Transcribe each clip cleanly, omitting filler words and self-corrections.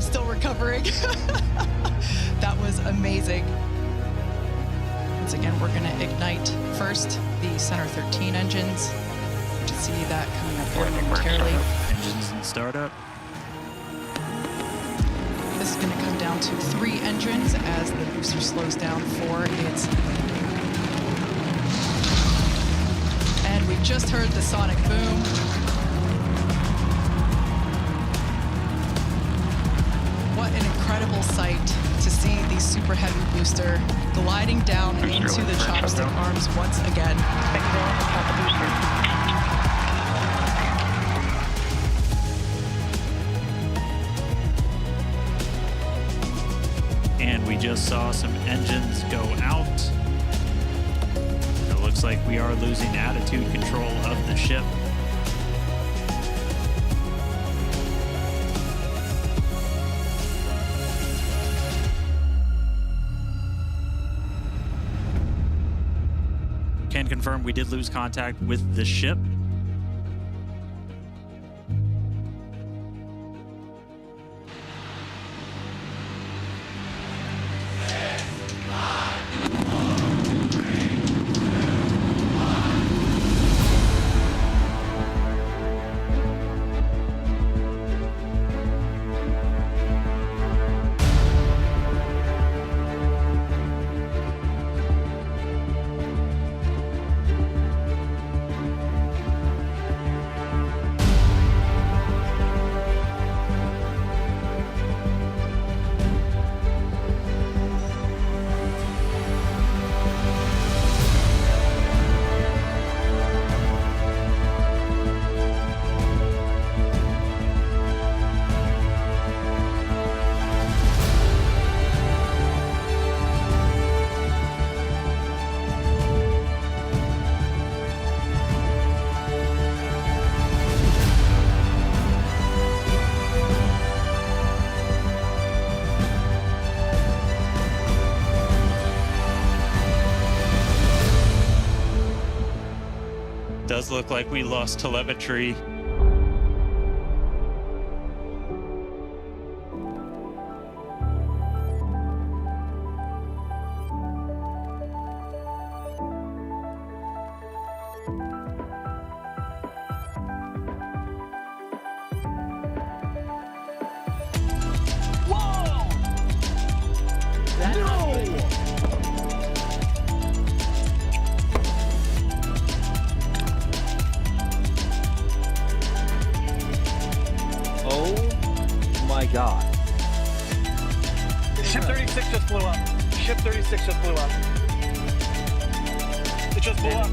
I'm still recovering. That was amazing. Once again, we're going to ignite first the Center 13 engines. To see that coming up here momentarily. Engines in startup. This is going to come down to 3 engines as the booster slows down for its... And we just heard the sonic boom. What an incredible sight to see the super heavy booster gliding down into the chopstick arms once again. And we just saw some engines go out. It looks like we are losing attitude control of the ship. Can confirm we did lose contact with the ship. Does look like we lost telemetry. God. Ship 36 just blew up. Ship 36 just blew up. It just blew up.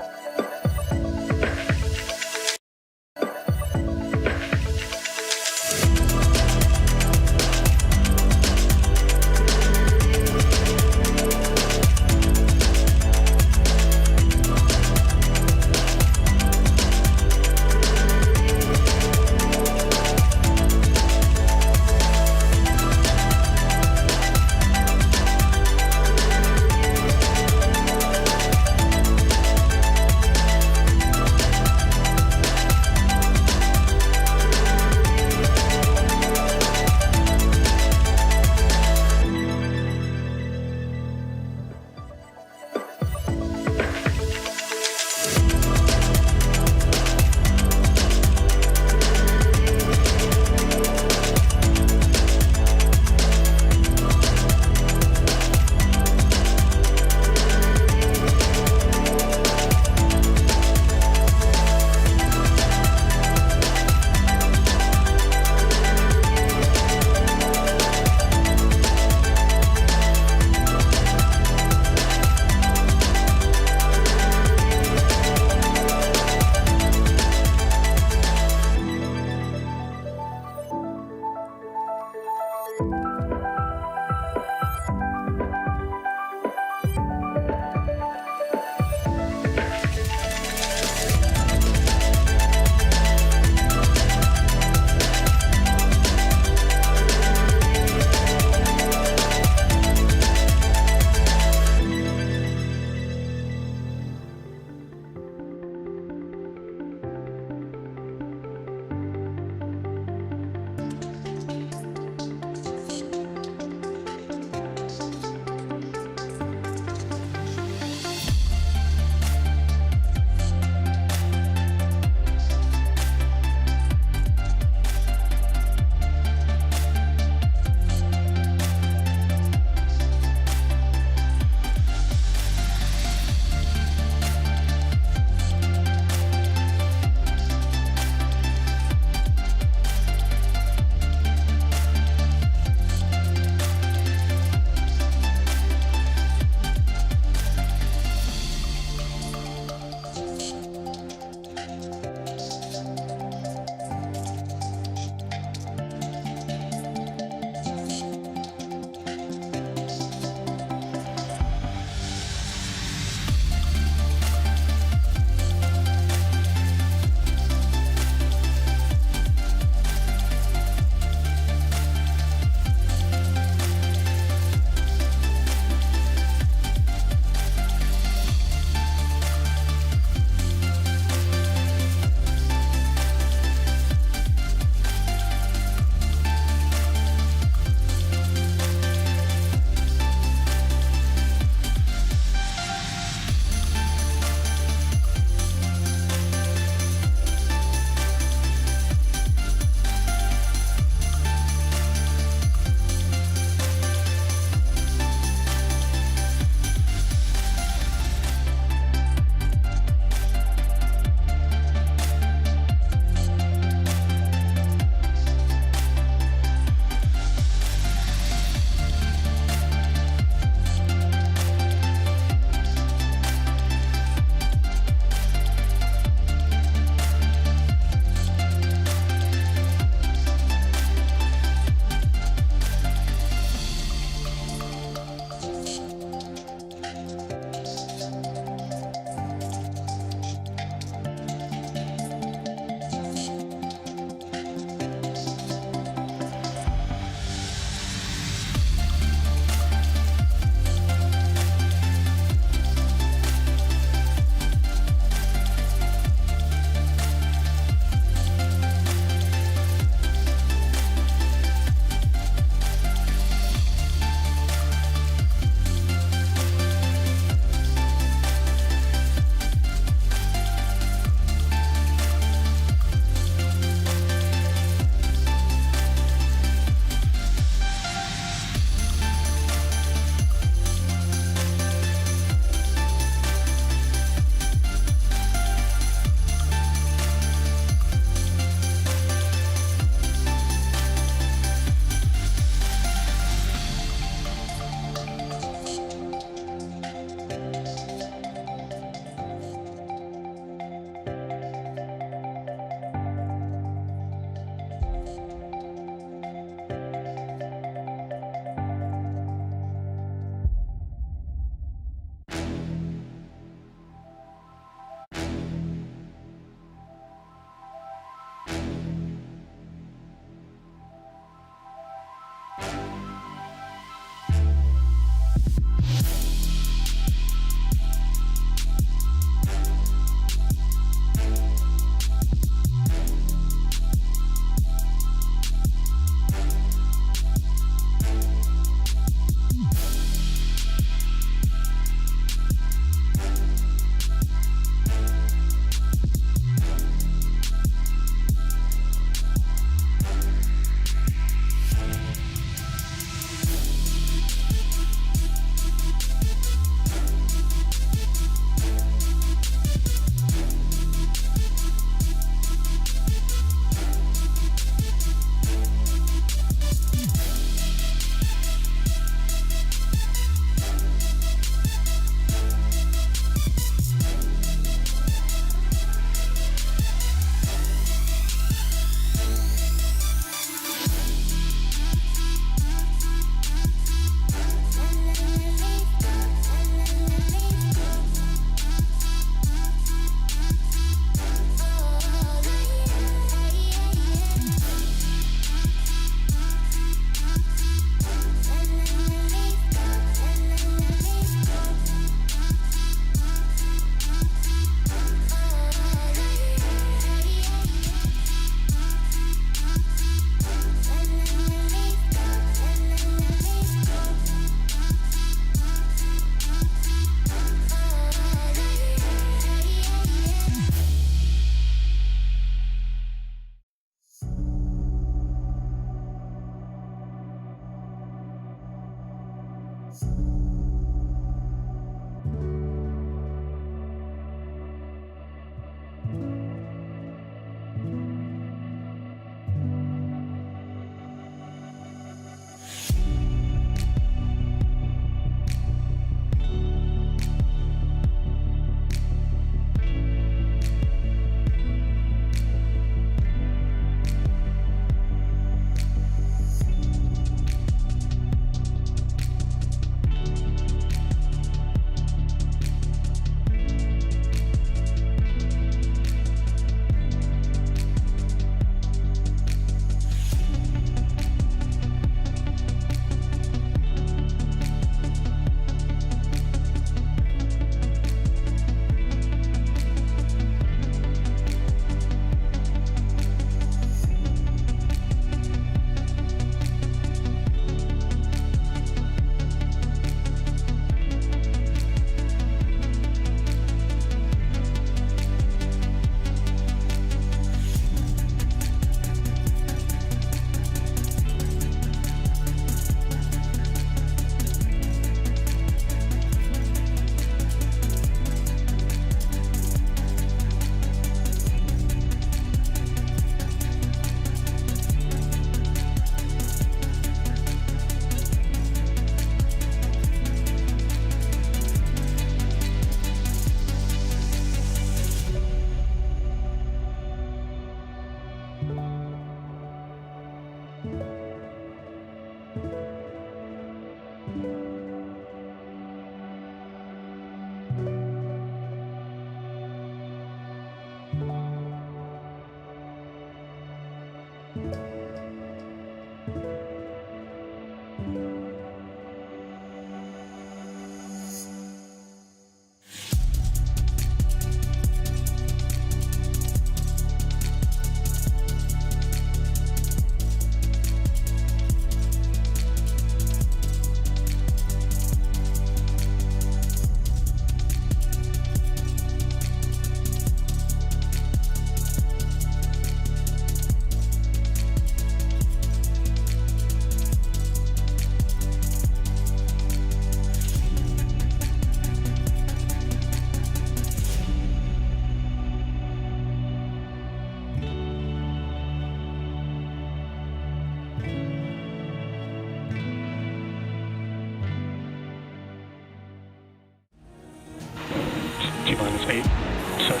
minus 8, 7,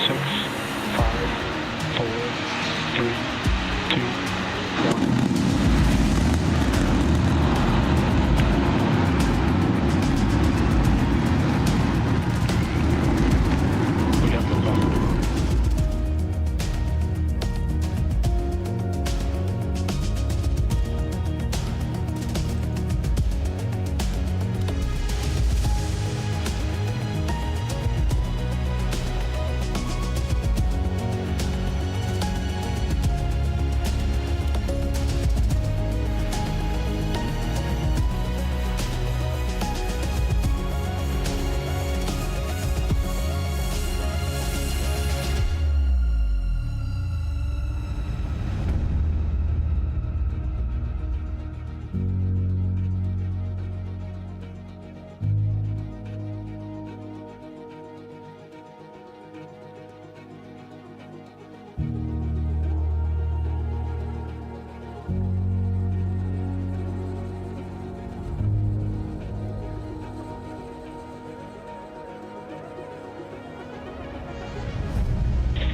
6, 5, 4, 3, 2, 1. We got liftoff.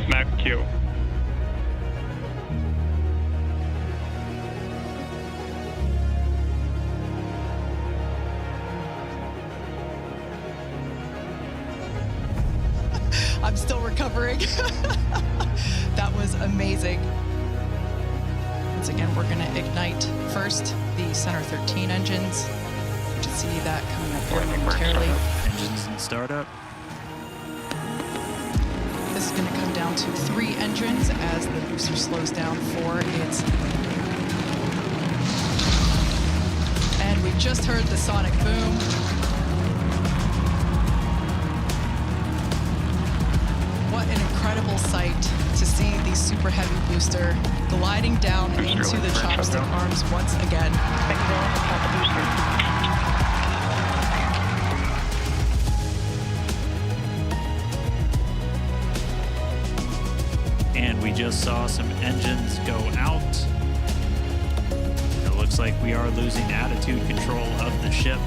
Mac Q. I'm still recovering. That was amazing. Once again, we're gonna ignite first the Center 13 engines. To see that coming up here momentarily. Engines in startup. This is going to come down to 3 engines as the booster slows down for its. And we just heard the sonic boom. What an incredible sight to see the super heavy booster gliding down into the chopstick arms once again. And we just saw some engines go out. It looks like we are losing attitude control of the ship.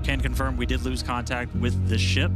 Can confirm we did lose contact with the ship.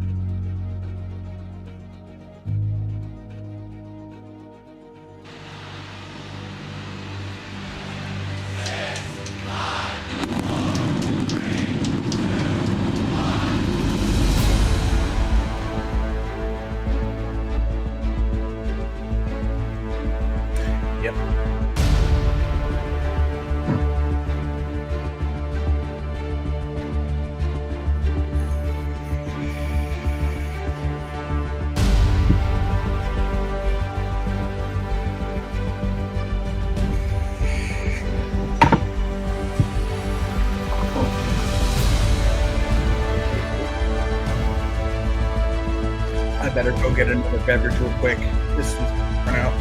I better go get another beverage real quick. This is run out.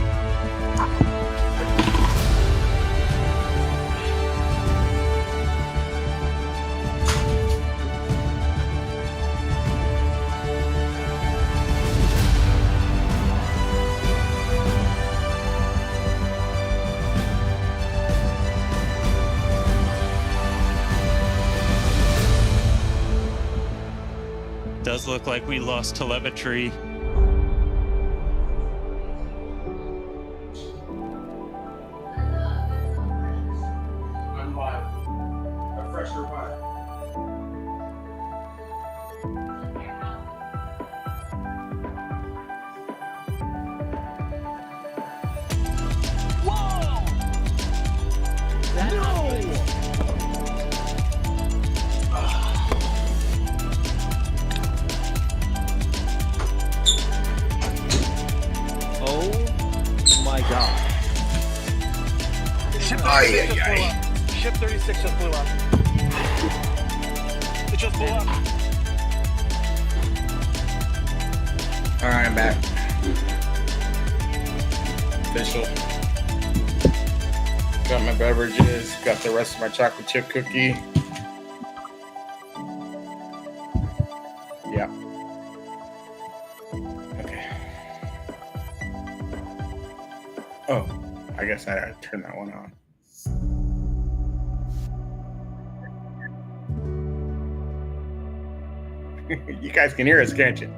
Does look like we lost telemetry. I'm live. A fresher pie. Ship 36 just blew up. It just blew up. Alright, I'm back. Official. Got my beverages, got the rest of my chocolate chip cookie. Yeah. Okay. Oh, I guess I gotta turn that one on. You guys can hear us, can't you?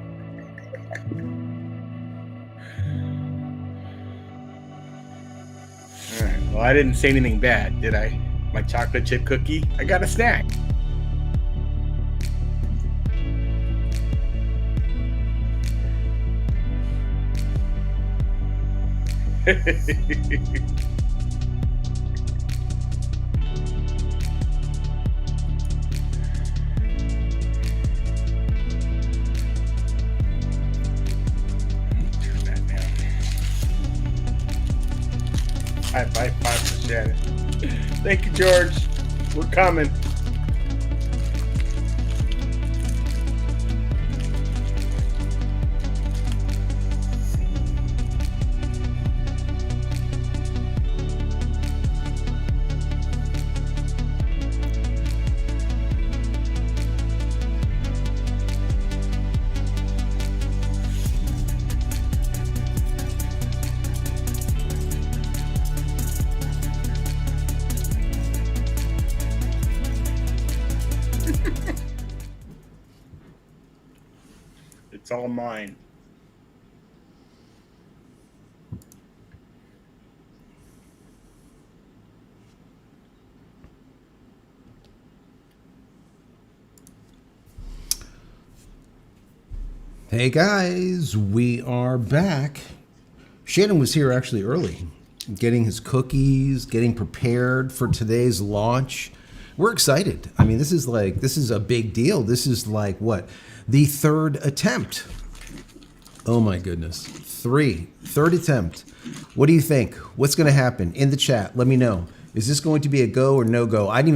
All right. Well, I didn't say anything bad, did I? My chocolate chip cookie? I got a snack. Turn that down. High five for Shannon. Thank you, George. We're coming. It's all mine. Hey guys, we are back. Shannon was here actually early, getting his cookies, getting prepared for today's launch. We're excited. I mean, this is a big deal. This is like what? The third attempt. Oh my goodness. Third attempt. What do you think? What's going to happen? In the chat, let me know. Is this going to be a go or no go? I did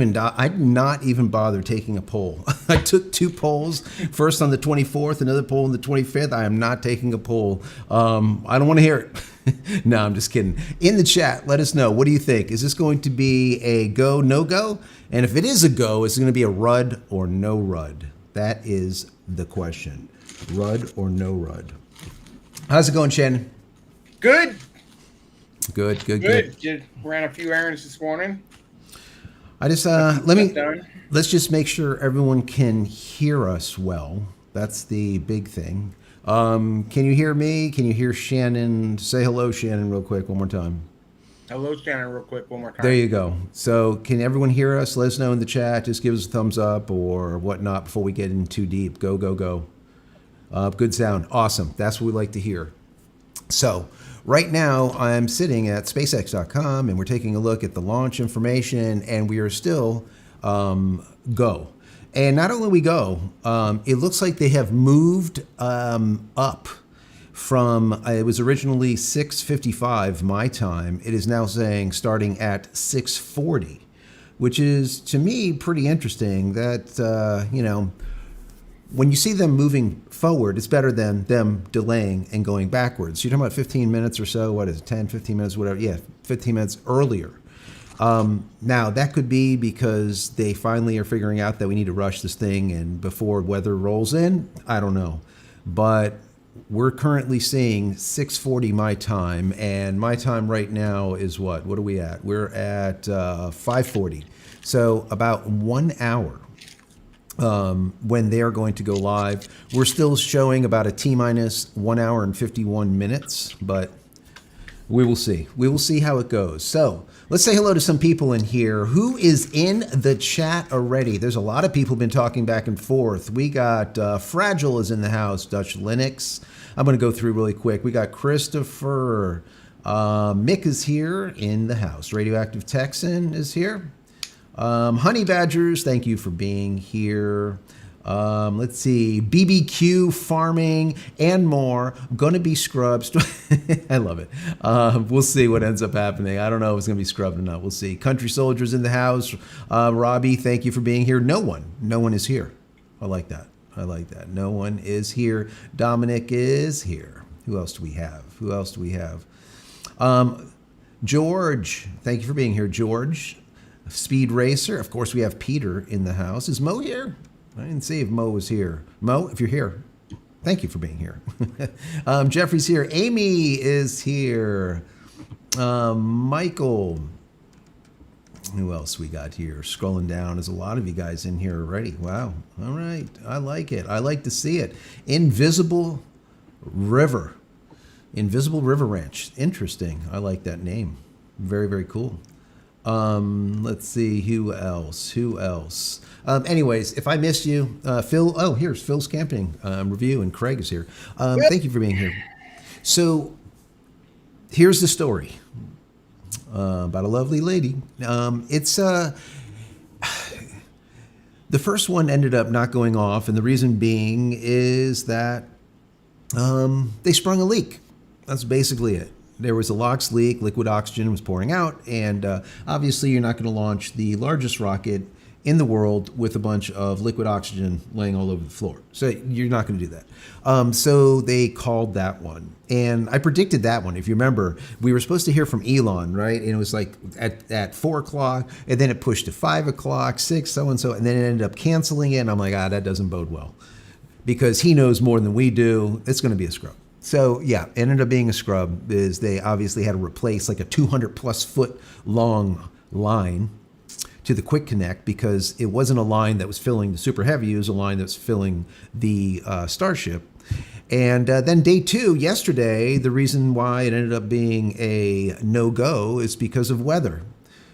not even bother taking a poll. I took 2 polls, first on the 24th, another poll on the 25th. I am not taking a poll. I don't want to hear it. No, I'm just kidding. In the chat, let us know. What do you think? Is this going to be a go, no go? And if it is a go, is it going to be a RUD or no RUD? That is the question. RUD or no RUD? How's it going, Shannon? Good. Good. Just ran a few errands this morning. I just let's just make sure everyone can hear us well. That's the big thing. Can you hear me? Can you hear Shannon? Say hello, Shannon, real quick, one more time. Hello, Shannon, real quick, one more time. There you go. So can everyone hear us? Let us know in the chat. Just give us a thumbs up or whatnot before we get in too deep. Go. Good sound. Awesome. That's what we like to hear. So right now I'm sitting at SpaceX.com and we're taking a look at the launch information, and we are still go. And not only we go, it looks like they have moved up from, it was originally 6:55 my time. It is now saying starting at 6:40, which is to me pretty interesting that, when you see them moving forward, it's better than them delaying and going backwards. So you're talking about 15 minutes or so, what is it, 10, 15 minutes, whatever. Yeah, 15 minutes earlier. Now, that could be because they finally are figuring out that we need to rush this thing and before weather rolls in. I don't know. But we're currently seeing 6:40 my time, and my time right now is what? What are we at? We're at 5:40. So about 1 hour. When they are going to go live. We're still showing about a T-minus 1 hour and 51 minutes, but we will see. We will see how it goes. So let's say hello to some people in here. Who is in the chat already? There's a lot of people been talking back and forth. We got Fragile is in the house, Dutch Linux. I'm going to go through really quick. We got Christopher. Mick is here in the house. Radioactive Texan is here. Honey Badgers, thank you for being here. Let's see, BBQ, farming, and more. Gonna be scrubbed. I love it. We'll see what ends up happening. I don't know if it's gonna be scrubbed or not. We'll see. Country Soldiers in the house. Robbie, thank you for being here. No one is here. I like that. No one is here. Dominic is here. Who else do we have? George, thank you for being here, George. Speed Racer. Of course, we have Peter in the house. Is Mo here? I didn't see if Mo was here. Mo, if you're here, thank you for being here. Jeffrey's here. Amy is here. Michael. Who else we got here? Scrolling down. There's a lot of you guys in here already. Wow. All right. I like it. I like to see it. Invisible River. Invisible River Ranch. Interesting. I like that name. Very, very cool. Let's see. Who else? Anyways, if I missed you, Phil. Oh, here's Phil's camping review, and Craig is here. Thank you for being here. So here's the story. About a lovely lady. It's the first one ended up not going off, and the reason being is that they sprung a leak. That's basically it. There was a LOX leak, liquid oxygen was pouring out, and obviously you're not going to launch the largest rocket in the world with a bunch of liquid oxygen laying all over the floor. So you're not going to do that. So they called that one. And I predicted that one. If you remember, we were supposed to hear from Elon, right? And it was like at 4 o'clock, and then it pushed to 5 o'clock, 6, so-and-so, and then it ended up canceling it. And I'm like, that doesn't bode well. Because he knows more than we do. It's going to be a scrub. So yeah, it ended up being a scrub. Is they obviously had to replace like a 200 plus foot long line to the quick connect, because it wasn't a line that was filling the super heavy, it was a line that was filling the Starship. And then day 2, yesterday, the reason why it ended up being a no-go is because of weather.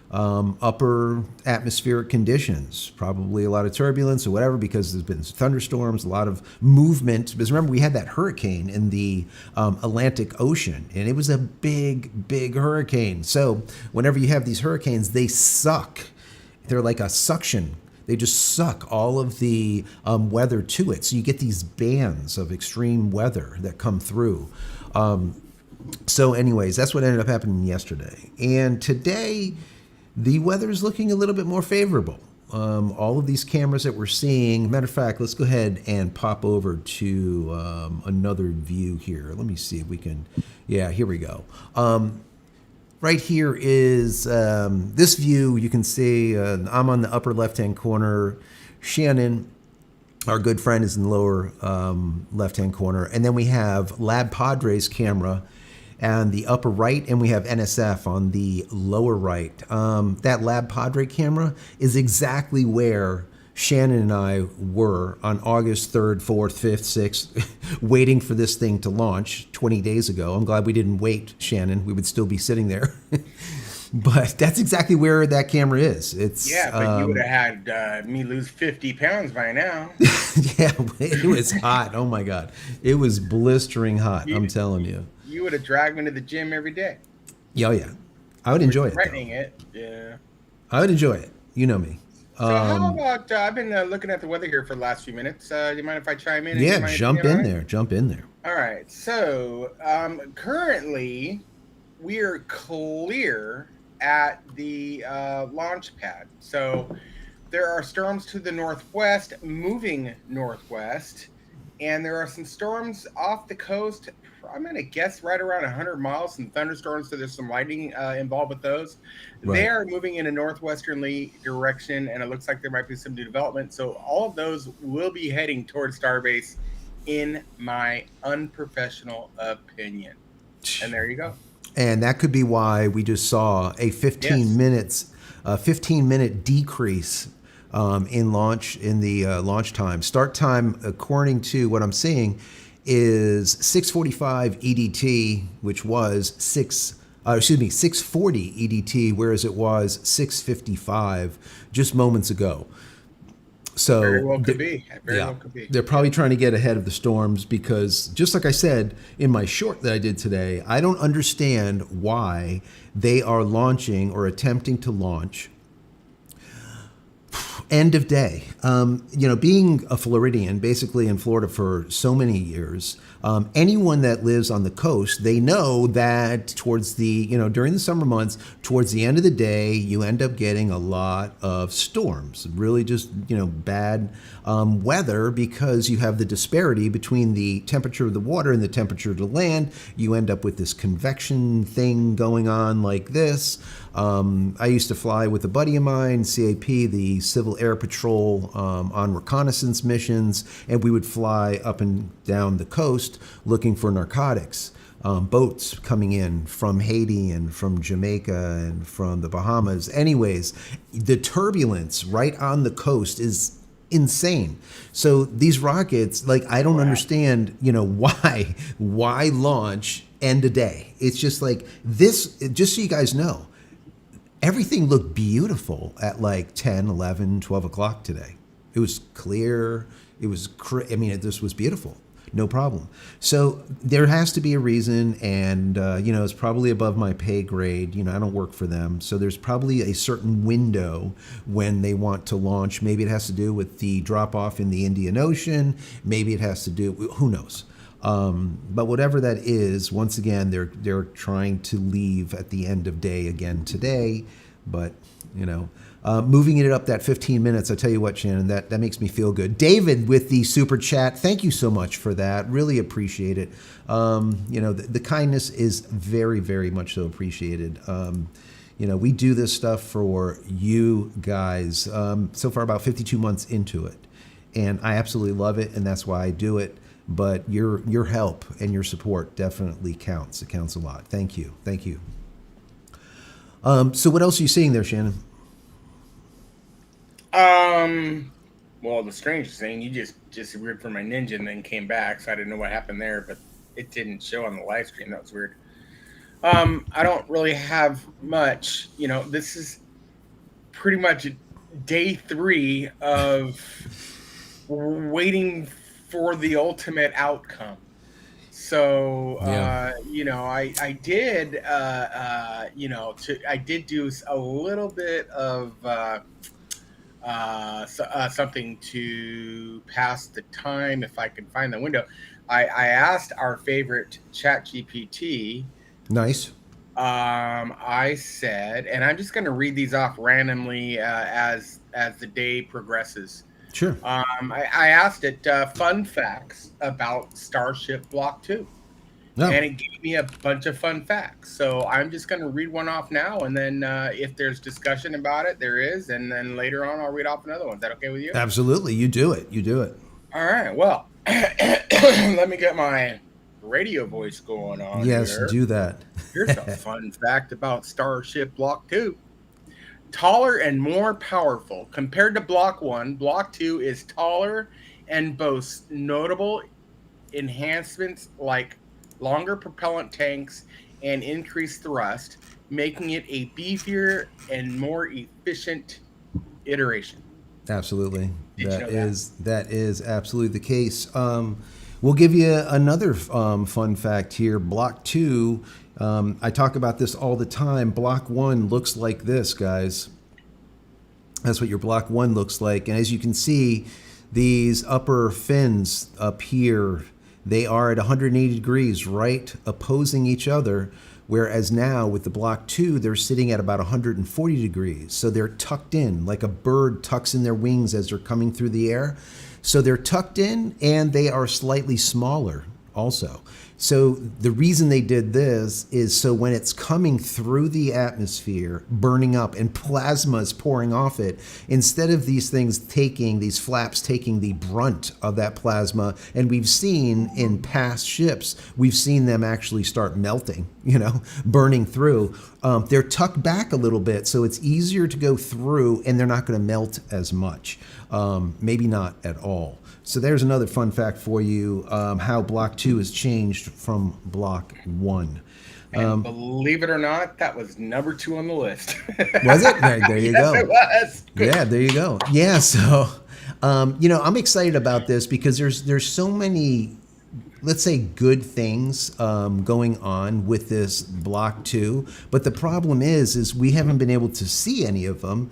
Upper atmospheric conditions, probably a lot of turbulence or whatever, because there's been thunderstorms, a lot of movement. Because remember, we had that hurricane in the Atlantic Ocean, and it was a big, big hurricane. So whenever you have these hurricanes, they suck. They're like a suction. They just suck all of the weather to it. So you get these bands of extreme weather that come through. So anyways, that's what ended up happening yesterday. And today, the weather is looking a little bit more favorable. All of these cameras that we're seeing, matter of fact, let's go ahead and pop over to another view here. Let me see if we can, yeah, here we go. Right here is this view. You can see I'm on the upper left-hand corner. Shannon, our good friend, is in the lower left-hand corner. And then we have Lab Padre's camera on the upper right, and we have NSF on the lower right. That Lab Padre camera is exactly where Shannon and I were on August 3rd, 4th, 5th, 6th, waiting for this thing to launch 20 days ago. I'm glad we didn't wait, Shannon. We would still be sitting there. But that's exactly where that camera is. It's but you would have had me lose 50 pounds by now. Yeah, it was hot. Oh my God. It was blistering hot, I'm telling you. You would have dragged me to the gym every day. Yeah, yeah. I would enjoy it. Threatening it, yeah. I would enjoy it. You know me. So how about, I've been looking at the weather here for the last few minutes. Do you mind if I chime in? Yeah, jump in there. Jump in there. All right. So currently, we're clear at the launch pad. So there are storms to the northwest, moving northwest, and there are some storms off the coast. I'm going to guess right around 100 miles, some thunderstorms, so there's some lightning involved with those. Right. They are moving in a northwesterly direction, and it looks like there might be some new development. So all of those will be heading towards Starbase, in my unprofessional opinion. And there you go. And that could be why we just saw a 15-minute decrease in the launch time. Start time, according to what I'm seeing, is 6:45 EDT, which was 6:40 EDT, whereas it was 6:55 just moments ago. So very well could be. Very well could be. They're probably trying to get ahead of the storms, because just like I said in my short that I did today, I don't understand why they are launching or attempting to launch end of day. Being a Floridian, basically in Florida for so many years, anyone that lives on the coast, they know that towards the, during the summer months, towards the end of the day, you end up getting a lot of storms, really just, bad weather, because you have the disparity between the temperature of the water and the temperature of the land. You end up with this convection thing going on like this. I used to fly with a buddy of mine, CAP, the Civil Air Patrol, on reconnaissance missions, and we would fly up and down the coast looking for narcotics. boats coming in from Haiti and from Jamaica and from the Bahamas. Anyways, the turbulence right on the coast is insane. So these rockets, like, I don't understand, why launch end of day. It's just like this, just so you guys know, everything looked beautiful at like 10, 11, 12 o'clock today. It was clear. It was, this was beautiful. No problem. So there has to be a reason, and it's probably above my pay grade. I don't work for them, so there's probably a certain window when they want to launch. Maybe it has to do with the drop off in the Indian Ocean. Maybe it has to do, who knows? But whatever that is, once again, they're trying to leave at the end of day again today. But moving it up that 15 minutes, I tell you what, Shannon, that makes me feel good. David with the super chat, thank you so much for that. Really appreciate it. The kindness is very, very much so appreciated. We do this stuff for you guys. So far, about 52 months into it, and I absolutely love it, and that's why I do it. But your help and your support definitely counts. It counts a lot. Thank you. Thank you. So what else are you seeing there, Shannon? Well, the strangest thing, you just disappeared from my ninja and then came back, so I didn't know what happened there, but it didn't show on the live stream. That was weird. I don't really have much. This is pretty much day 3 of waiting for the ultimate outcome. So, I did, I did do a little bit of something to pass the time if I can find the window. I asked our favorite ChatGPT. Nice. I said, and I'm just going to read these off randomly as the day progresses. Sure. I asked it fun facts about Starship Block 2. No. And it gave me a bunch of fun facts. So I'm just going to read one off now, and then if there's discussion about it, there is, and then later on I'll read off another one. Is that okay with you? Absolutely. You do it. You do it. All right. Well, let me get my radio voice going on. Yes, here. do that. Here's a fun fact about Starship Block 2. Taller and more powerful. Compared to Block 1, Block 2 is taller and boasts notable enhancements like longer propellant tanks and increased thrust, making it a beefier and more efficient iteration. Absolutely. That is absolutely the case. We'll give you another fun fact here. Block 2, I talk about this all the time. Block 1 looks like this, guys. That's what your Block 1 looks like. And as you can see, these upper fins up here, they are at 180 degrees, right, opposing each other, whereas now with the Block 2, they're sitting at about 140 degrees. So they're tucked in, like a bird tucks in their wings as they're coming through the air. So they're tucked in, and they are slightly smaller also. So the reason they did this is so when it's coming through the atmosphere, burning up, and plasma is pouring off it, instead of these flaps taking the brunt of that plasma, and we've seen in past ships, we've seen them actually start melting, burning through. They're tucked back a little bit, so it's easier to go through, and they're not going to melt as much. Maybe not at all. So there's another fun fact for you, how Block 2 has changed from Block 1. And believe it or not, that was number 2 on the list. Was it? There you go. Yes, it was. Good. Yeah, there you go. Yeah, so, I'm excited about this because there's so many, let's say, good things going on with this Block 2. But the problem is we haven't been able to see any of them.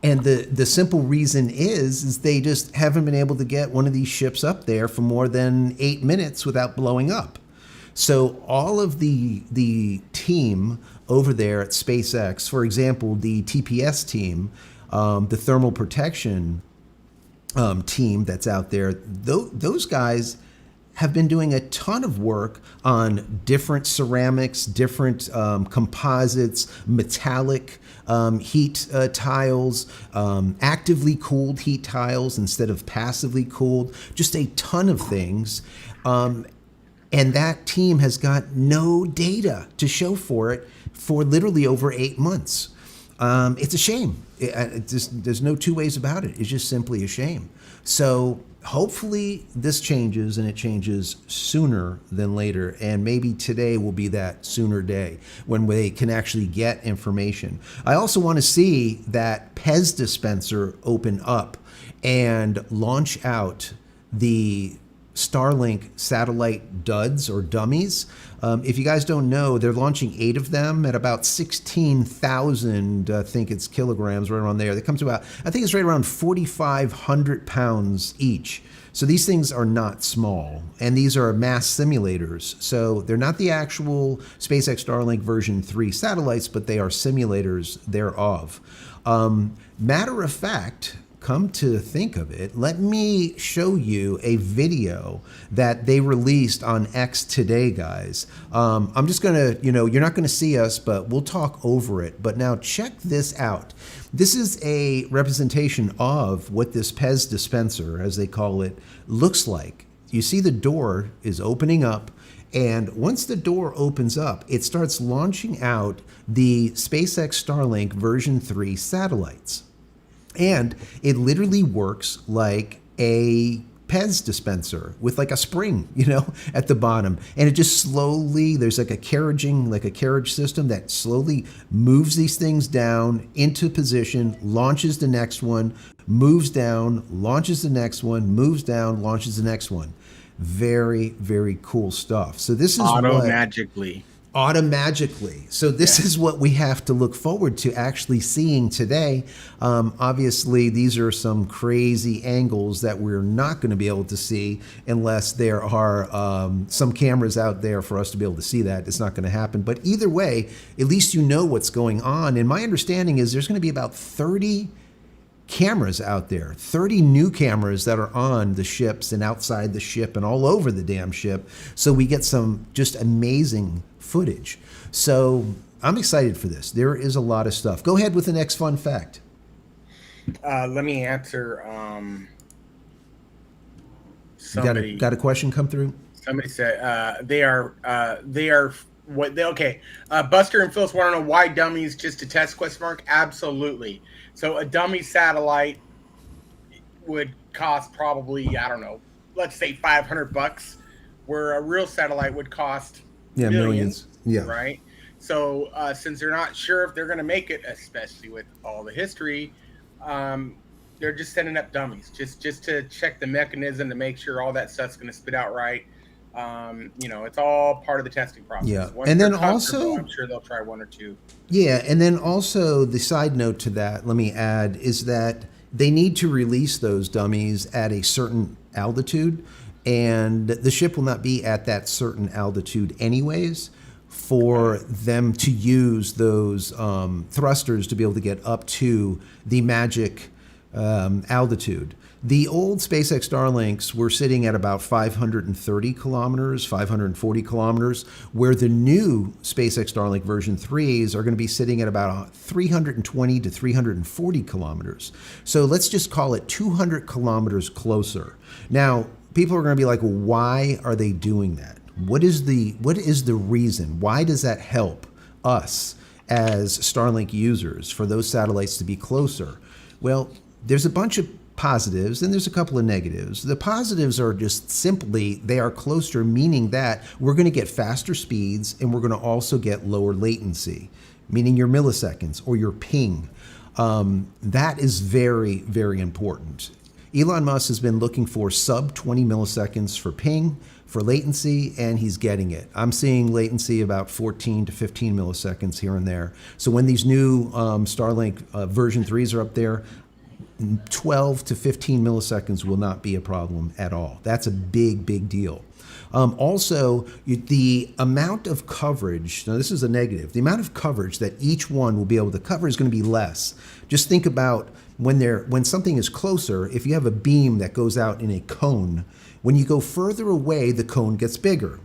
And the simple reason is they just haven't been able to get one of these ships up there for more than 8 minutes without blowing up. So all of the team over there at SpaceX, for example, the TPS team, the thermal protection team that's out there, those guys have been doing a ton of work on different ceramics, different composites, metallic heat tiles, actively cooled heat tiles instead of passively cooled, just a ton of things. And that team has got no data to show for it for literally over 8 months. It's a shame. There's no two ways about it. It's just simply a shame. So hopefully this changes, and it changes sooner than later. And maybe today will be that sooner day when they can actually get information. I also want to see that Pez dispenser open up and launch out the Starlink satellite duds or dummies. If you guys don't know, they're launching 8 of them at about 16,000, I think it's kilograms, right around there. That comes to about, I think it's right around 4,500 pounds each. So these things are not small, and these are mass simulators. So they're not the actual SpaceX Starlink version 3 satellites, but they are simulators thereof. Matter of fact, come to think of it, let me show you a video that they released on X today, guys. I'm just gonna, you're not gonna see us, but we'll talk over it. But now check this out. This is a representation of what this Pez dispenser, as they call it, looks like. You see the door is opening up, and once the door opens up, it starts launching out the SpaceX Starlink version 3 satellites. And it literally works like a Pez dispenser with like a spring, at the bottom. And it just slowly, there's like a carriage system that slowly moves these things down into position, launches the next one, moves down, launches the next one, moves down, launches the next one. Very, very cool stuff. So this is Automagically. So this is what we have to look forward to actually seeing today. Obviously, these are some crazy angles that we're not going to be able to see unless there are some cameras out there for us to be able to see that. It's not going to happen. But either way, at least you know what's going on. And my understanding is there's going to be about 30 cameras out there, 30 new cameras that are on the ships and outside the ship and all over the damn ship. So we get some just amazing footage. So I'm excited for this. There is a lot of stuff. Go ahead with the next fun fact. Let me answer. Got a question come through? Somebody said they are what they okay. Buster and Phyllis want to know why dummies, just to test ? Absolutely. So a dummy satellite would cost probably, I don't know, let's say $500, where a real satellite would cost millions. Yeah. Right. So since they're not sure if they're going to make it, especially with all the history, they're just sending up dummies just to check the mechanism to make sure all that stuff's going to spit out right. It's all part of the testing process. Yeah. Once And then they're also, I'm sure they'll try 1 or 2. Yeah. And then also the side note to that, let me add, is that they need to release those dummies at a certain altitude, and the ship will not be at that certain altitude anyways for them to use those thrusters to be able to get up to the magic altitude. The old SpaceX Starlinks were sitting at about 530 kilometers, 540 kilometers, where the new SpaceX Starlink version 3s are going to be sitting at about 320 to 340 kilometers. So let's just call it 200 kilometers closer. Now, people are going to be like, well, why are they doing that? What is the reason? Why does that help us as Starlink users for those satellites to be closer? Well, there's a bunch of positives and there's a couple of negatives. The positives are just simply they are closer, meaning that we're going to get faster speeds and we're going to also get lower latency, meaning your milliseconds or your ping. That is very, very important. Elon Musk has been looking for sub 20 milliseconds for ping, for latency, and he's getting it. I'm seeing latency about 14 to 15 milliseconds here and there. So when these new Starlink version 3s are up there, 12 to 15 milliseconds will not be a problem at all. That's a big, big deal. Also, the amount of coverage, now this is a negative, the amount of coverage that each one will be able to cover is going to be less. Just think about when something is closer, if you have a beam that goes out in a cone, when you go further away, the cone gets bigger.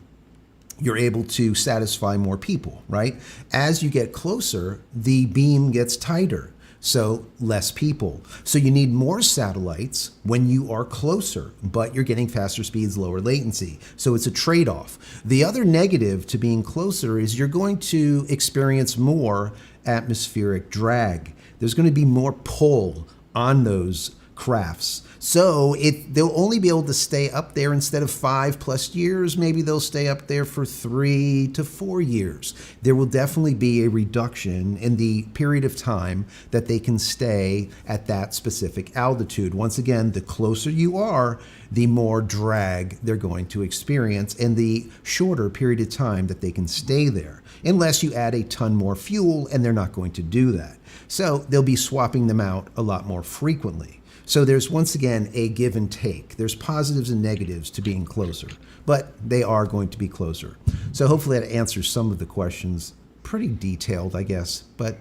You're able to satisfy more people, right? As you get closer, the beam gets tighter. So less people. So you need more satellites when you are closer, but you're getting faster speeds, lower latency. So it's a trade-off. The other negative to being closer is you're going to experience more atmospheric drag. There's going to be more pull on those crafts. So they'll only be able to stay up there instead of 5+ years. Maybe they'll stay up there for 3 to 4 years. There will definitely be a reduction in the period of time that they can stay at that specific altitude. Once again, the closer you are, the more drag they're going to experience and the shorter period of time that they can stay there, unless you add a ton more fuel, and they're not going to do that. So they'll be swapping them out a lot more frequently. So there's, once again, a give and take. There's positives and negatives to being closer, but they are going to be closer. So hopefully that answers some of the questions. Pretty detailed, I guess. But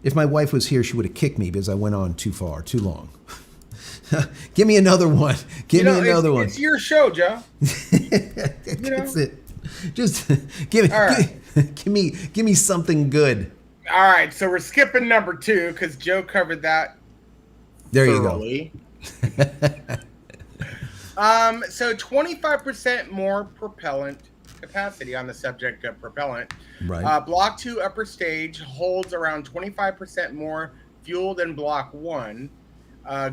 if my wife was here, she would have kicked me because I went on too far, too long. Give me another one. Give me another one. It's your show, Joe. That's it. Just give me something good. All right, so we're skipping number 2 because Joe covered that. There thoroughly. You go. So 25% more propellant capacity on the subject of propellant. Right. Block 2 upper stage holds around 25% more fuel than Block 1,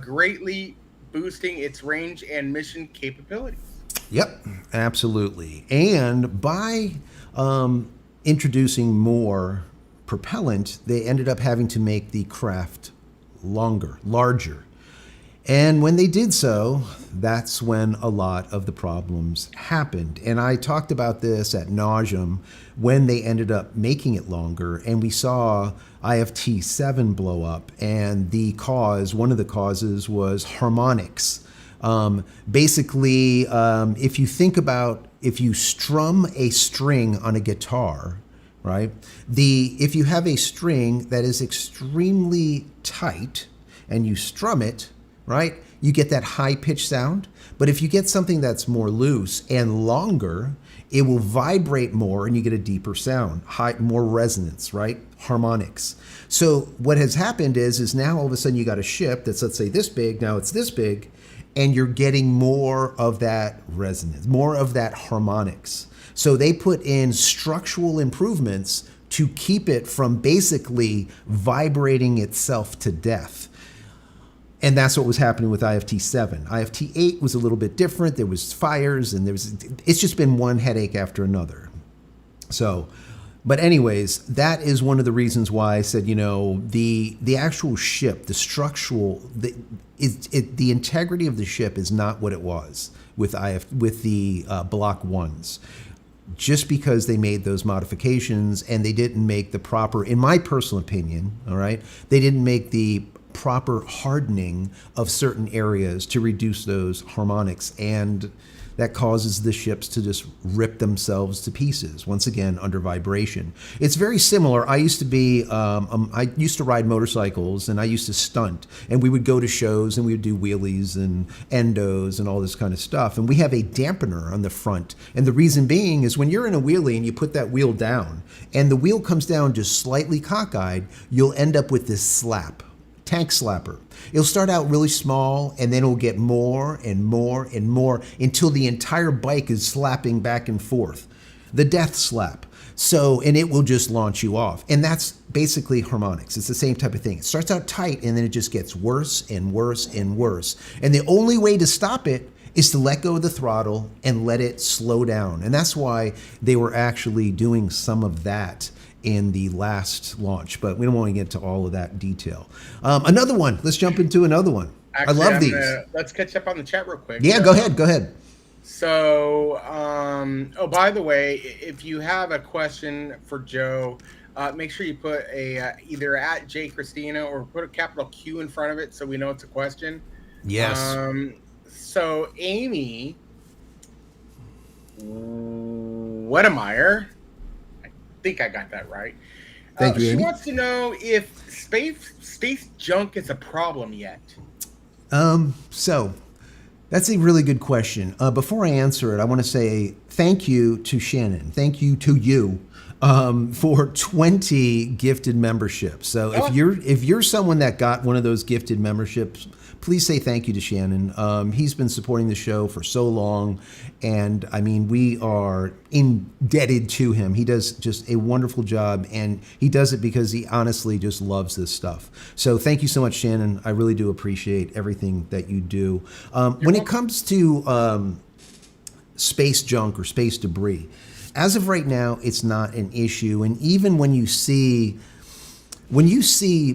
greatly boosting its range and mission capabilities. Yep, absolutely. And by introducing more propellant, they ended up having to make the craft larger. And when they did so, that's when a lot of the problems happened. And I talked about this ad nauseum when they ended up making it longer, and we saw IFT-10 blow up, and one of the causes was harmonics. Basically, if you think about, if you strum a string on a guitar, right? If you have a string that is extremely tight and you strum it, right? You get that high-pitched sound. But if you get something that's more loose and longer, it will vibrate more and you get a deeper sound, more resonance, right? Harmonics. So what has happened is now all of a sudden you got a ship that's, let's say, this big, now it's this big, and you're getting more of that resonance, more of that harmonics. So they put in structural improvements to keep it from basically vibrating itself to death. And that's what was happening with IFT-7. IFT-8 was a little bit different. There was fires, and it's just been one headache after another. So, but anyways, that is one of the reasons why I said, the actual ship, the structural, the integrity of the ship is not what it was with the Block 1s. Just because they made those modifications and they didn't make the proper, in my personal opinion, all right, they didn't make the proper hardening of certain areas to reduce those harmonics, and that causes the ships to just rip themselves to pieces, once again, under vibration. It's very similar. I used to ride motorcycles, and I used to stunt, and we would go to shows and we would do wheelies and endos and all this kind of stuff. And we have a dampener on the front. And the reason being is when you're in a wheelie and you put that wheel down and the wheel comes down just slightly cockeyed, you'll end up with this slap. Tank slapper. It'll start out really small, and then it'll get more and more and more until the entire bike is slapping back and forth. The death slap. So, and it will just launch you off. And that's basically harmonics. It's the same type of thing. It starts out tight, and then it just gets worse and worse and worse. And the only way to stop it is to let go of the throttle and let it slow down. And that's why they were actually doing some of that in the last launch, but we don't want to get into all of that detail. Another one. Let's jump into another one. Actually, I love these. Let's catch up on the chat real quick. Yeah, go ahead. So, by the way, if you have a question for Joe, make sure you put either at JCristina or put a capital Q in front of it so we know it's a question. Yes. So Amy Wedemeyer, I think I got that right. Thank you, she Amy. wants to know if space junk is a problem yet. So that's a really good question. Before I answer it, I want to say thank you to Shannon. Thank you to you for 20 gifted memberships. So if you're someone that got one of those gifted memberships, please say thank you to Shannon. He's been supporting the show for so long, and I mean, we are indebted to him. He does just a wonderful job, and he does it because he honestly just loves this stuff. So thank you so much, Shannon. I really do appreciate everything that you do. When it comes to space junk or space debris, as of right now, it's not an issue. And even when you see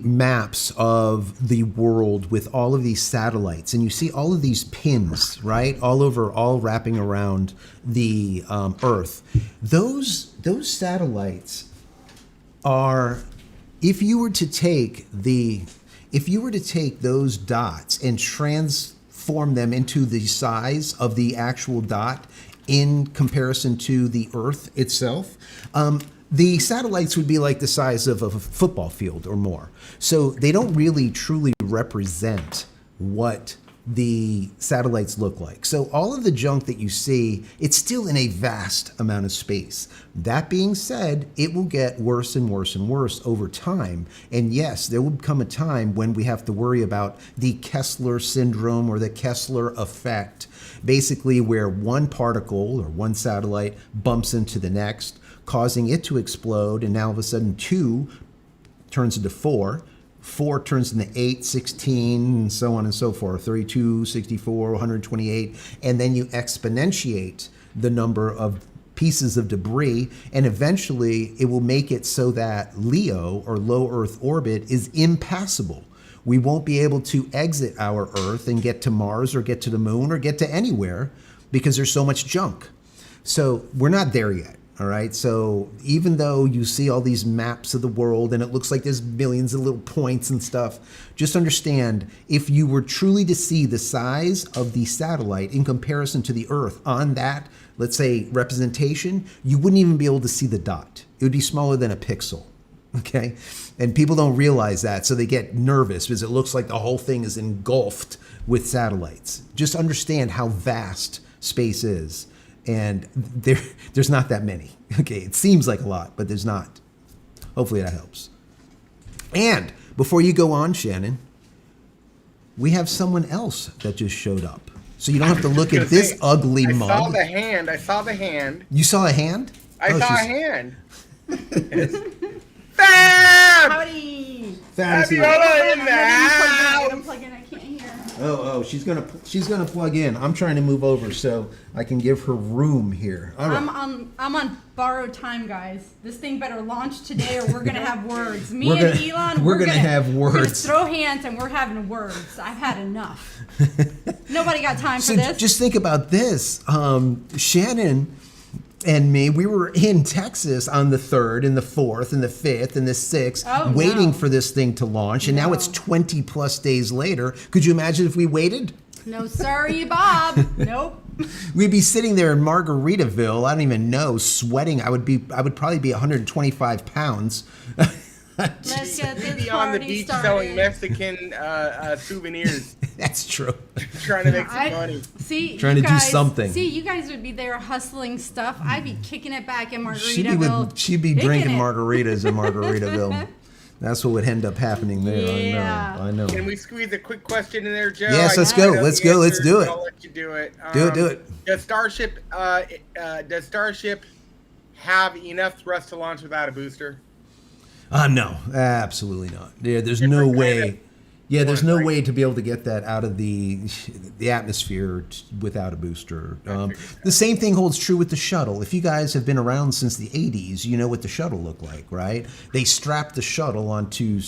maps of the world with all of these satellites, and you see all of these pins, right, all wrapping around the Earth, those satellites are, if you were to take those dots and transform them into the size of the actual dot in comparison to the Earth itself, the satellites would be like the size of a football field or more. So they don't really truly represent what the satellites look like. So all of the junk that you see, it's still in a vast amount of space. That being said, it will get worse and worse and worse over time. And yes, there will come a time when we have to worry about the Kessler syndrome or the Kessler effect, basically where one particle or one satellite bumps into the next, causing it to explode, and now all of a sudden 2 turns into 4, 4 turns into 8, 16, and so on and so forth, 32, 64, 128, and then you exponentiate the number of pieces of debris, and eventually it will make it so that LEO, or low Earth orbit, is impassable. We won't be able to exit our Earth and get to Mars or get to the moon or get to anywhere because there's so much junk. So we're not there yet. All right, so even though you see all these maps of the world and it looks like there's millions of little points and stuff, just understand, if you were truly to see the size of the satellite in comparison to the Earth on that, let's say, representation, you wouldn't even be able to see the dot. It would be smaller than a pixel, okay? And people don't realize that, so they get nervous because it looks like the whole thing is engulfed with satellites. Just understand how vast space is. And there's not that many. Okay, it seems like a lot, but there's not. Hopefully that helps. And before you go on, Shannon, we have someone else that just showed up. So you don't have to look at this ugly mug. I saw the hand. You saw a hand? I saw a hand. Fab! Howdy. Fab's here. In the house. I'm plugging. I can't hear. Oh, she's gonna plug in. I'm trying to move over so I can give her room here. All right. I'm on borrowed time, guys. This thing better launch today, or we're gonna have words. Elon, we're gonna have words. We're gonna throw hands, and we're having words. I've had enough. Nobody got time for this. Just think about this. Shannon and me, we were in Texas on the 3rd and the 4th and the 5th and the 6th, waiting for this thing to launch, and now it's 20 plus days later. Could you imagine if we waited? No, sorry, Bob. Nope. We'd be sitting there in Margaritaville, I don't even know, sweating. I would probably be 125 pounds. Let's get this Be on the party beach started. selling Mexican souvenirs. That's true. Trying to make some money. See, Trying you to do guys, something. See, you guys would be there hustling stuff. I'd be kicking it back in Margaritaville. She'd be drinking margaritas in Margaritaville. That's what would end up happening there. Yeah. I know. Can we squeeze a quick question in there, Joe? Yes, let's I go. know Let's the go. Let's answer, do it. I'll let you do it. Do it. Does Starship have enough thrust to launch without a booster? No, absolutely not. Yeah, there's no way. Yeah, there's no way to be able to get that out of the atmosphere without a booster. The same thing holds true with the shuttle. If you guys have been around since the 80s, you know what the shuttle looked like, right? They strapped the shuttle onto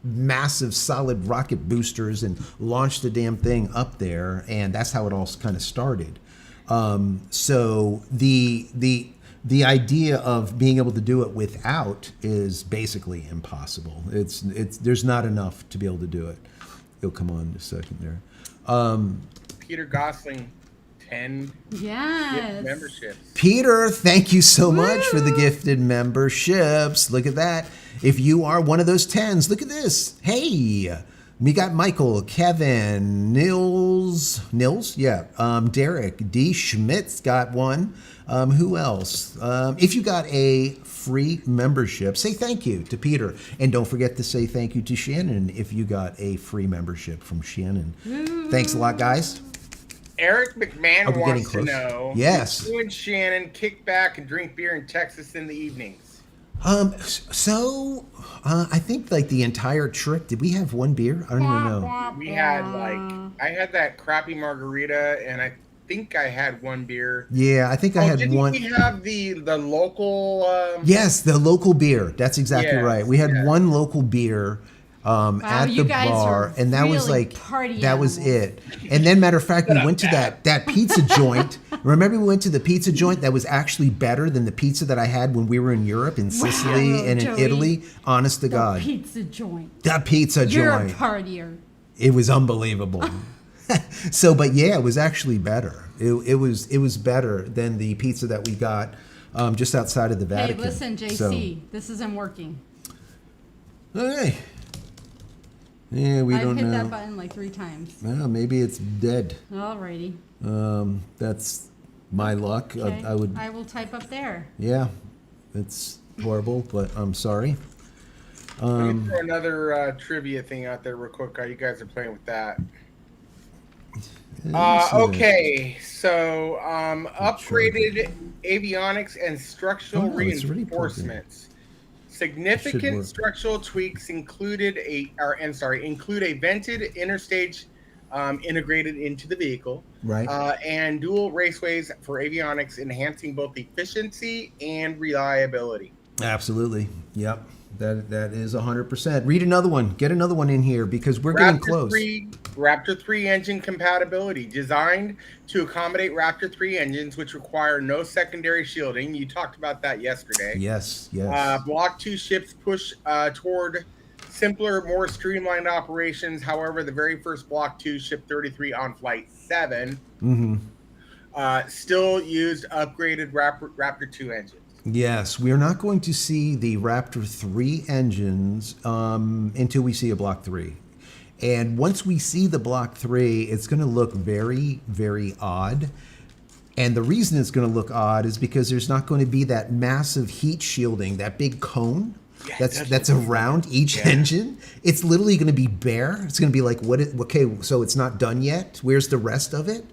massive solid rocket boosters and launched the damn thing up there, and that's how it all kind of started. So the idea of being able to do it without is basically impossible. There's not enough to be able to do it. It'll come on in a second there. Peter Gosling, 10 Yes. memberships. Peter, thank you so much for the gifted memberships. Look at that. If you are one of those 10s, look at this. Hey, we got Michael, Kevin, Nils, yeah, Derek, D. Schmidt's got one. Who else? If you got a free membership, say thank you to Peter. And don't forget to say thank you to Shannon if you got a free membership from Shannon. Thanks a lot, guys. Eric McMahon Are we getting wants to close? know Yes. if you and Shannon kick back and drink beer in Texas in the evenings. So I think like the entire trip, did we have one beer? I don't even know. We had I had that crappy margarita, and I think I had one beer. Yeah, I think I had didn't one. we have the local? Yes, the local beer. That's exactly Yes, right. We had yes. one local beer at you the guys bar, are and that was really like party that was animals. it. And then, matter of fact, we went to that pizza joint. Remember, we went to the pizza joint that was actually better than the pizza that I had when we were in Europe, in Sicily, Wow, and in Joey. Italy. Honest to The God, pizza joint. that pizza You're a joint. partier. It was unbelievable. So, but yeah, it was actually better. It was better than the pizza that we got just outside of the Hey, Vatican. listen, JC, So, this isn't working. hey. Yeah, we I've don't hit know. that button like 3 times. Well, maybe it's dead. Alrighty. That's my luck. Okay. I would. I will type up there. Yeah, it's horrible, but I'm sorry. Let me throw another trivia thing out there real quick. How you guys are playing with that? Okay, so upgraded avionics and structural Oh, it's already plugged in. reinforcements. Significant work. structural tweaks include a vented interstage integrated into the vehicle, Right. and dual raceways for avionics, enhancing both efficiency and reliability. Absolutely. Yep. That is 100%. Read another one. Get another one in here because we're getting close. Raptor 3 engine compatibility, designed to accommodate Raptor 3 engines, which require no secondary shielding. You talked about that yesterday. Yes. Yes. Block 2 ships push toward simpler, more streamlined operations. However, the very first Block 2 ship 33 on Flight 7 still used upgraded Raptor 2 engines. Yes, we are not going to see the Raptor 3 engines until we see a Block 3. And once we see the Block 3, it's going to look very, very odd. And the reason it's going to look odd is because there's not going to be that massive heat shielding, that big cone that's around each engine. It's literally going to be bare. It's going to be like, okay, so it's not done yet. Where's the rest of it?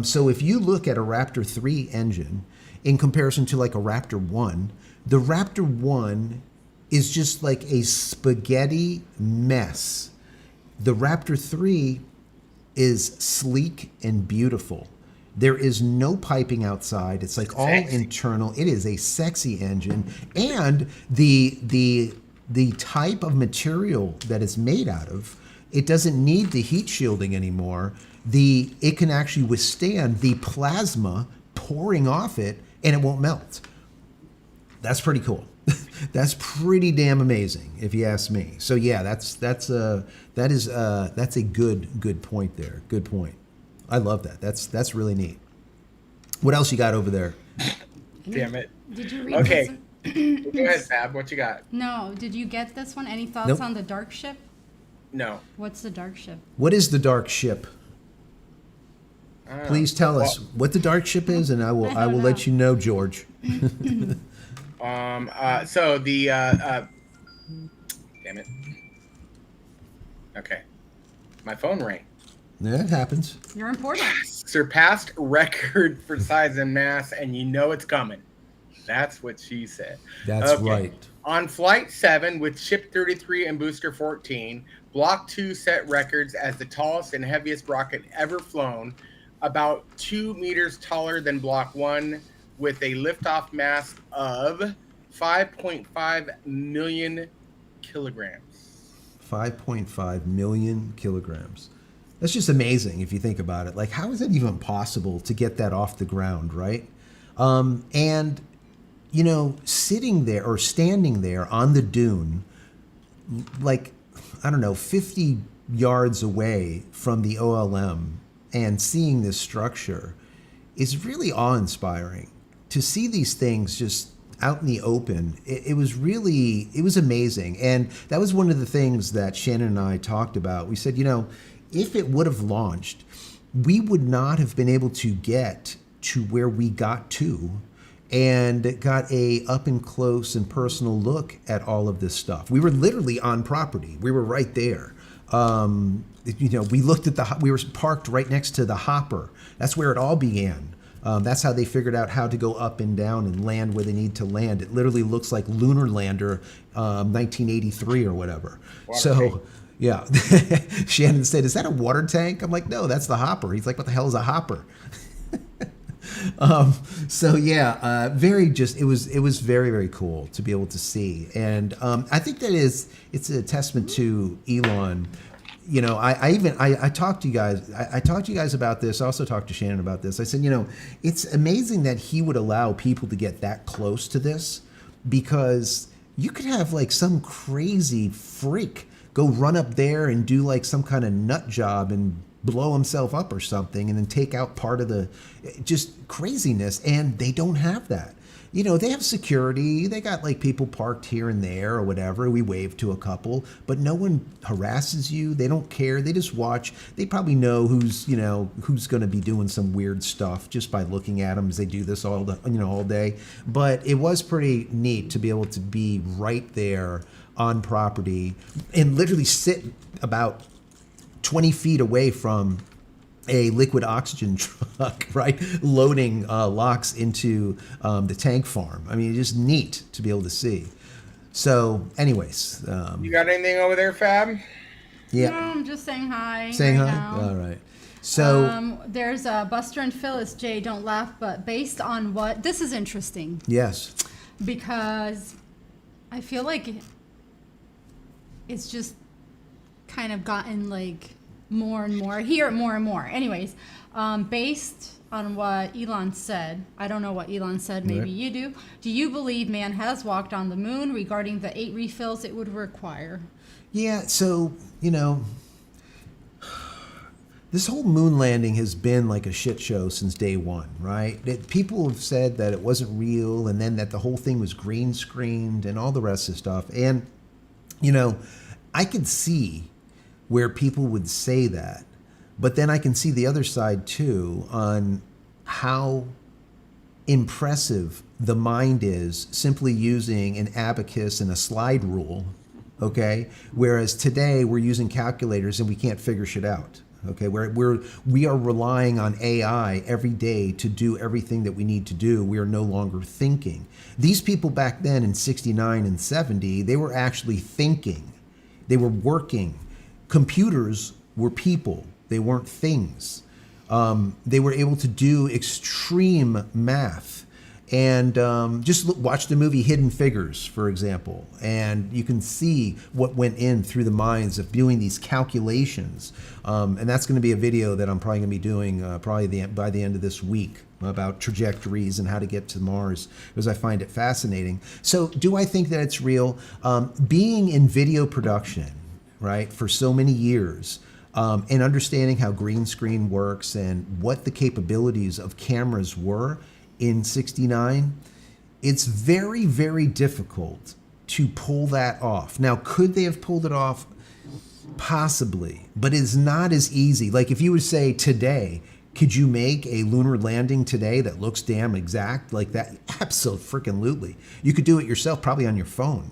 So if you look at a Raptor 3 engine, in comparison to like a Raptor 1, the Raptor 1 is just like a spaghetti mess. The Raptor 3 is sleek and beautiful. There is no piping outside. It's like all internal. It is a sexy engine. And the type of material that it's made out of, it doesn't need the heat shielding anymore. It can actually withstand the plasma pouring off it, and it won't melt. That's pretty cool. That's pretty damn amazing, if you ask me. So yeah, that's a good point there. Good point. I love that. That's really neat. What else you got over there? Damn it. Did you read Okay. this? Go ahead, Fab. What you got? No. Did you get this one? Any thoughts Nope. on the dark ship? No. What's the dark ship? What is the dark ship? Please tell us what the dark ship is, and I will don't let know. you know, George. So the damn it. Okay. My phone rang. Yeah, it happens. You're important. Surpassed record for size and mass, and you know it's coming. That's what she said. That's right. On Flight 7 with Ship 33 and Booster 14, Block 2 set records as the tallest and heaviest rocket ever flown, about 2 meters taller than Block 1, with a liftoff mass of 5.5 million kilograms. 5.5 million kilograms. That's just amazing if you think about it. Like, how is it even possible to get that off the ground, right? And, you know, sitting there or standing there on the dune, like, I don't know, 50 yards away from the OLM and seeing this structure is really awe-inspiring. To see these things just out in the open, it was amazing. And that was one of the things that Shannon and I talked about. We said, you know, if it would have launched, we would not have been able to get to where we got to, and got a up and close and personal look at all of this stuff. We were literally on property. We were right there. We looked at we were parked right next to the hopper. That's where it all began. That's how they figured out how to go up and down and land where they need to land. It literally looks like Lunar Lander 1983 or whatever. Water tank. Yeah. Shannon said, "Is that a water tank?" I'm like, "No, that's the hopper." He's like, "What the hell is a hopper?" It was very, very cool to be able to see. And I think it's a testament to Elon. I talked to you guys. I talked to you guys about this. I also talked to Shannon about this. I said, it's amazing that he would allow people to get that close to this, because you could have like some crazy freak go run up there and do like some kind of nut job and blow himself up or something, and then take out part of the just craziness. And they don't have that. They have security. They got like people parked here and there or whatever. We wave to a couple, but no one harasses you. They don't care. They just watch. They probably know who's going to be doing some weird stuff just by looking at them as they do this all day. But it was pretty neat to be able to be right there on property and literally sit about 20 feet away from a liquid oxygen truck, right, loading locks into the tank farm. I mean, it's just neat to be able to see. So, anyways. You got anything over there, Fab? Yeah. No, I'm just saying hi. Saying right hi? now. All right. So. There's Buster and Phyllis. Jay, don't laugh, but based on what? This is interesting. Yes. Because I feel like it's just kind of gotten like more and more. I hear it more and more. Anyways, based on what Elon said, I don't know what Elon said, maybe Right. you do. Do you believe man has walked on the moon regarding the 8 refills it would require? Yeah, so, this whole moon landing has been like a shit show since day one, right? People have said that it wasn't real, and then that the whole thing was green screened and all the rest of stuff. And, I could see where people would say that, but then I can see the other side too on how impressive the mind is simply using an abacus and a slide rule, okay? Whereas today we're using calculators and we can't figure shit out, okay? We are relying on AI every day to do everything that we need to do. We are no longer thinking. These people back then in 69 and 70, they were actually thinking. They were working. Computers were people. They weren't things. They were able to do extreme math. And watch the movie Hidden Figures, for example, and you can see what went in through the minds of doing these calculations. And that's going to be a video that I'm probably going to be doing by the end of this week about trajectories and how to get to Mars, because I find it fascinating. So do I think that it's real? Being in video production, right, for so many years, and understanding how green screen works and what the capabilities of cameras were in 69, it's very, very difficult to pull that off. Now, could they have pulled it off? Possibly, but it's not as easy. Like if you would say today, could you make a lunar landing today that looks damn exact like that? Absolutely. You could do it yourself, probably on your phone,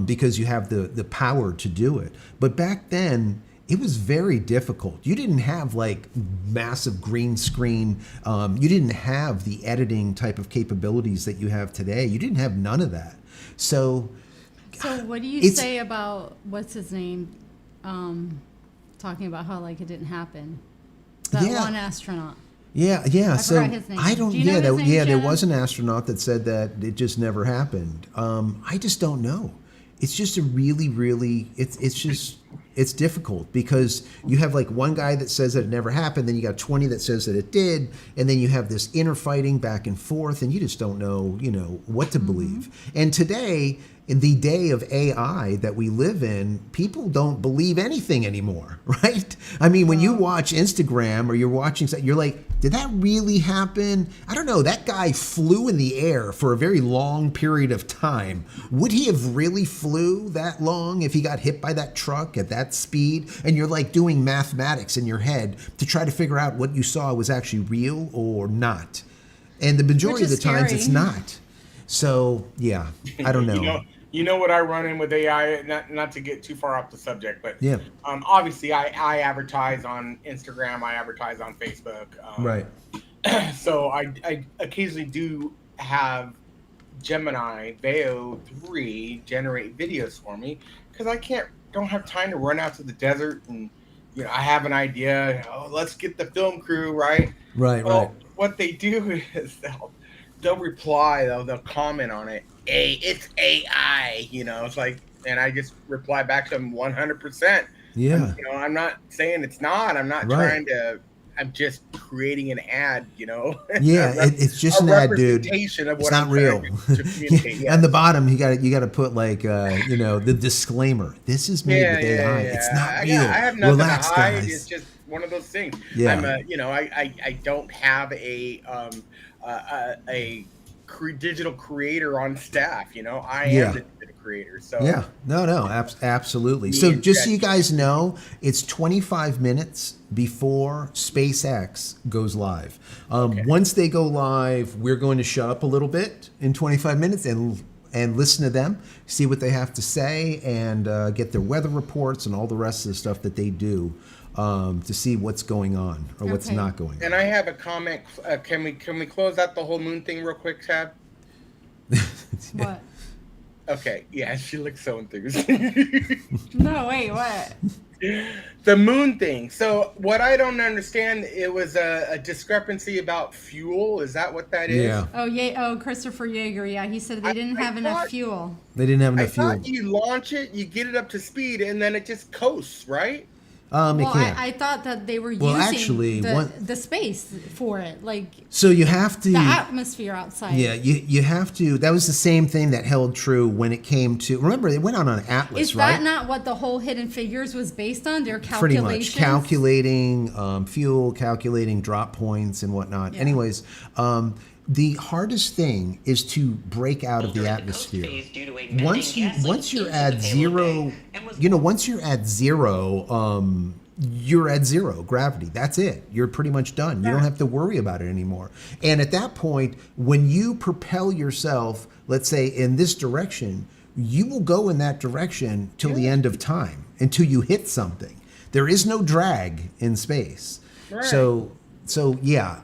because you have the power to do it. But back then, it was very difficult. You didn't have like massive green screen. You didn't have the editing type of capabilities that you have today. You didn't have none of that. So what do you say about, what's his name, talking about how like it didn't happen? That one astronaut. Yeah. I So forgot his name. I don't. Do you know his name, there Shannon? was an astronaut that said that it just never happened. I just don't know. It's just a really, really. It's difficult because you have like one guy that says that it never happened, then you got 20 that says that it did, and then you have this inner fighting back and forth, and you just don't know, what to believe. And today, in the day of AI that we live in, people don't believe anything anymore, right? I mean, when you watch Instagram or you're watching, you're like, did that really happen? I don't know. That guy flew in the air for a very long period of time. Would he have really flew that long if he got hit by that truck at that speed? And you're like doing mathematics in your head to try to figure out what you saw was actually real or not. And the majority of the times it's not. So, yeah, I don't know. You know what I run in with AI, not to get too far off the subject, but yeah. Obviously I advertise on Instagram, I advertise on Facebook. Right. So I occasionally do have Gemini Veo 3 generate videos for me because don't have time to run out to the desert and, I have an idea, let's get the film crew, right? Right, right. What they do is they'll reply, they'll comment on it. Hey, it's AI, it's like, and I just reply back to them 100%. Yeah. I'm not saying it's not. I'm not trying to. I'm just creating an ad, Yeah, it's just an ad, dude. Of what it's not I'm real. To communicate. On the bottom, you got to put like, the disclaimer. This is made with AI. Yeah. It's not real. I have nothing Relax, to hide. guys. It's just one of those things. Yeah. I'm I don't have a digital creator on staff. I am the digital creator. So yeah, no, absolutely. So just so you guys know, it's 25 minutes before SpaceX goes live. Once they go live, we're going to shut up a little bit in 25 minutes and listen to them, see what they have to say, and get their weather reports and all the rest of the stuff that they do. To see what's going on or what's not going on. And I have a comment. Can we close out the whole moon thing real quick, Tab? What? Okay. Yeah, she looks so enthused. No, wait, what? The moon thing. So what I don't understand, it was a discrepancy about fuel. Is that what that is? Yeah. Oh, Christopher Yeager. Yeah, he said they didn't have enough fuel. They didn't have enough I fuel. thought you launch it, you get it up to speed, and then it just coasts, right? I thought that they were using the space for it, like so you have to the atmosphere outside. Yeah, you have to. That was the same thing that held true when it came to. Remember, it went on Atlas, Is right? that not what the whole Hidden Figures was based on? Their calculations. Pretty much calculating fuel, calculating drop points and whatnot. Yeah. Anyways, the hardest thing is to break out of the atmosphere. Once you're at zero, you're at zero gravity. That's it. You're pretty much done. You don't have to worry about it anymore. And at that point, when you propel yourself, let's say in this direction, you will go in that direction till the end of time, until you hit something. There is no drag in space. Right. So yeah,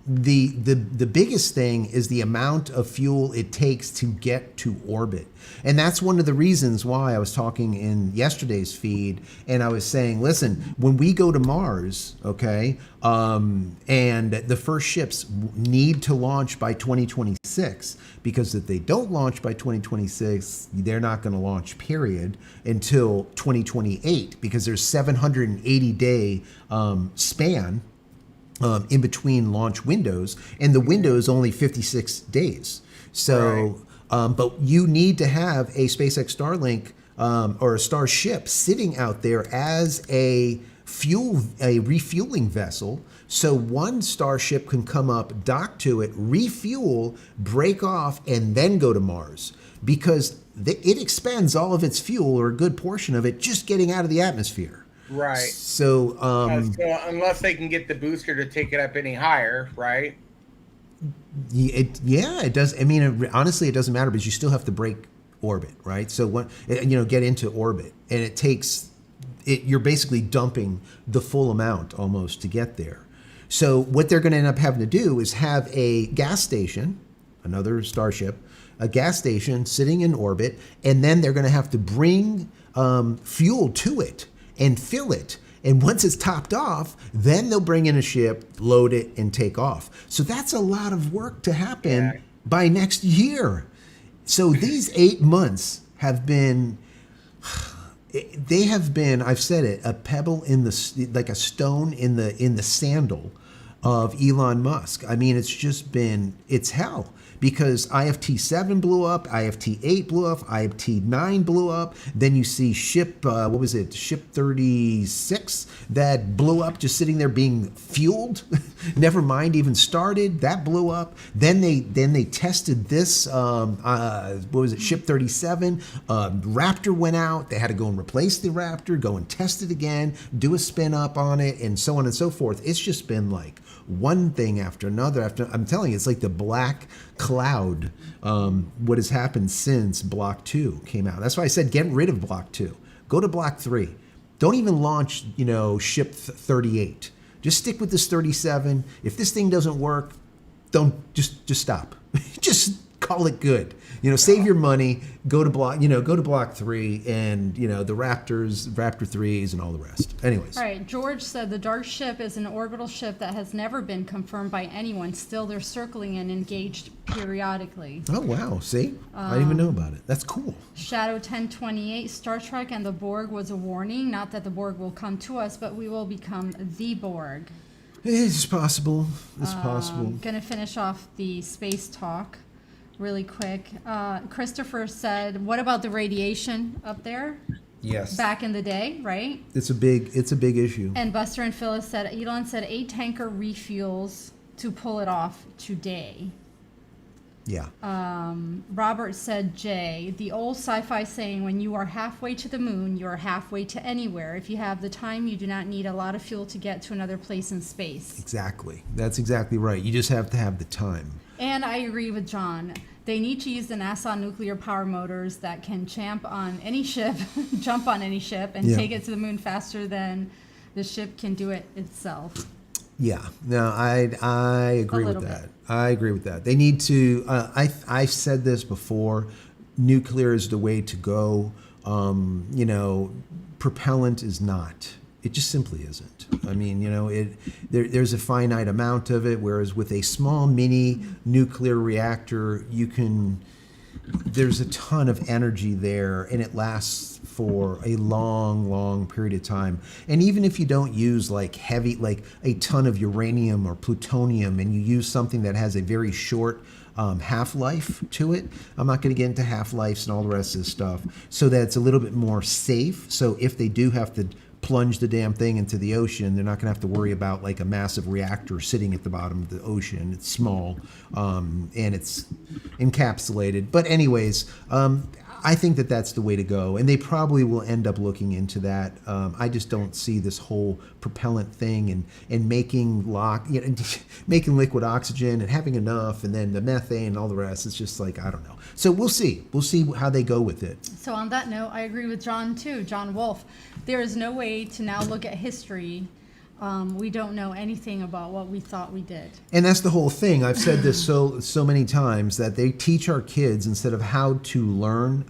the biggest thing is the amount of fuel it takes to get to orbit. And that's one of the reasons why I was talking in yesterday's feed and I was saying, listen, when we go to Mars, okay, and the first ships need to launch by 2026, because if they don't launch by 2026, they're not going to launch, period, until 2028, because there's 780-day span in between launch windows, and the window is only 56 days. So, but you need to have a SpaceX Starlink or a Starship sitting out there as a refueling vessel. So one Starship can come up, dock to it, refuel, break off, and then go to Mars, because it expends all of its fuel, or a good portion of it, just getting out of the atmosphere. Right. So, so unless they can get the booster to take it up any higher, right? It does. I mean, honestly, it doesn't matter, because you still have to break orbit, right? So when get into orbit, and it takes you're basically dumping the full amount almost to get there. So what they're going to end up having to do is have a gas station, another Starship, a gas station sitting in orbit, and then they're going to have to bring fuel to it and fill it. And once it's topped off, then they'll bring in a ship, load it, and take off. So that's a lot of work to happen by next year. So these 8 months have been, I've said it, a pebble in the, like a stone in the sandal of Elon Musk. I mean, it's just been, it's hell. because IFT-7 blew up, IFT-8 blew up, IFT-9 blew up. Then you see ship 36 that blew up just sitting there being fueled. Never mind even started. That blew up. Then they tested this, ship 37. Raptor went out. They had to go and replace the Raptor, go and test it again, do a spin up on it, and so on and so forth. It's just been like one thing after another. I'm telling you, it's like the black cloud, what has happened since Block 2 came out. That's why I said get rid of Block 2. Go to Block 3. Don't even launch, ship 38. Just stick with this 37. If this thing doesn't work, don't just stop. Just call it good. Save your money. Go to Block 3, and the Raptor 3s, and all the rest. Anyways. All right. George said the dark ship is an orbital ship that has never been confirmed by anyone. Still, they're circling and engaged periodically. Oh wow! See, I didn't even know about it. That's cool. Shadow 1028. Star Trek and the Borg was a warning. Not that the Borg will come to us, but we will become the Borg. It's possible. It's possible. Gonna finish off the space talk really quick. Christopher said, what about the radiation up there? Yes. Back in the day, right? It's a big issue. And Buster and Phyllis said, Elon said 8 tanker refuels to pull it off today. Yeah. Robert said, Jay, the old sci-fi saying, when you are halfway to the moon, you are halfway to anywhere. If you have the time, you do not need a lot of fuel to get to another place in space. Exactly. That's exactly right. You just have to have the time. And I agree with John. They need to use the NASA nuclear power motors that can jump on any ship, and take it to the moon faster than the ship can do it itself. Yeah, no, I agree with that. I agree with that. They need to. I've said this before. Nuclear is the way to go. Propellant is not. It just simply isn't. I mean, there's a finite amount of it, whereas with a small mini nuclear reactor, there's a ton of energy there, and it lasts for a long, long period of time. And even if you don't use like a ton of uranium or plutonium, and you use something that has a very short half-life to it. I'm not going to get into half-lives and all the rest of this stuff, so that it's a little bit more safe. So if they do have to plunge the damn thing into the ocean, they're not going to have to worry about like a massive reactor sitting at the bottom of the ocean. It's small, and it's encapsulated. But anyways, I think that that's the way to go, and they probably will end up looking into that. I just don't see this whole propellant thing and making making liquid oxygen and having enough, and then the methane and all the rest. It's just like, I don't know. So we'll see. We'll see how they go with it. So on that note, I agree with John too. John Wolfe. There is no way to now look at history. We don't know anything about what we thought we did. And that's the whole thing. I've said this so many times, that they teach our kids, instead of how to learn,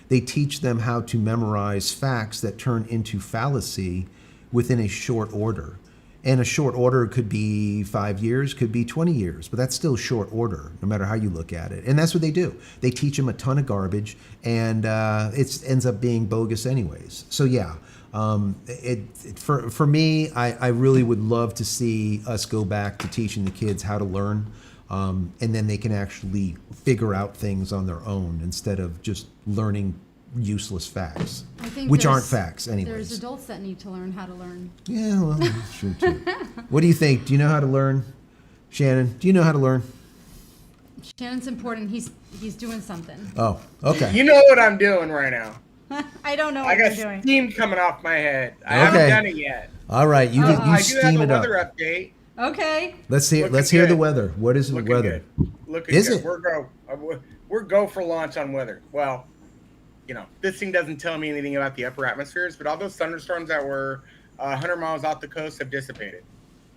they teach them how to memorize facts that turn into fallacy within a short order. And a short order could be 5 years, could be 20 years, but that's still short order, no matter how you look at it. And that's what they do. They teach them a ton of garbage, and it ends up being bogus anyways. So yeah. For me, I really would love to see us go back to teaching the kids how to learn, and then they can actually figure out things on their own instead of just learning useless facts, which aren't facts anyways. There's adults that need to learn how to learn. Yeah, well, that's true too. What do you think? Do you know how to learn? Shannon, do you know how to learn? Shannon's important. He's doing something. Oh, okay. You know what I'm doing right now. I don't know I what you're got doing. steam coming off my head. I haven't done it yet. All right, you I do have steam a it up. weather update. Okay. Let's hear Looking the good. weather. What is the Looking weather? good. Looking Is good. it? We're go for launch on weather. Well, this thing doesn't tell me anything about the upper atmospheres, but all those thunderstorms that were 100 miles off the coast have dissipated.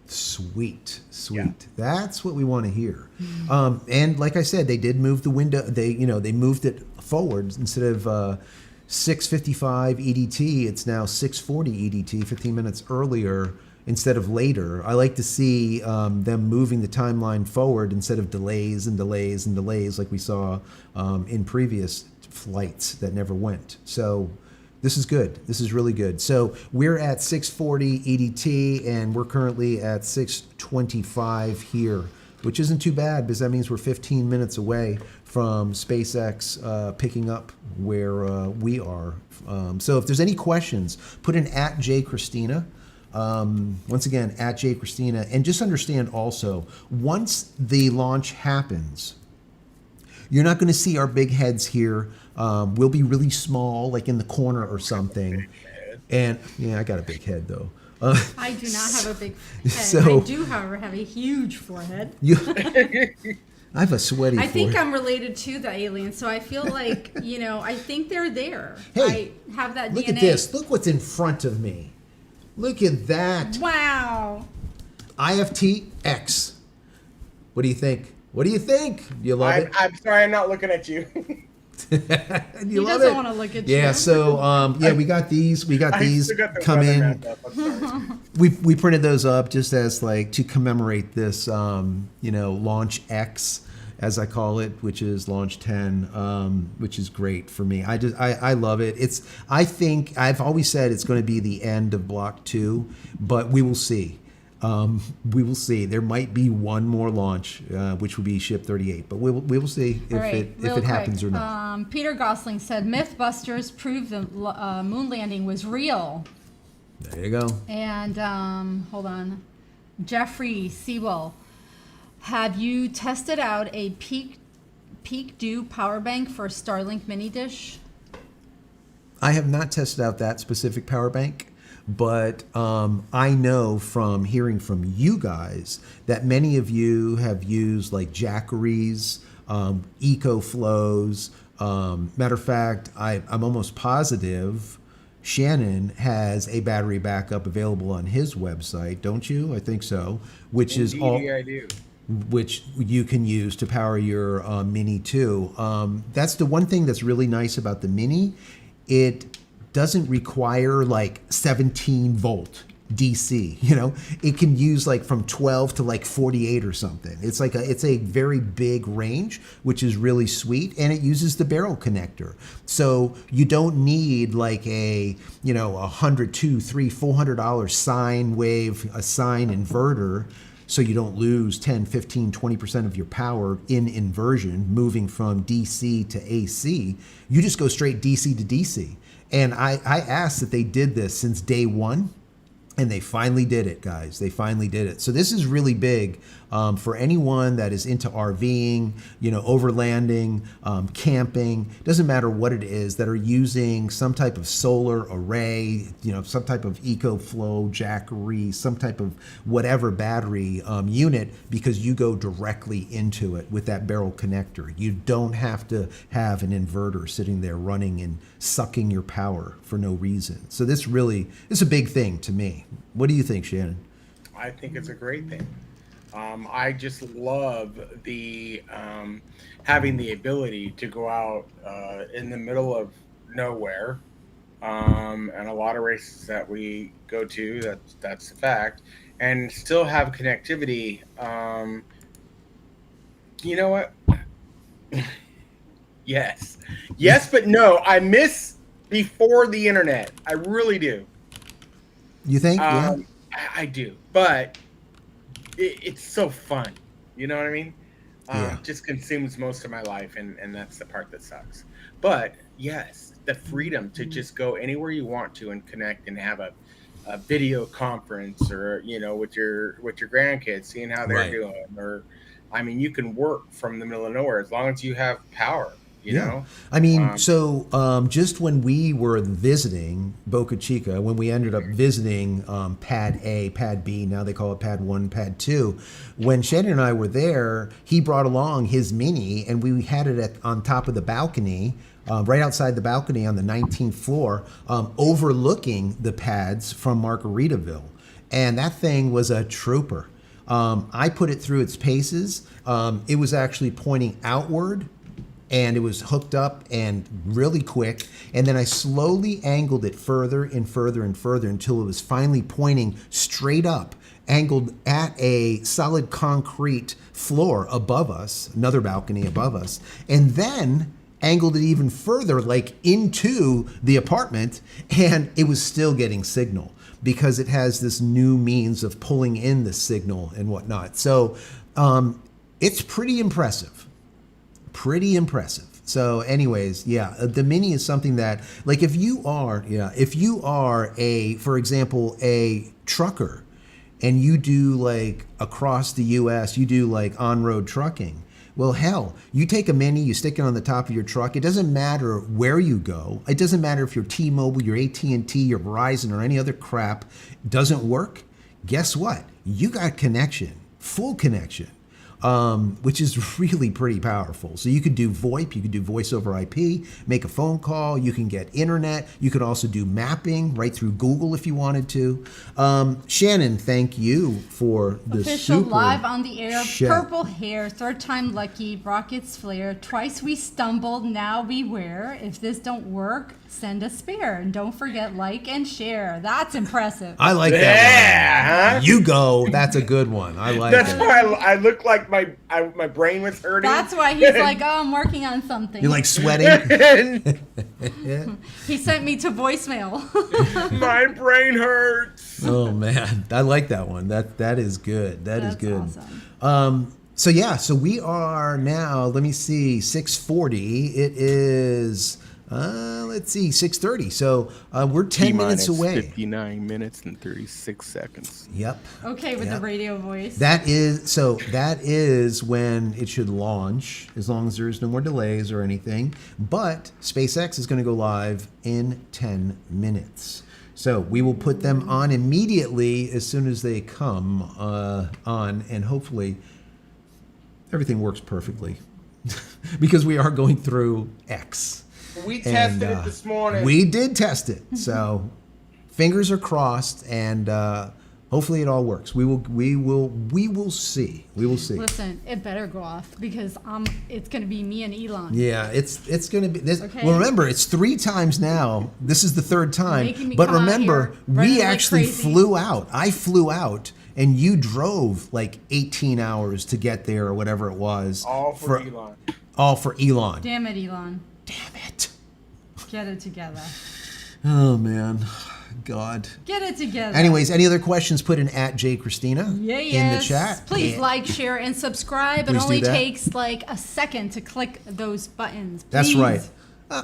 Sweet. Yeah. That's what we want to hear. And like I said, they did move the window. They moved it forward. Instead of 6:55 EDT, it's now 6:40 EDT, 15 minutes earlier instead of later. I like to see them moving the timeline forward instead of delays and delays and delays like we saw in previous flights that never went. So this is good. This is really good. So we're at 6:40 EDT, and we're currently at 6:25 here which isn't too bad because that means we're 15 minutes away from SpaceX picking up where we are. So if there's any questions, put in at JCristina. Once again, at JCristina. And just understand also, once the launch happens, you're not going to see our big heads here. We'll be really small, like in the corner or something. And yeah, I got a big head though. I do not have a big head. So- I do, however, have a huge forehead. You, I have a sweaty I think forehead. I'm related to the aliens, so I feel like, you know, I think they're there. Hey, I have that Look DNA. at this. Look what's in front of me. Look at that. Wow. IFT-10. What do you think? What do you think? You love it? I'm sorry, I'm not looking at you. You He love doesn't it? want to look at Yeah, you. so yeah, we got these. We got I these still got the come weather in. map up. I'm sorry. We printed those up just as like to commemorate this, you know, launch X, as I call it, which is launch 10, which is great for me. I love it. I think I've always said it's going to be the end of Block 2, but we will see. We will see. There might be one more launch, which will be Ship 38, but we will see if All right, real it happens quick. or not. Peter Gosling said Mythbusters proved the moon landing was real. There you go. And hold on, Jeffrey Sewell, have you tested out a peak dew power bank for Starlink mini dish? I have not tested out that specific power bank, but I know from hearing from you guys that many of you have used like JCristina, EcoFlows. Matter of fact, I'm almost positive Shannon has a battery backup available on his website, don't you? I think so, which is all. Indeed, I do. Which you can use to power your Mini too. That's the one thing that's really nice about the Mini. It doesn't require like 17 volt DC, you know, it can use like from 12 to like 48 or something. It's like it's a very big range, which is really sweet. And it uses the barrel connector. So you don't need like a, you know, $100, $200, $300, $400 sine wave, a sine inverter. So you don't lose 10, 15, 20% of your power in inversion, moving from DC to AC. You just go straight DC to DC. And I asked that they did this since day one. And they finally did it, guys. They finally did it. So this is really big for anyone that is into RVing, you know, overlanding, camping. Doesn't matter what it is, that are using some type of solar array, you know, some type of EcoFlow, JCristina, some type of whatever battery unit, because you go directly into it with that barrel connector. You don't have to have an inverter sitting there running and sucking your power for no reason. So this really is a big thing to me. What do you think, Shannon? I think it's a great thing. I just love the having the ability to go out in the middle of nowhere, and a lot of races that we go to, that's a fact, and still have connectivity. You know what? Yes, but no. I miss before the internet. I really do. You think? Yeah. I do, but it's so fun. You know what I mean? Yeah. Just consumes most of my life, and that's the part that sucks. But yes, the freedom to just go anywhere you want to and connect and have a video conference, or, you know, with your grandkids, seeing how they're Right. doing, or I mean, you can work from the middle of nowhere as long as you have power. You know? I mean, so just when we were visiting Boca Chica, when we ended up visiting Pad A, Pad B, now they call it Pad 1, Pad 2, when Shannon and I were there, he brought along his Mini, and we had it on top of the balcony, right outside the balcony on the 19th floor, overlooking the pads from Margaritaville. And that thing was a trooper. I put it through its paces. It was actually pointing outward, and it was hooked up and really quick. And then I slowly angled it further and further and further until it was finally pointing straight up, angled at a solid concrete floor above us, another balcony above us, and then angled it even further, like into the apartment, and it was still getting signal because it has this new means of pulling in the signal and whatnot. So it's pretty impressive. Pretty impressive. So anyways, yeah, the Mini is something that, like, if you are a, for example, a trucker, and you do like across the US, you do like on-road trucking. Well, hell, you take a Mini, you stick it on the top of your truck. It doesn't matter where you go. It doesn't matter if you're T-Mobile, your AT&T, your Verizon, or any other crap doesn't work. Guess what? You got connection, full connection. Which is really pretty powerful. So you could do VoIP, you could do voice over IP, make a phone call, you can get internet, you could also do mapping right through Google if you wanted to. Shannon, thank you for the Official super live on the air, chat. purple hair, third time lucky, rockets flare, twice we stumbled, now beware. If this don't work, send a spare. And don't forget, like and share. That's impressive. I like that one. Yeah, huh? You go, that's a good one. I like That's it. why I look like my brain was hurting. That's why he's like, oh, I'm working on something. You're like sweating. He sent me to voicemail. My brain hurts. Oh man, I like that one. That is good. That is That's good. awesome. So yeah, so we are now, let me see, 6:40. It is, let's see, 6:30. So we're 10 minutes away. 59 minutes and 36 seconds. Yep. Okay, with Yep. the radio voice. That is when it should launch, as long as there's no more delays or anything. But SpaceX is going to go live in 10 minutes. So we will put them on immediately as soon as they come on, and hopefully everything works perfectly because we are going through X. We tested it this morning. We did test it, so fingers are crossed, and hopefully it all works. We will see. We will see. Listen, it better go off because it's going to be me and Elon. Yeah, it's going to be this. Okay. Well, remember, it's 3 times now. This is the 3rd time. Making me But come out remember, here running we like actually crazy. flew out. I flew out, and you drove like 18 hours to get there or whatever it was. All for Elon. All for Elon. Damn it, Elon. Damn it. Get it together. Oh, man. God. Get it together. Anyways, any other questions, put in @JCristina Yes. in the chat. Please And like, share, and subscribe. It Please do only that. takes like a second to click those buttons. That's Please. right.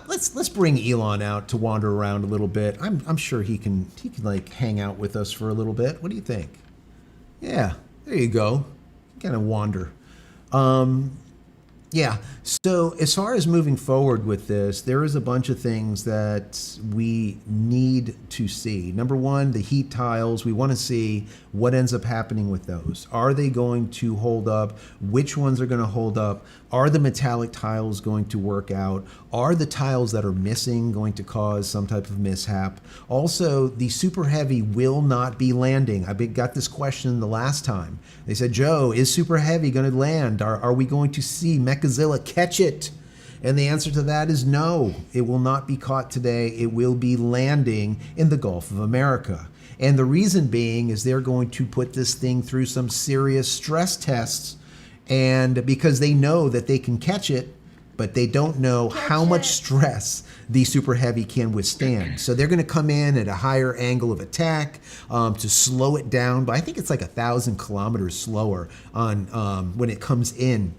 Let's bring Elon out to wander around a little bit. I'm sure he can like hang out with us for a little bit. What do you think? Yeah, there you go. Kind of wander. Yeah, so as far as moving forward with this, there is a bunch of things that we need to see. Number one, the heat tiles. We want to see what ends up happening with those. Are they going to hold up? Which ones are going to hold up? Are the metallic tiles going to work out? Are the tiles that are missing going to cause some type of mishap? Also, the Super Heavy will not be landing. I got this question the last time. They said, Joe, is Super Heavy going to land? Are we going to see Mechazilla catch it? And the answer to that is no. It will not be caught today. It will be landing in the Gulf of America. And the reason being is they're going to put this thing through some serious stress tests, and because they know that they can catch it, but they don't know how much stress the Super Heavy can withstand. So they're going to come in at a higher angle of attack to slow it down. But I think it's like 1,000 kilometers slower on when it comes in.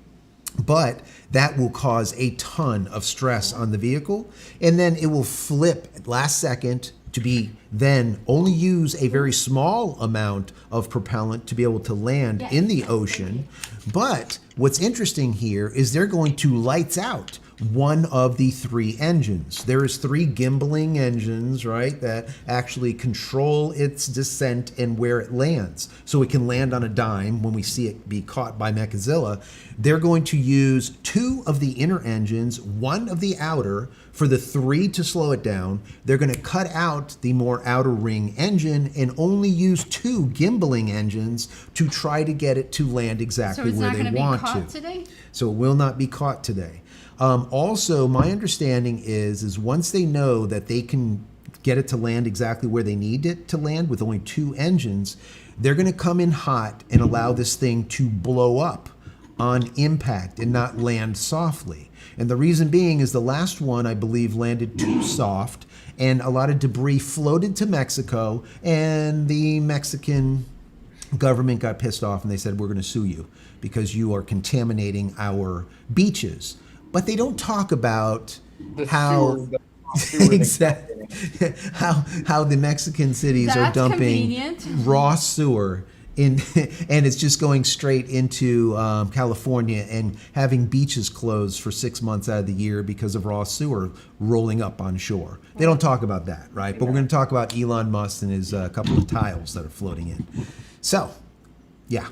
But that will cause a ton of stress on the vehicle, and then it will flip at last second to be then only use a very small amount of propellant to be able to land in the ocean. But what's interesting here is they're going to lights out one of the 3 engines. There's 3 gimbaling engines, right, that actually control its descent and where it lands. So it can land on a dime when we see it be caught by Mechazilla. They're going to use 2 of the inner engines, 1 of the outer, for the 3 to slow it down. They're going to cut out the more outer ring engine and only use 2 gimbaling engines to try to get it to land exactly where they want to. So it's not going to be caught today? So it will not be caught today. Also, my understanding is once they know that they can get it to land exactly where they need it to land with only 2 engines, they're going to come in hot and allow this thing to blow up on impact and not land softly. And the reason being is the last one, I believe, landed too soft, and a lot of debris floated to Mexico, and the Mexican government got pissed off and they said, we're going to sue you because you are contaminating our beaches. But they don't talk about how exactly how the Mexican cities are That's dumping convenient. raw sewer in, and it's just going straight into California and having beaches closed for 6 months out of the year because of raw sewer rolling up on shore. They don't talk about that, right? But we're going to talk about Elon Musk and his couple of tiles that are floating in. So, yeah.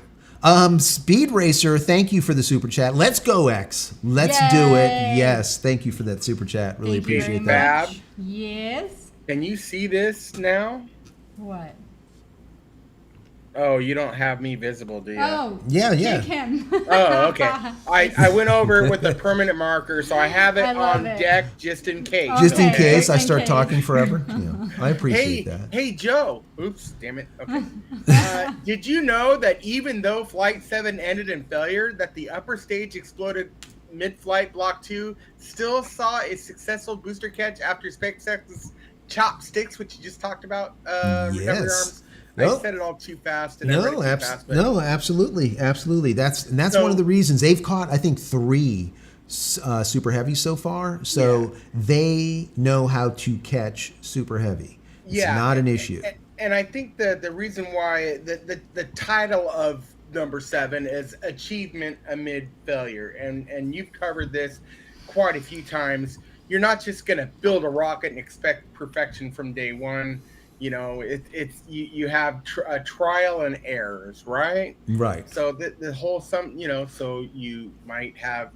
Speed Racer, thank you for the super chat. Let's go, X. Let's do it. Yes, thank you for that super chat. Really Thank you appreciate very that. much. Yes. Can you see this now? What? Oh, you don't have me visible, do you? Oh. Yeah, yeah. Kick him. Oh, okay. I went over it with a permanent marker, so I have it I love on it. deck just in case. Just in Okay, case I just in start case. talking forever. Yeah, I appreciate that. Hey, Joe. Oops, damn it. Okay. Did you know that even though Flight 7 ended in failure, that the upper stage exploded mid-flight Block 2 still saw a successful booster catch after SpaceX's chopsticks, which you just talked about, recovery Yes. arms? No. I said it all too fast. And I read it too fast, but No, absolutely, absolutely. That's So- one of the reasons they've caught, I think, 3 super heavies so far. So they know how to catch super heavy. It's not an issue. And I think the reason why the title of number 7 is achievement amid failure, and you've covered this quite a few times. You're not just going to build a rocket and expect perfection from day one. You know, you have trial and errors, right? Right. So the whole so you might have,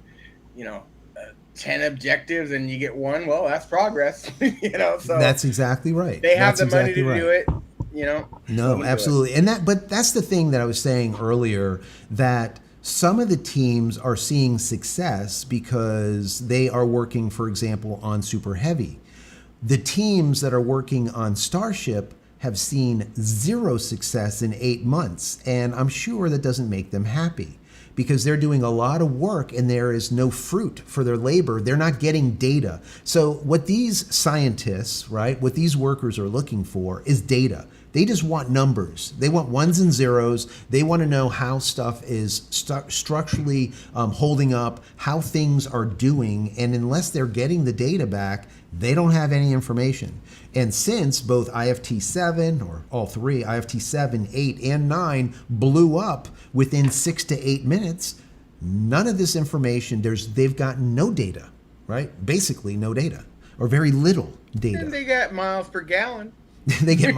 10 objectives and you get 1. Well, that's progress, So That's exactly right. they have That's the money exactly to right. do it, No, absolutely. But that's the thing that I was saying earlier, that some of the teams are seeing success because they are working, for example, on Super Heavy. The teams that are working on Starship have seen 0 success in 8 months, and I'm sure that doesn't make them happy because they're doing a lot of work and there is no fruit for their labor. They're not getting data. So what these scientists, right, what these workers are looking for is data. They just want numbers. They want ones and zeros. They want to know how stuff is structurally holding up, how things are doing. And unless they're getting the data back, they don't have any information. And since both IFT-7, or all 3, IFT-7, 8, and 9, blew up within 6 to 8 minutes, none of this information, they've gotten no data, right? Basically no data, or very little data. And they got miles per gallon. They get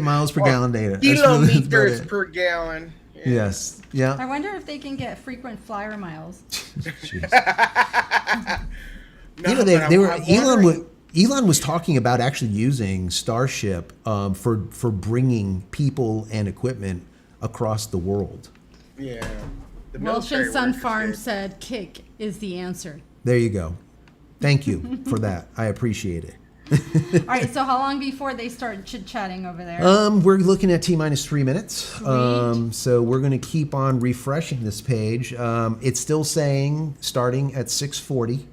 miles per gallon data. That's Kilometers about it. per gallon. Yeah. Yes. Yeah. I wonder if they can get frequent flyer miles. Jeez. No, they but were I'm wondering- Elon was talking about actually using Starship for bringing people and equipment across the world. Yeah. The Welsh military and Sun workers Farm did. said kick is the answer. There you go. Thank you for that. I appreciate it. All right, so how long before they start chit-chatting over there? We're looking at T-3 minutes. Sweet. So we're going to keep on refreshing this page. It's still saying starting at 6:40,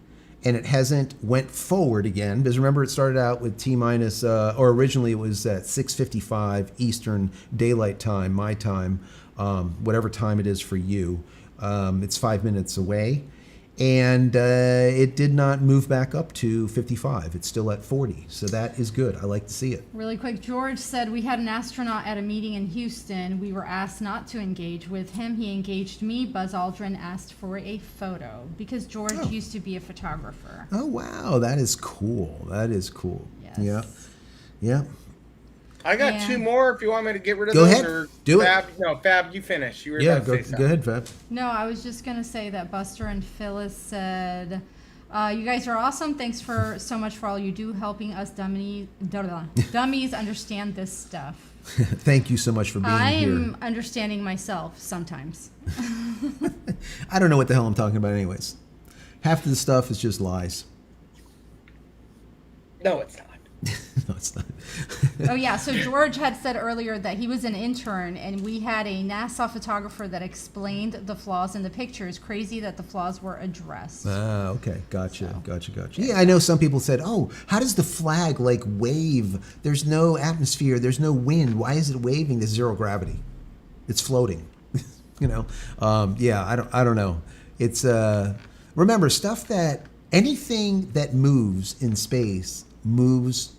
and it hasn't went forward again. Because remember, it started out with T-minus, or originally it was at 6:55 Eastern Daylight Time, my time, whatever time it is for you. It's 5 minutes away. And it did not move back up to 55. It's still at 40. So that is good. I like to see it. Really quick, George said, we had an astronaut at a meeting in Houston. We were asked not to engage with him. He engaged me. Buzz Aldrin asked for a photo because George used to be a photographer. Oh, wow. That is cool. That is cool. Yes. Yeah. Yeah. I got Yeah. 2 more if you want me to get rid of Go those. ahead. Or Do it. Fab, no, Fab, you finish. You were Yeah, about to go say something. ahead, Fab. No, I was just going to say that Buster and Phyllis said, you guys are awesome. Thanks for so much for all you do, helping us dummies understand this stuff. Thank you so much for being I'm here. understanding myself sometimes. I don't know what the hell I'm talking about anyways. Half of the stuff is just lies. No, it's not. No, it's not. Oh yeah, so George had said earlier that he was an intern and we had a NASA photographer that explained the flaws in the pictures. Crazy that the flaws were addressed. Ah, okay. Gotcha. Yeah, I know some people said, oh, how does the flag like wave? There's no atmosphere, there's no wind. Why is it waving? There's zero gravity. It's floating. You know? Yeah, I don't know. It's, remember, anything that moves in space moves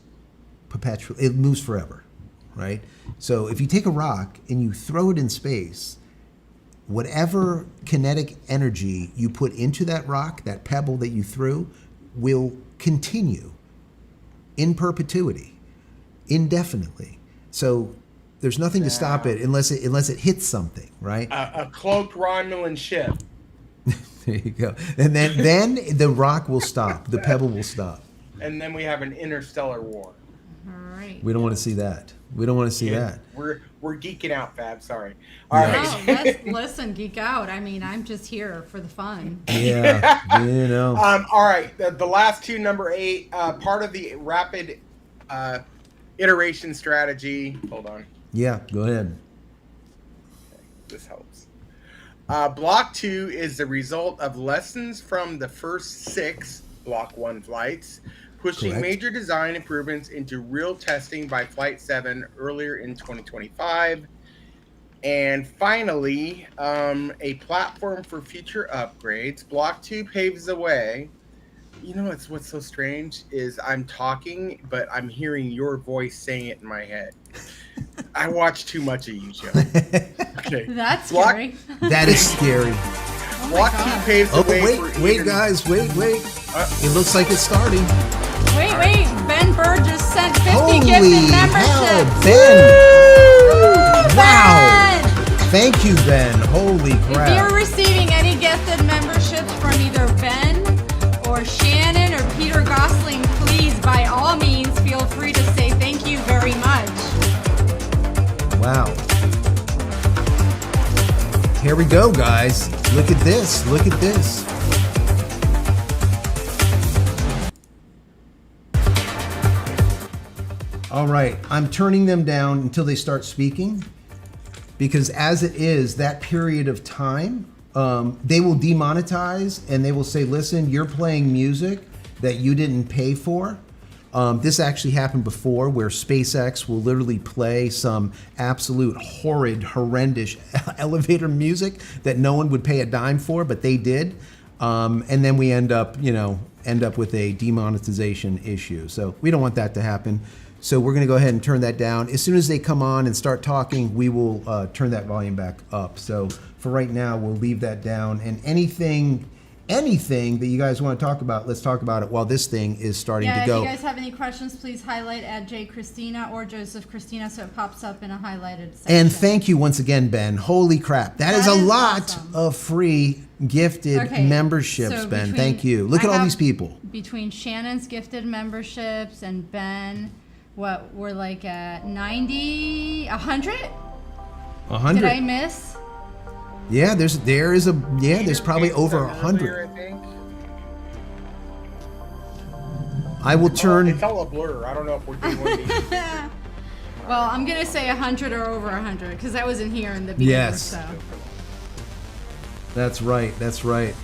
perpetually. It moves forever, right? So if you take a rock and you throw it in space, whatever kinetic energy you put into that rock, that pebble that you threw, will continue in perpetuity, indefinitely. So there's nothing to stop it unless it hits something, right? A cloaked Romulan ship. There you go. And then the rock will stop. The pebble will stop. And then we have an interstellar war. All right. We don't want to see that. We don't want to see that. We're geeking out, Fab. Sorry. All Yeah. right. No, let's listen, geek out. I mean, I'm just here for the fun. Yeah, you know. All right. The last two, number 8, part of the rapid iteration strategy. Hold on. Yeah, go ahead. This helps. Block 2 is the result of lessons from the first 6 Block 1 flights, pushing Correct. major design improvements into real testing by Flight 7 earlier in 2025. And finally, a platform for future upgrades. Block 2 paves the way. You know what's so strange is I'm talking, but I'm hearing your voice saying it in my head. I watch too much of you, Joe. Okay. That's Block- scary. That is scary. Oh my Block 2 God. paves the Oh, way for wait, even- guys, wait. It looks like it's starting. Wait. Ben Burr just sent 50 Holy gifted hell, memberships. Ben! Wow! Ben! Thank you, Ben. Holy If you're crap. receiving any gifted memberships from either Ben or Shannon or Peter Gosling, please, by all means, feel free to say thank you very much. Wow. Here we go, guys. Look at this. Look at this. All right. I'm turning them down until they start speaking, because as it is, that period of time, they will demonetize and they will say, listen, you're playing music that you didn't pay for. This actually happened before, where SpaceX will literally play some absolute horrid, horrendous elevator music that no one would pay a dime for, but they did. And then we end up with a demonetization issue. So we don't want that to happen. So we're going to go ahead and turn that down. As soon as they come on and start talking, we will turn that volume back up. So for right now, we'll leave that down. And anything that you guys want to talk about, let's talk about it while this thing is starting to If go. you guys have any questions, please highlight at JCristina or JosephCristina so it pops up in a highlighted section. And thank you once again, Ben. Holy crap. That is a lot awesome. of free gifted memberships, so Ben. between- Thank you. Look I at all have- these people. Between Shannon's gifted memberships and Ben, what, we're like at 90, 100? 100. Did I miss? Yeah, there's probably over 100. I think. I will turn. It's all a blur. I don't know if we're doing one of these. Well, I'm going to say 100 or over 100 because I wasn't here in the beginning. Yes. So. That's right. That's right.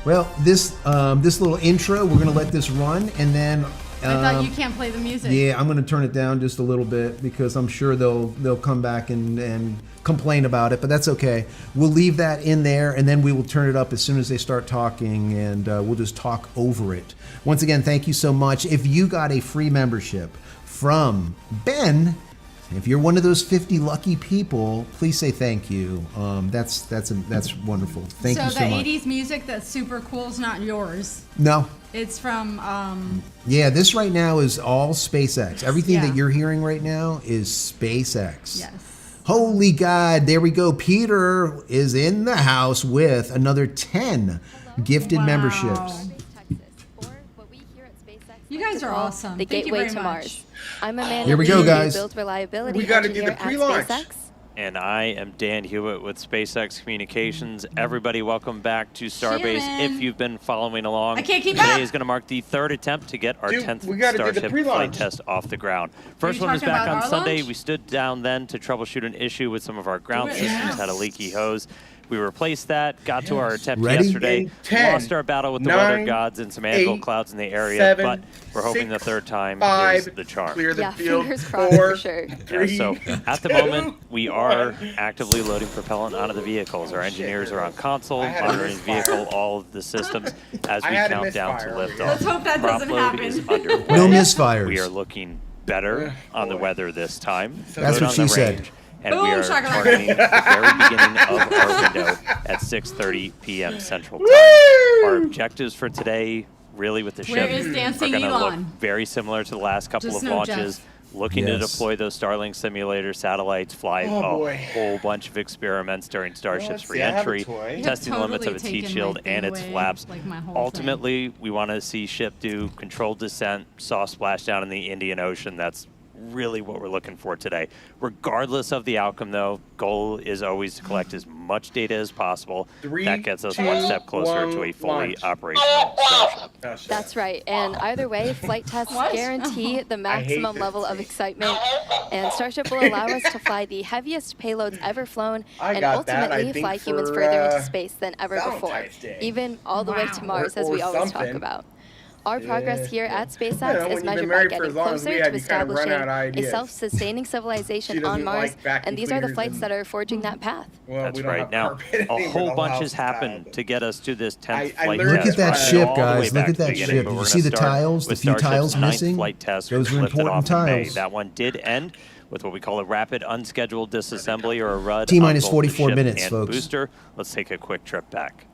Well, this little intro, we're gonna let this run, and then. I thought you can't play the music. Yeah, I'm gonna turn it down just a little bit because I'm sure they'll come back and complain about it, but that's okay. We'll leave that in there, and then we will turn it up as soon as they start talking, and we'll just talk over it. Once again, thank you so much. If you got a free membership from Ben, if you're one of those 50 lucky people, please say thank you. That's wonderful. Thank you so much. So the 80s music that's super cool is not yours. No. It's from Yeah, this right now is all SpaceX. Everything Yeah. that you're hearing right now is SpaceX. yes. Holy God, there we go. Peter is in the house with another 10 gifted Wow. memberships. You guys are awesome. The Thank you gateway very to much. Mars. I'm a man Here we of go, the guys. build reliability We gotta do engineer the pre-launch. at SpaceX, And I am Dan Hewitt with SpaceX Communications. Everybody, welcome back to Starbase. Shannon. If you've been following along, I can't keep today up. is going to mark the 3rd attempt to get our Dude, 10th we gotta do the Starship pre-launch. flight test off the ground. First you one was talking back about on our Sunday. launch? We stood down then to troubleshoot an issue with some of our ground Do it systems, now. had a leaky hose. We replaced that, got to our attempt Ready? yesterday, In 10, lost our battle with the 9, weather gods and some anvil 8, clouds in the area, 7, but we're hoping the 6, third time 5, is the charm. Clear the Yeah, field. fingers crossed 4, for sure. 3, So at the 2, moment, we are 1. actively loading propellant onto the vehicles. Our Oh, shit, engineers there are on is. console, I had a monitoring the misfire. vehicle, all of the systems as I we had a count down to misfire over liftoff. here. Let's hope that Prop doesn't load happen. is underway. No misfires. We are looking better on the weather this time. That's Good what on she the said. range, and we Boom, are shakalaka. targeting the very beginning of our window at 6:30 p.m. Central Time. Our objectives for today, really with the Where ship, is are Dancing going to look Elon? very similar to the last couple Just of no launches. Jeff. Looking to Yes. deploy those Starlink simulator satellites, fly Oh, a boy. whole bunch of experiments during Starship's let's see, I have a reentry, toy. You testing the have limits of its totally heat taken shield my thing and its away, flaps. like my whole Ultimately, we want to see ship do controlled descent, soft splashdown in the Indian Ocean. That's really what we're looking for today. Regardless of the outcome, though, goal is always to collect as much data as possible. 3, That gets us 2, one step closer 1, to a fully launch. operational Starship. Oh, shit. That's right. And either way, flight tests What? guarantee the maximum this level of thing. excitement. And Starship will allow us to fly the heaviest payloads ever flown I and got that, I ultimately think, fly humans for, further into space than ever before, Valentine's Day. even all the way to Wow. Mars, as Or we always talk something. about. Our progress here at SpaceX You know, when is you've measured been by married for getting as long as we closer had, to you kind of run establishing out of a ideas. self-sustaining She civilization doesn't on Mars, like vacuum and these are the cleaners flights and- that are forging that path. Well, That's we don't right. have Now, carpet a anywhere whole in the bunch house has happened tile. to get us to this 10th I flight learned test. Look at that We're ship, all the way guys. back Look to at that the beginning, ship. but Did we're you gonna see the start tiles? The with few Starship's tiles 9th missing? flight test. Those We were lifted important off in May. tiles. That one did end with what we call a rapid unscheduled disassembly or a RUD. T-minus on both the 44 ship minutes, and folks. Booster. Let's take a quick trip back.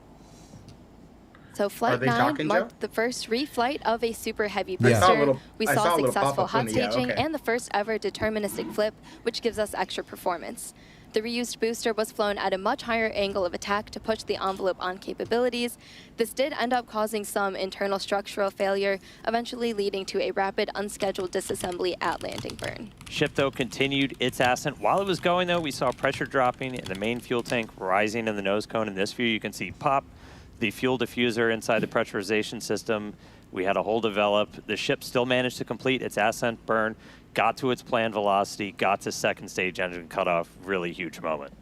So Flight they 9 talking, marked Joe? the first reflight of a super heavy Yeah. I booster. saw a little- We I saw a saw little successful pop-up hot in the- yeah, staging okay. and the first ever deterministic flip, which gives us extra performance. The reused booster was flown at a much higher angle of attack to push the envelope on capabilities. This did end up causing some internal structural failure, eventually leading to a rapid unscheduled disassembly at landing burn. Ship, though, continued its ascent. While it was going, though, we saw pressure dropping in the main fuel tank, rising in the nose cone. In this view, you can see pop, the fuel diffuser inside the pressurization system. We had a hole develop. The ship still managed to complete its ascent burn, got to its planned velocity, got to second stage engine cutoff. Really huge moment.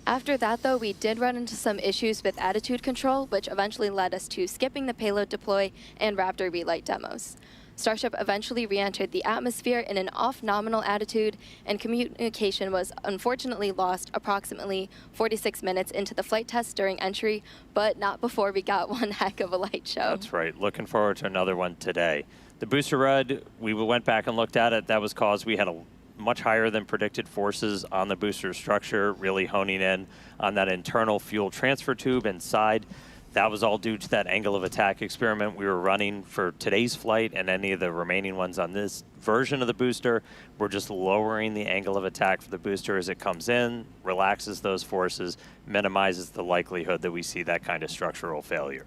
After that, though, we did run into some issues with attitude control, which eventually led us to skipping the payload deploy and Raptor relight demos. Starship eventually re-entered the atmosphere in an off-nominal attitude, and communication was unfortunately lost approximately 46 minutes into the flight test during entry, but not before we got one heck of a light show. That's right. Looking forward to another one today. The booster RUD, we went back and looked at it. That was caused we had a much higher than predicted forces on the booster structure, really honing in on that internal fuel transfer tube inside. That was all due to that angle of attack experiment we were running for today's flight and any of the remaining ones on this version of the booster. We're just lowering the angle of attack for the booster as it comes in, relaxes those forces, minimizes the likelihood that we see that kind of structural failure.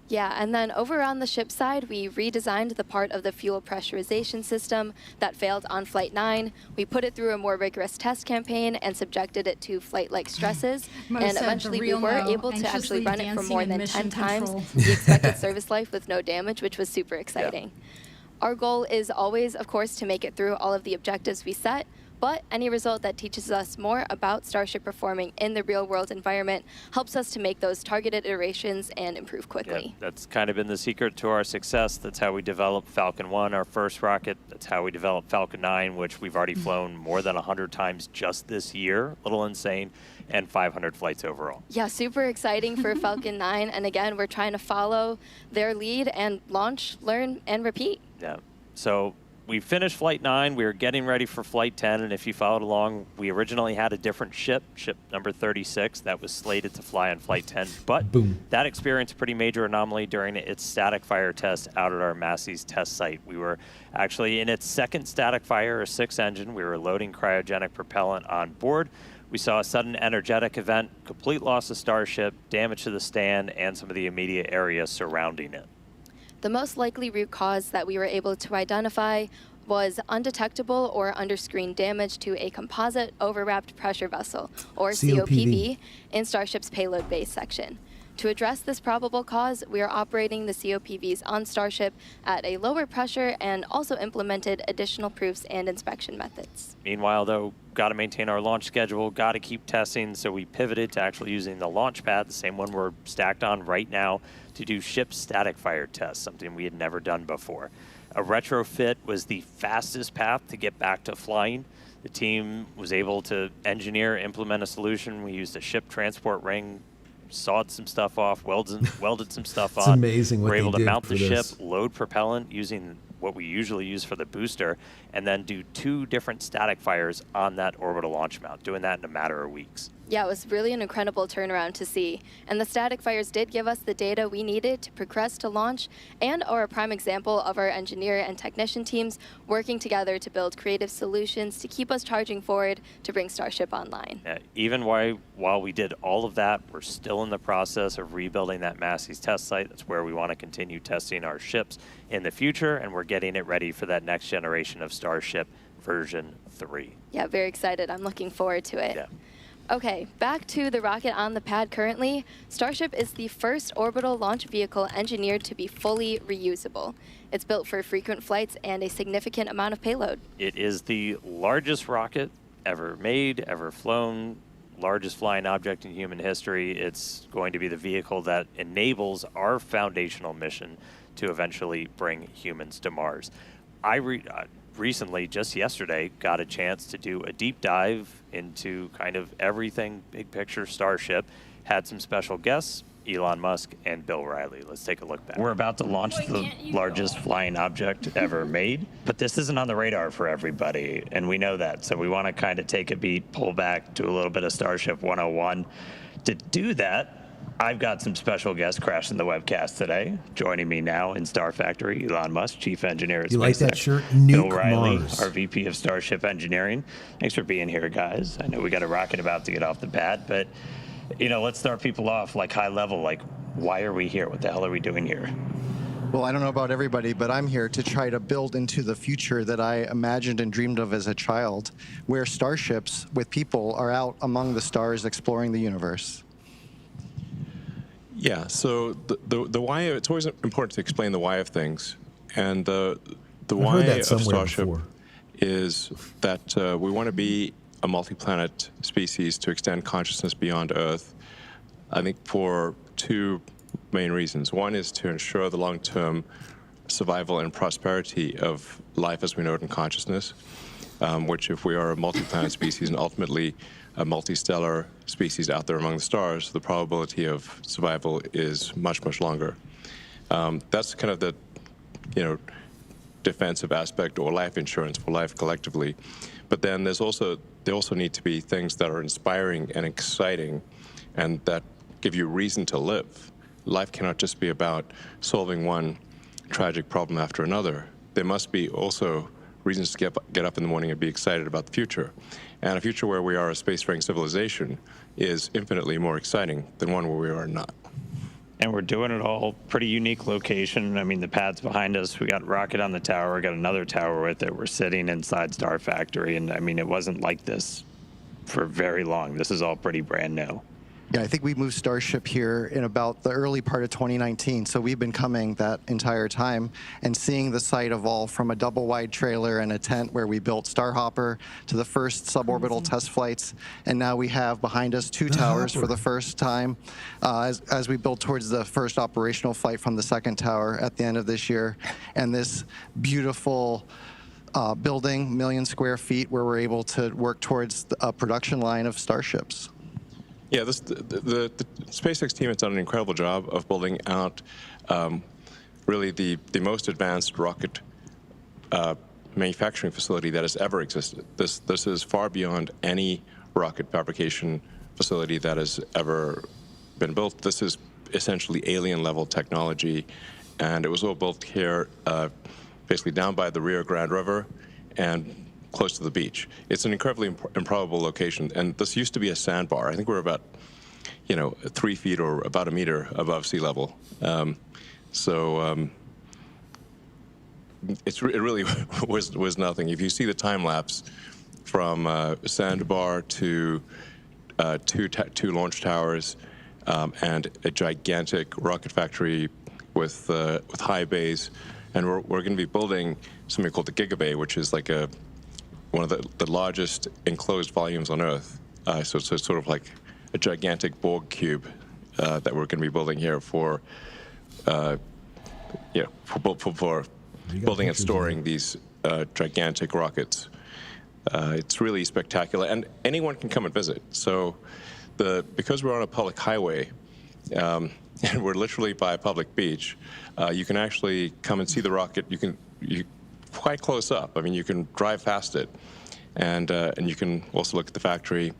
Yeah, and then over on the ship side, we redesigned the part of the fuel pressurization system that failed on Flight 9. We put it through a more rigorous test campaign and subjected it to flight-like stresses. Mo And said the eventually we real were Mo, able to actually anxiously run it for dancing more in than mission 10 times control. the expected service life with no damage, which was super exciting. Our goal is always, of course, to make it through all of the objectives we set, but any result that teaches us more about Starship performing in the real-world environment helps us to make those targeted iterations and improve quickly. Yeah, that's kind of been the secret to our success. That's how we developed Falcon 1, our first rocket. That's how we developed Falcon 9, which we've already flown more than 100 times just this year. A little insane. And 500 flights overall. Yeah, super exciting for Falcon 9. And again, we're trying to follow their lead and launch, learn, and repeat. Yeah. So we finished Flight 9. We were getting ready for Flight 10. And if you followed along, we originally had a different ship, ship number 36, that was slated to fly on Flight 10. But Boom. that experienced a pretty major anomaly during its static fire test out at our Massey's test site. We were actually in its second static fire, a 6 engine. We were loading cryogenic propellant on board. We saw a sudden energetic event, complete loss of Starship, damage to the stand, and some of the immediate area surrounding it. The most likely root cause that we were able to identify was undetectable or under-screen damage to a composite overwrapped pressure vessel, or COPV, in Starship's payload base section. To address this probable cause, we are operating the COPVs on Starship at a lower pressure and also implemented additional proofs and inspection methods. Meanwhile, though, got to maintain our launch schedule, got to keep testing, so we pivoted to actually using the launch pad, the same one we're stacked on right now, to do ship static fire tests, something we had never done before. A retrofit was the fastest path to get back to flying. The team was able to engineer, implement a solution. We used a ship transport ring, sawed some stuff off, welded some stuff on. It's amazing what We're able they to did mount for the ship, this. load propellant using what we usually use for the booster, and then do 2 different static fires on that orbital launch mount, doing that in a matter of weeks. Yeah, it was really an incredible turnaround to see. And the static fires did give us the data we needed to progress to launch and are a prime example of our engineer and technician teams working together to build creative solutions to keep us charging forward to bring Starship online. Even while we did all of that, we're still in the process of rebuilding that Massey's test site. That's where we want to continue testing our ships in the future, and we're getting it ready for that next generation of Starship version 3. Yeah, very excited. I'm looking forward to it. Yeah. Okay, back to the rocket on the pad currently. Starship is the first orbital launch vehicle engineered to be fully reusable. It's built for frequent flights and a significant amount of payload. It is the largest rocket ever made, ever flown, largest flying object in human history. It's going to be the vehicle that enables our foundational mission to eventually bring humans to Mars. I recently, just yesterday, got a chance to do a deep dive into kind of everything big picture Starship. Had some special guests, Elon Musk and Bill Riley. Let's take a look back. We're about to launch the largest flying object ever made, but this isn't on the radar for everybody, and we know that. So we want to kind of take a beat, pull back, do a little bit of Starship 101. To do that, I've got some special guests crashing the webcast today. Joining me now in Star Factory, Elon Musk, Chief Engineer at SpaceX. You like that shirt? Bill Nuke Riley, Mars. our VP of Starship Engineering. Thanks for being here, guys. I know we got a rocket about to get off the pad, but let's start people off like high level. Like, why are we here? What the hell are we doing here? Well, I don't know about everybody, but I'm here to try to build into the future that I imagined and dreamed of as a child, where starships with people are out among the stars exploring the universe. Yeah, so the why, it's always important to explain the why of things. And the why of Starship is that we want to be a multi-planet species to extend consciousness beyond Earth, I think for 2 main reasons. One is to ensure the long-term survival and prosperity of life as we know it in consciousness, which if we are a multi-planet species and ultimately a multi-stellar species out there among the stars, the probability of survival is much, much longer. That's kind of the, defensive aspect or life insurance for life collectively. But then there also need to be things that are inspiring and exciting and that give you reason to live. Life cannot just be about solving one tragic problem after another. There must be also reasons to get up in the morning and be excited about the future. And a future where we are a spacefaring civilization is infinitely more exciting than one where we are not. And we're doing it all pretty unique location. I mean, the pad's behind us. We got rocket on the tower. We got another tower with it. We're sitting inside Star Factory. And I mean, it wasn't like this for very long. This is all pretty brand new. Yeah, I think we moved Starship here in about the early part of 2019, so we've been coming that entire time and seeing the site evolve from a double-wide trailer and a tent where we built Starhopper to the first suborbital test flights, and now we have behind us 2 towers for the first time as we build towards the first operational flight from the second tower at the end of this year, and this beautiful building, 1 million square feet, where we're able to work towards a production line of Starships. Yeah, the SpaceX team has done an incredible job of building out really the most advanced rocket manufacturing facility that has ever existed. This is far beyond any rocket fabrication facility that has ever been built. This is essentially alien-level technology, and it was all built here basically down by the Rio Grande River and close to the beach. It's an incredibly improbable location, and this used to be a sandbar. I think we're about, 3 feet or about 1 meter above sea level. it really was nothing. If you see the time lapse from Sandbar to two launch towers and a gigantic rocket factory with high bays, and we're going to be building something called the Gigabay, which is like one of the largest enclosed volumes on Earth. So it's sort of like a gigantic Borg cube that we're going to be building here for building and storing these gigantic rockets. It's really spectacular, and anyone can come and visit. So because we're on a public highway, and we're literally by a public beach, you can actually come and see the rocket. You quite close up. I mean, you can drive past it, and you can also look at the factory.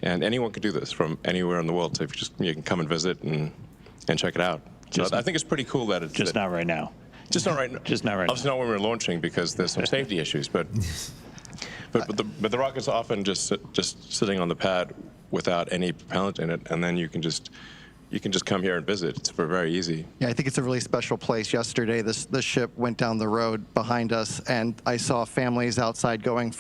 And anyone can do this from anywhere in the world. So you can come and visit and check it out. So I think it's pretty cool that it's just not right now. Just not right now. Just not right now. Obviously not when we're launching because there's some safety issues. But the rocket's often just sitting on the pad without any propellant in it, and then you can just come here and visit. It's very easy. Yeah, I think it's a really special place. Yesterday, the ship went down the road behind us, and I saw families outside on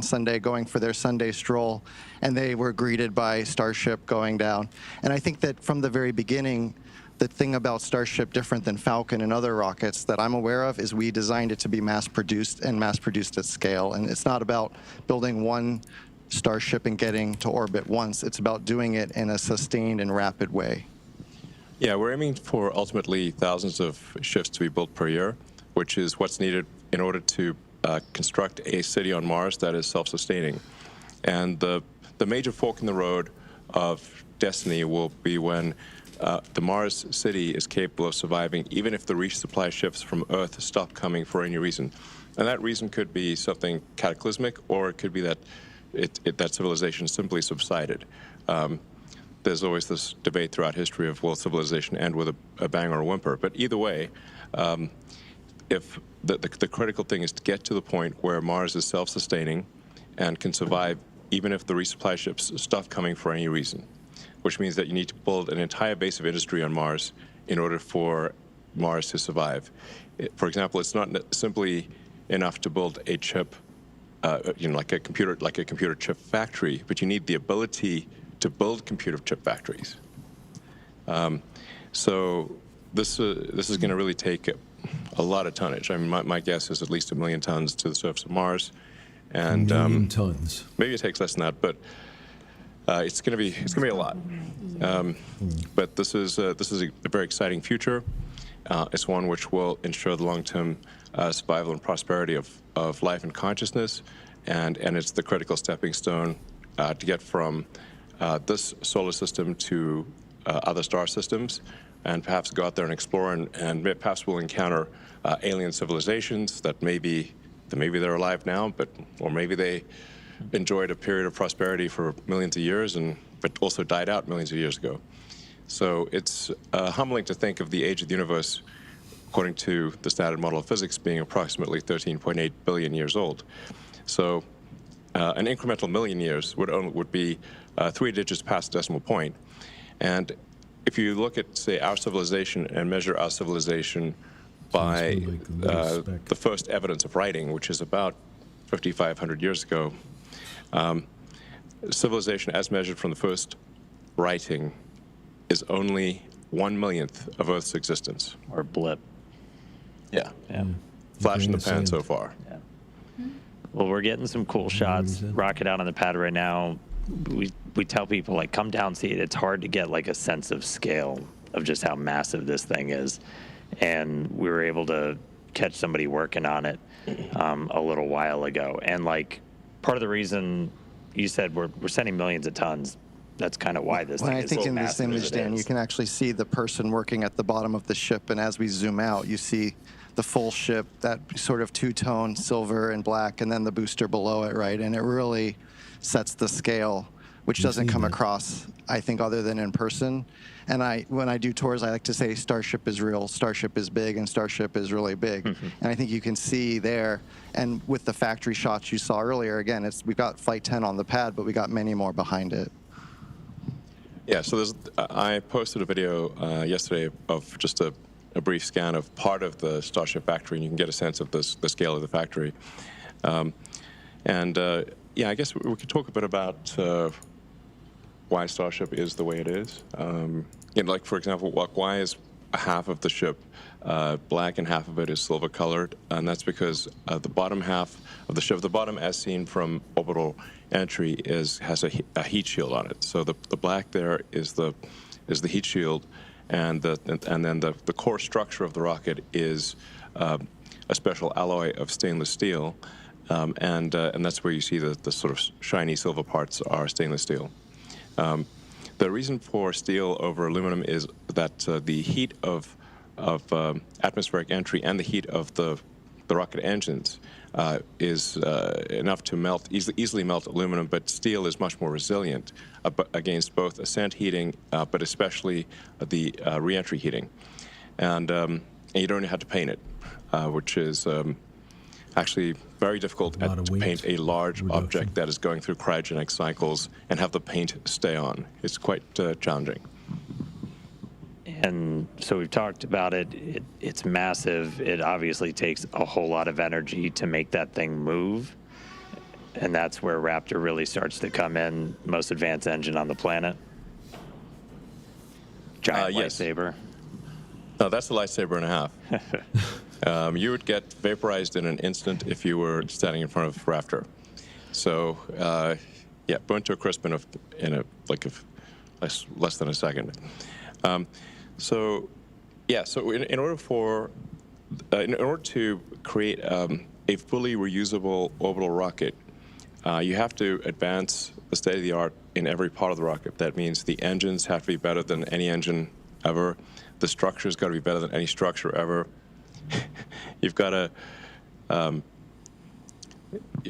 Sunday going for their Sunday stroll, and they were greeted by Starship going down. And I think that from the very beginning, the thing about Starship, different than Falcon and other rockets that I'm aware of, is we designed it to be mass-produced and mass-produced at scale. And it's not about building one Starship and getting to orbit once. It's about doing it in a sustained and rapid way. Yeah, we're aiming for ultimately thousands of ships to be built per year, which is what's needed in order to construct a city on Mars that is self-sustaining. And the major fork in the road of destiny will be when the Mars city is capable of surviving, even if the resupply ships from Earth stop coming for any reason. And that reason could be something cataclysmic, or it could be that that civilization simply subsided. There's always this debate throughout history of will civilization end with a bang or a whimper. But either way, if the critical thing is to get to the point where Mars is self-sustaining and can survive even if the resupply ships stop coming for any reason, which means that you need to build an entire base of industry on Mars in order for Mars to survive. For example, it's not simply enough to build a chip, like a computer chip factory, but you need the ability to build computer chip factories. So this is going to really take a lot of tonnage. I mean, my guess is at least 1 million tons to the surface of Mars, and 1 million tons. Maybe it takes less than that, but it's going to be a lot. But this is a very exciting future. It's one which will ensure the long-term survival and prosperity of life and consciousness, and it's the critical stepping stone to get from this solar system to other star systems, and perhaps go out there and explore, and perhaps we'll encounter alien civilizations that maybe they're alive now, or maybe they enjoyed a period of prosperity for millions of years, but also died out millions of years ago. So it's humbling to think of the age of the universe, according to the standard model of physics, being approximately 13.8 billion years old. So an incremental million years would be 3 digits past the decimal point. And if you look at, say, our civilization and measure our civilization by the first evidence of writing, which is about 5,500 years ago, civilization as measured from the first writing is only 1/1,000,000th of Earth's existence. Or blip. Yeah. Flash in the pan so far. Yeah. Well, we're getting some cool shots. Rocket out on the pad right now. We tell people, like, come down, see it. It's hard to get like a sense of scale of just how massive this thing is. And we were able to catch somebody working on it a little while ago. And like, part of the reason you said we're sending millions of tons, that's kind of why this thing is so massive. I think in this image, Dan, you can actually see the person working at the bottom of the ship, and as we zoom out, you see the full ship, that sort of two-tone silver and black, and then the booster below it, right? And it really sets the scale, which doesn't come across, I think, other than in person. And when I do tours, I like to say Starship is real, Starship is big, and Starship is really big. And I think you can see there, and with the factory shots you saw earlier, again, we've got Flight 10 on the pad, but we got many more behind it. Yeah, so I posted a video yesterday of just a a brief scan of part of the Starship factory, and you can get a sense of the scale of the factory. Yeah, I guess we could talk a bit about why Starship is the way it is. Like, for example, why is half of the ship black and half of it is silver colored? And that's because the bottom half of the ship, the bottom as seen from orbital entry, has a heat shield on it. So the black there is the heat shield, and then the core structure of the rocket is a special alloy of stainless steel, and that's where you see the sort of shiny silver parts are stainless steel. The reason for steel over aluminum is that the heat of atmospheric entry and the heat of the rocket engines is enough to easily melt aluminum, but steel is much more resilient against both ascent heating, but especially the re-entry heating. And you don't have to paint it, which is actually very difficult to paint a large object that is going through cryogenic cycles and have the paint stay on. It's quite challenging. And so we've talked about it. It's massive. It obviously takes a whole lot of energy to make that thing move. And that's where Raptor really starts to come in. Most advanced engine on the planet. Giant lightsaber. No, that's a lightsaber and a half. You would get vaporized in an instant if you were standing in front of Raptor. So, yeah, burnt to a crisp in less than a second. So in order to create a fully reusable orbital rocket, you have to advance the state of the art in every part of the rocket. That means the engines have to be better than any engine ever. The structure's got to be better than any structure ever. You've got to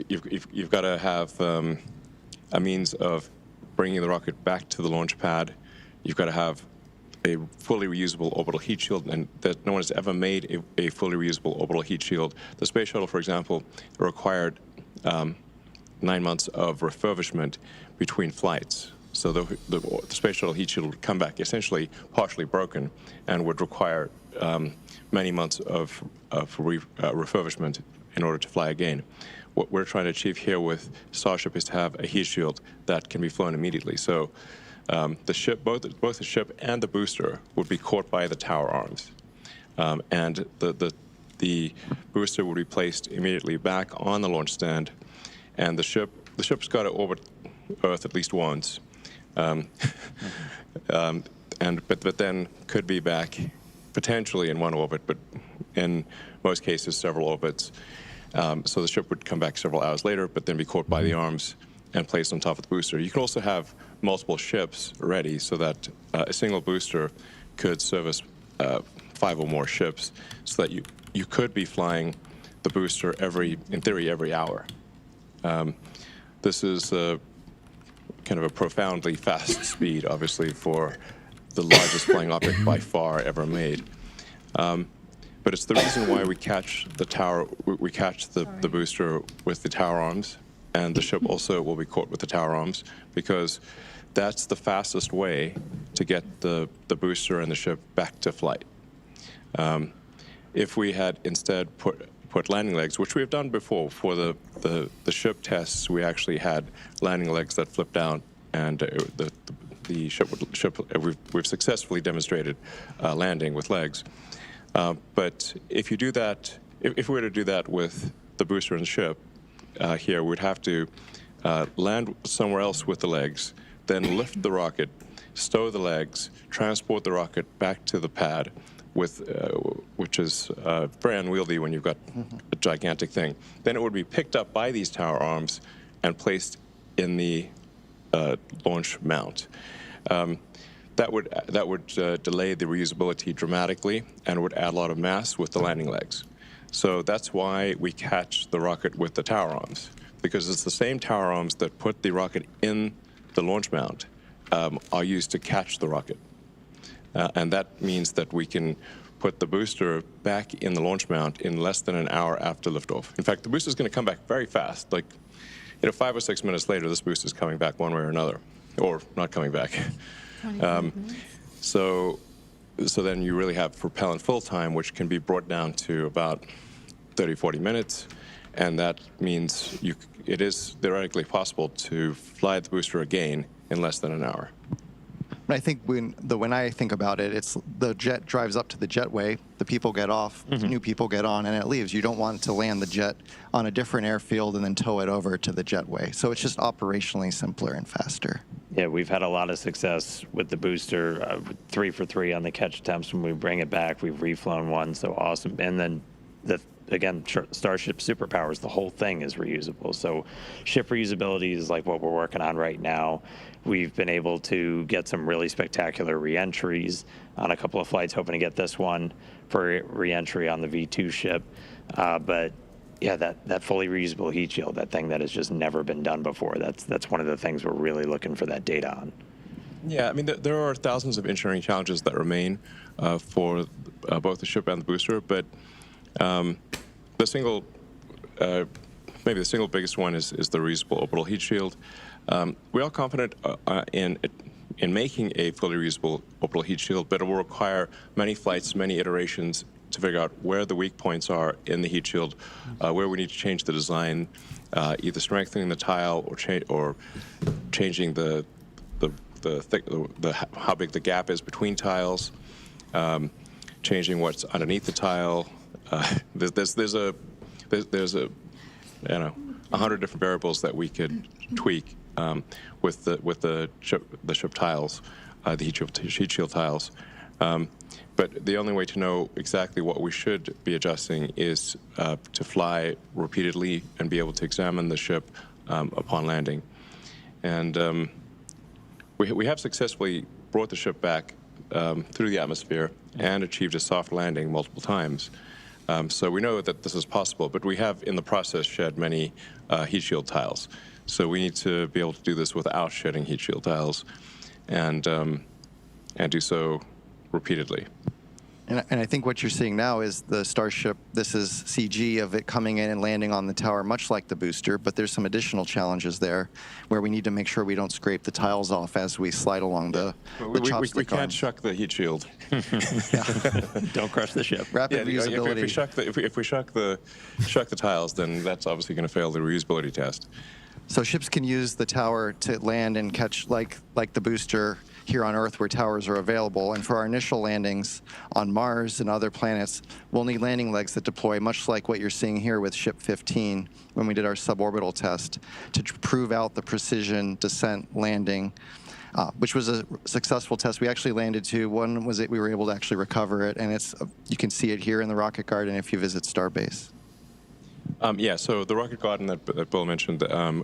you've got to have a means of bringing the rocket back to the launch pad. You've got to have a fully reusable orbital heat shield, and that no one has ever made a fully reusable orbital heat shield. The space shuttle, for example, required 9 months of refurbishment between flights. So the space shuttle heat shield would come back essentially partially broken and would require many months of refurbishment in order to fly again. What we're trying to achieve here with Starship is to have a heat shield that can be flown immediately. So the ship, both the ship and the booster, would be caught by the tower arms, and the booster would be placed immediately back on the launch stand, and the ship's got to orbit Earth at least once, but then could be back potentially in one orbit, but in most cases several orbits. So the ship would come back several hours later, but then be caught by the arms and placed on top of the booster. You can also have multiple ships ready so that a single booster could service 5 or more ships, so that you could be flying the booster in theory every hour. This is kind of a profoundly fast speed, obviously, for the largest flying object by far ever made. But it's the reason why we catch the booster with the tower arms, and the ship also will be caught with the tower arms, because that's the fastest way to get the booster and the ship back to flight. If we had instead put landing legs, which we have done before for the ship tests, we actually had landing legs that flipped down, and the ship we've successfully demonstrated landing with legs. But if you do that, if we were to do that with the booster and the ship, here we'd have to land somewhere else with the legs, then lift the rocket, stow the legs, transport the rocket back to the pad, which is very unwieldy when you've got a gigantic thing. Then it would be picked up by these tower arms and placed in the launch mount. That would delay the reusability dramatically and would add a lot of mass with the landing legs. So that's why we catch the rocket with the tower arms, because it's the same tower arms that put the rocket in the launch mount are used to catch the rocket. And that means that we can put the booster back in the launch mount in less than an hour after liftoff. In fact, the booster is going to come back very fast. Like, 5 or 6 minutes later, this booster is coming back one way or another, or not coming back. So so then you really have propellant full time, which can be brought down to about 30, 40 minutes. And that means it is theoretically possible to fly the booster again in less than an hour. I think when I think about it, it's the jet drives up to the jetway, the people get off, new people get on, and it leaves. You don't want to land the jet on a different airfield and then tow it over to the jetway. So it's just operationally simpler and faster. Yeah, we've had a lot of success with the booster, 3 for 3 on the catch attempts. When we bring it back, we've reflown one, so awesome. And then again, Starship superpowers, the whole thing is reusable. So ship reusability is like what we're working on right now. We've been able to get some really spectacular reentries on a couple of flights, hoping to get this one for reentry on the V2 ship. But yeah, that fully reusable heat shield, that thing that has just never been done before, that's one of the things we're really looking for that data on. Yeah, I mean, there are thousands of engineering challenges that remain for both the ship and the booster, but maybe the single biggest one is the reusable orbital heat shield. We are confident in making a fully reusable orbital heat shield, but it will require many flights, many iterations to figure out where the weak points are in the heat shield, where we need to change the design, either strengthening the tile or changing how big the gap is between tiles, changing what's underneath the tile. There's 100 different variables that we could tweak with the ship tiles, the heat shield tiles. But the only way to know exactly what we should be adjusting is to fly repeatedly and be able to examine the ship upon landing. And we have successfully brought the ship back through the atmosphere and achieved a soft landing multiple times. So we know that this is possible, but we have in the process shed many heat shield tiles. So we need to be able to do this without shedding heat shield tiles and do so repeatedly. And I think what you're seeing now is the Starship, this is CG of it coming in and landing on the tower, much like the booster, but there's some additional challenges there where we need to make sure we don't scrape the tiles off as we slide along the chopstick we can't arms. shuck the heat shield. Don't crush the ship. Rapid reusability. If we shuck the tiles, then that's obviously going to fail the reusability test. So ships can use the tower to land and catch like the booster here on Earth where towers are available. And for our initial landings on Mars and other planets, we'll need landing legs that deploy much like what you're seeing here with Ship 15 when we did our suborbital test to prove out the precision descent landing, which was a successful test. We actually landed to, one was we were able to actually recover it, and you can see it here in the Rocket Garden if you visit Starbase. Yeah, so the Rocket Garden that Bill mentioned,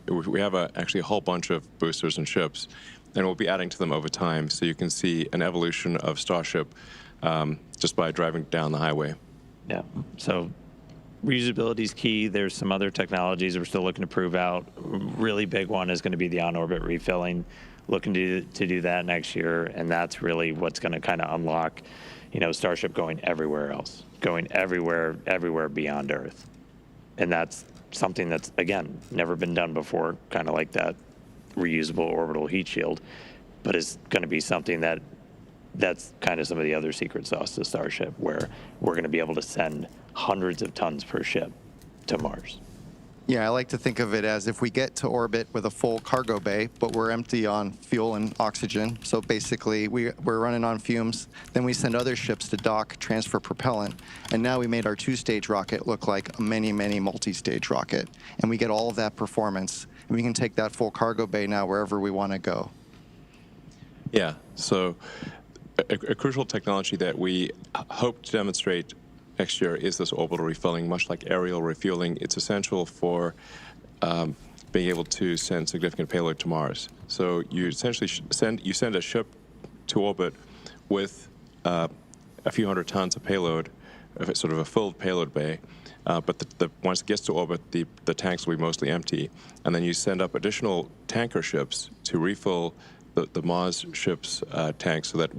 we have actually a whole bunch of boosters and ships, and we'll be adding to them over time. So you can see an evolution of Starship just by driving down the highway. Yeah, so reusability is key. There's some other technologies we're still looking to prove out. Really big one is going to be the on-orbit refilling. Looking to do that next year, and that's really what's going to kind of unlock, Starship going everywhere else, going everywhere beyond Earth. And that's something that's, again, never been done before, kind of like that reusable orbital heat shield, but is going to be something that's kind of some of the other secret sauce to Starship, where we're going to be able to send hundreds of tons per ship to Mars. Yeah, I like to think of it as if we get to orbit with a full cargo bay, but we're empty on fuel and oxygen. So basically, we're running on fumes. Then we send other ships to dock, transfer propellant, and now we made our two-stage rocket look like a many multi-stage rocket. And we get all of that performance, and we can take that full cargo bay now wherever we want to go. Yeah, so a crucial technology that we hope to demonstrate next year is this orbital refilling. Much like aerial refueling, it's essential for being able to send significant payload to Mars. So you essentially send a ship to orbit with a few hundred tons of payload, sort of a filled payload bay. But once it gets to orbit, the tanks will be mostly empty, and then you send up additional tanker ships to refill the Mars ship's tanks, so that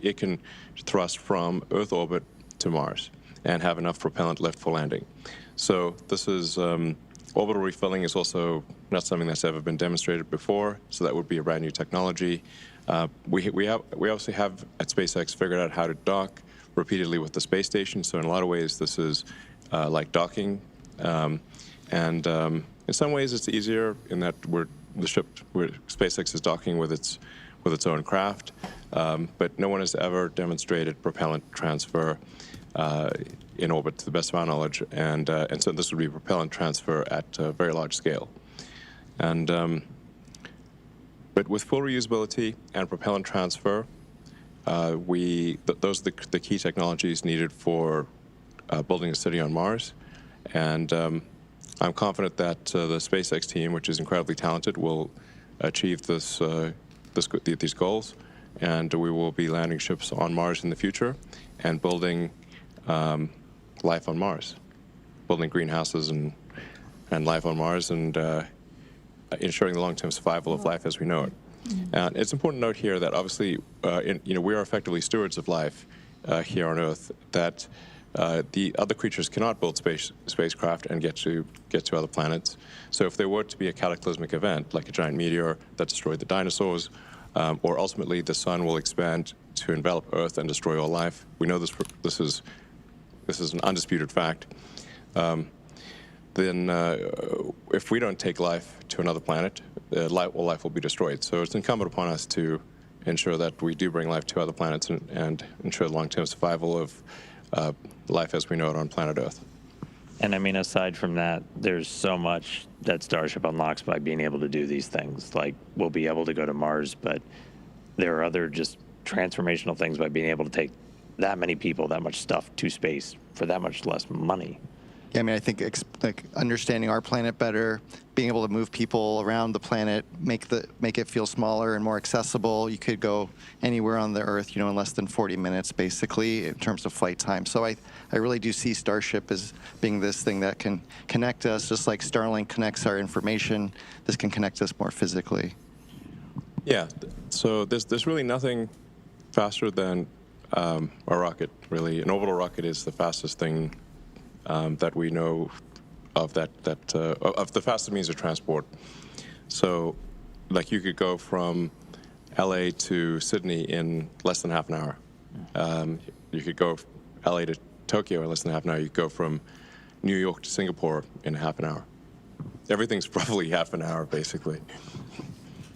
it can thrust from Earth orbit to Mars and have enough propellant left for landing. So this is orbital refilling is also not something that's ever been demonstrated before, so that would be a brand new technology. We obviously have at SpaceX figured out how to dock repeatedly with the space station. So in a lot of ways, this is like docking, and in some ways it's easier in that SpaceX is docking with its own craft, but no one has ever demonstrated propellant transfer in orbit, to the best of our knowledge, and so this would be propellant transfer at a very large scale, and. But with full reusability and propellant transfer, those are the key technologies needed for building a city on Mars. And I'm confident that the SpaceX team, which is incredibly talented, will achieve these goals. And we will be landing ships on Mars in the future and building life on Mars, building greenhouses and life on Mars, and ensuring the long-term survival of life as we know it. And it's important to note here that obviously, we are effectively stewards of life here on Earth. That the other creatures cannot build spacecraft and get to other planets. So if there were to be a cataclysmic event, like a giant meteor that destroyed the dinosaurs, or ultimately the sun will expand to envelop Earth and destroy all life, we know this is an undisputed fact. Then if we don't take life to another planet, life will be destroyed. So it's incumbent upon us to ensure that we do bring life to other planets and ensure the long-term survival of life as we know it on planet Earth. And I mean, aside from that, there's so much that Starship unlocks by being able to do these things. Like, we'll be able to go to Mars, but there are other just transformational things by being able to take that many people, that much stuff to space for that much less money. Yeah, I mean, I think like understanding our planet better, being able to move people around the planet, make it feel smaller and more accessible. You could go anywhere on the Earth, in less than 40 minutes, basically, in terms of flight time. So I really do see Starship as being this thing that can connect us, just like Starlink connects our information. This can connect us more physically. Yeah. So there's really nothing faster than a rocket. Really, an orbital rocket is the fastest thing that we know of of the fastest means of transport. So, like, you could go from LA to Sydney in less than half an hour. You could go LA to Tokyo in less than half an hour. You could go from New York to Singapore in half an hour. Everything's probably half an hour, basically.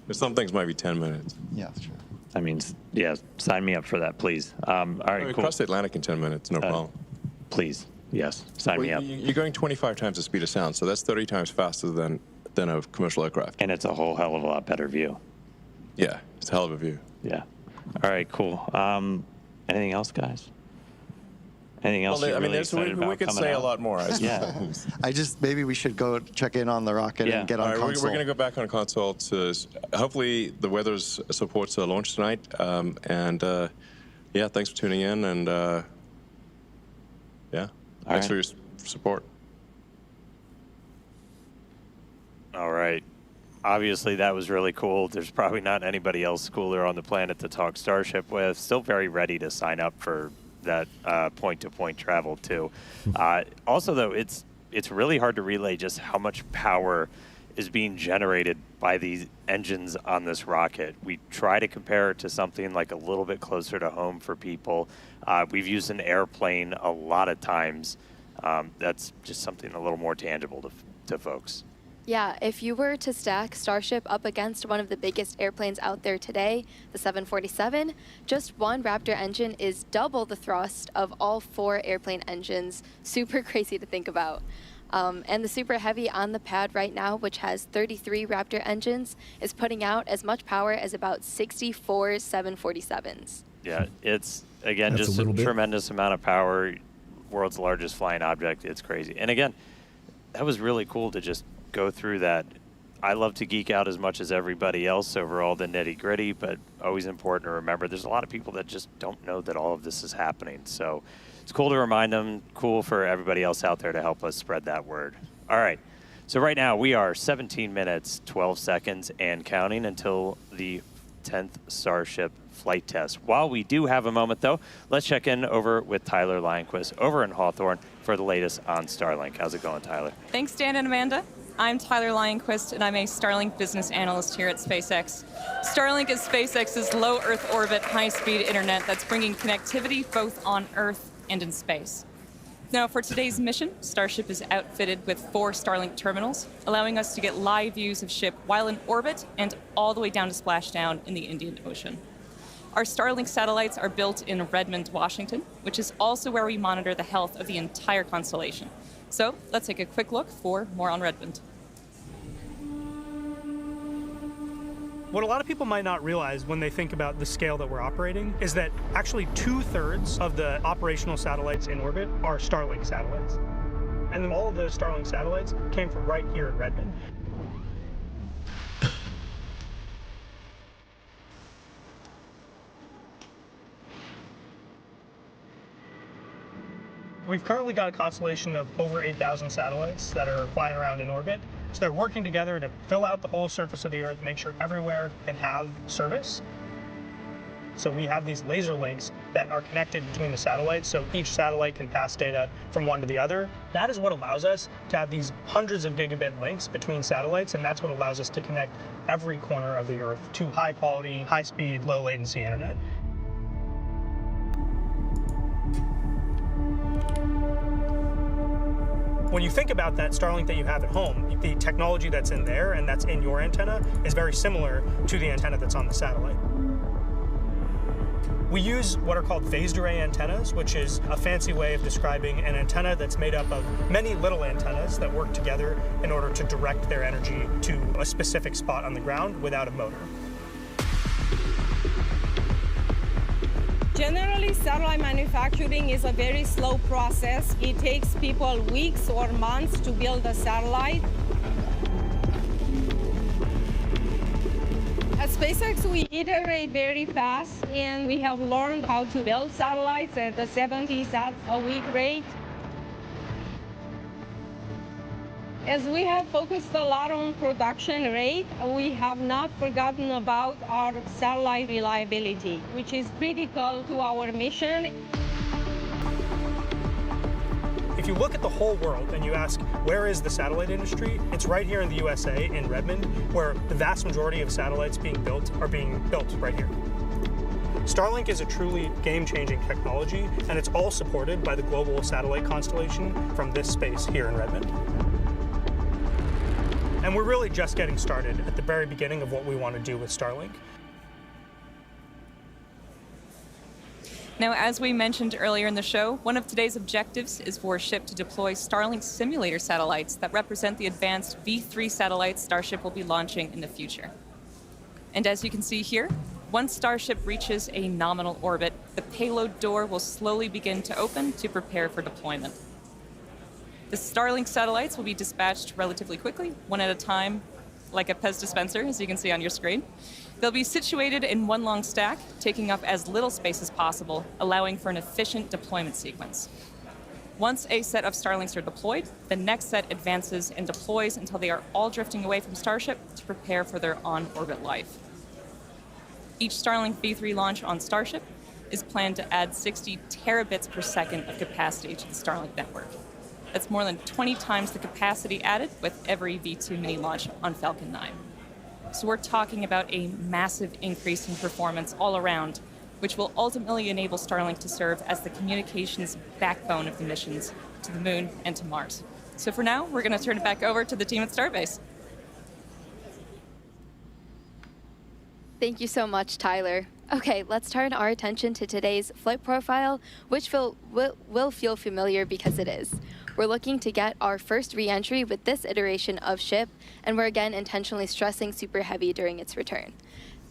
But some things might be 10 minutes. Yeah, that's true. I mean, yeah, sign me up for that, please. All right, cool. Cross the Atlantic in 10 minutes, no problem. Please. Yes, sign me up. You're going 25 times the speed of sound, so that's 30 times faster than a commercial aircraft. And it's a whole hell of a lot better view. Yeah, it's a hell of a view. Yeah. All right, cool. Anything else, guys? Anything else? Well, we could say a lot more. Yeah. Maybe we should go check in on the rocket and get on console. We're going to go back on console to hopefully the weather supports a launch tonight. Yeah, thanks for tuning in, and yeah. Thanks for your support. All right. Obviously, that was really cool. There's probably not anybody else cooler on the planet to talk Starship with. Still very ready to sign up for that point-to-point travel, too. Also, though, it's really hard to relay just how much power is being generated by these engines on this rocket. We try to compare it to something like a little bit closer to home for people. We've used an airplane a lot of times. That's just something a little more tangible to folks. Yeah, if you were to stack Starship up against one of the biggest airplanes out there today, the 747, just one Raptor engine is double the thrust of all 4 airplane engines. Super crazy to think about. And the Super Heavy on the pad right now, which has 33 Raptor engines, is putting out as much power as about 64 747s. Yeah, it's, again, just a tremendous amount of power. World's largest flying object. It's crazy. And again, that was really cool to just go through that. I love to geek out as much as everybody else over all the nitty gritty, but always important to remember there's a lot of people that just don't know that all of this is happening. So it's cool to remind them, cool for everybody else out there to help us spread that word. All right. So right now we are 17 minutes, 12 seconds and counting until the 10th Starship flight test. While we do have a moment, though, let's check in over with Tyler Lionquist over in Hawthorne for the latest on Starlink. How's it going, Tyler? Thanks, Dan and Amanda. I'm Tyler Lionquist, and I'm a Starlink business analyst here at SpaceX. Starlink is SpaceX's low Earth orbit, high-speed internet that's bringing connectivity both on Earth and in space. Now, for today's mission, Starship is outfitted with 4 Starlink terminals, allowing us to get live views of ship while in orbit and all the way down to splashdown in the Indian Ocean. Our Starlink satellites are built in Redmond, Washington, which is also where we monitor the health of the entire constellation. So let's take a quick look for more on Redmond. What a lot of people might not realize when they think about the scale that we're operating is that actually 2/3 of the operational satellites in orbit are Starlink satellites. And then all of those Starlink satellites came from right here in Redmond. We've currently got a constellation of over 8,000 satellites that are flying around in orbit. So they're working together to fill out the whole surface of the Earth, make sure everywhere can have service. So we have these laser links that are connected between the satellites, so each satellite can pass data from one to the other. That is what allows us to have these hundreds of gigabit links between satellites, and that's what allows us to connect every corner of the Earth to high quality, high speed, low latency internet. When you think about that Starlink that you have at home, the technology that's in there and that's in your antenna is very similar to the antenna that's on the satellite. We use what are called phased array antennas, which is a fancy way of describing an antenna that's made up of many little antennas that work together in order to direct their energy to a specific spot on the ground without a motor. Generally, satellite manufacturing is a very slow process. It takes people weeks or months to build a satellite. At SpaceX, we iterate very fast, and we have learned how to build satellites at the 70 sats a week rate. As we have focused a lot on production rate, we have not forgotten about our satellite reliability, which is critical to our mission. If you look at the whole world and you ask, where is the satellite industry? It's right here in the USA, in Redmond, where the vast majority of satellites being built are being built right here. Starlink is a truly game-changing technology, and it's all supported by the global satellite constellation from this space here in Redmond. And we're really just getting started at the very beginning of what we want to do with Starlink. Now, as we mentioned earlier in the show, one of today's objectives is for Ship to deploy Starlink simulator satellites that represent the advanced V3 satellites Starship will be launching in the future. And as you can see here, once Starship reaches a nominal orbit, the payload door will slowly begin to open to prepare for deployment. The Starlink satellites will be dispatched relatively quickly, one at a time, like a Pez dispenser, as you can see on your screen. They'll be situated in one long stack, taking up as little space as possible, allowing for an efficient deployment sequence. Once a set of Starlinks are deployed, the next set advances and deploys until they are all drifting away from Starship to prepare for their on-orbit life. Each Starlink V3 launch on Starship is planned to add 60 terabits per second of capacity to the Starlink network. That's more than 20 times the capacity added with every V2 mini launch on Falcon 9. So we're talking about a massive increase in performance all around, which will ultimately enable Starlink to serve as the communications backbone of the missions to the Moon and to Mars. So for now, we're going to turn it back over to the team at Starbase. Thank you so much, Tyler. Okay, let's turn our attention to today's flight profile, which will feel familiar because it is. We're looking to get our first re-entry with this iteration of Ship, and we're again intentionally stressing Super Heavy during its return.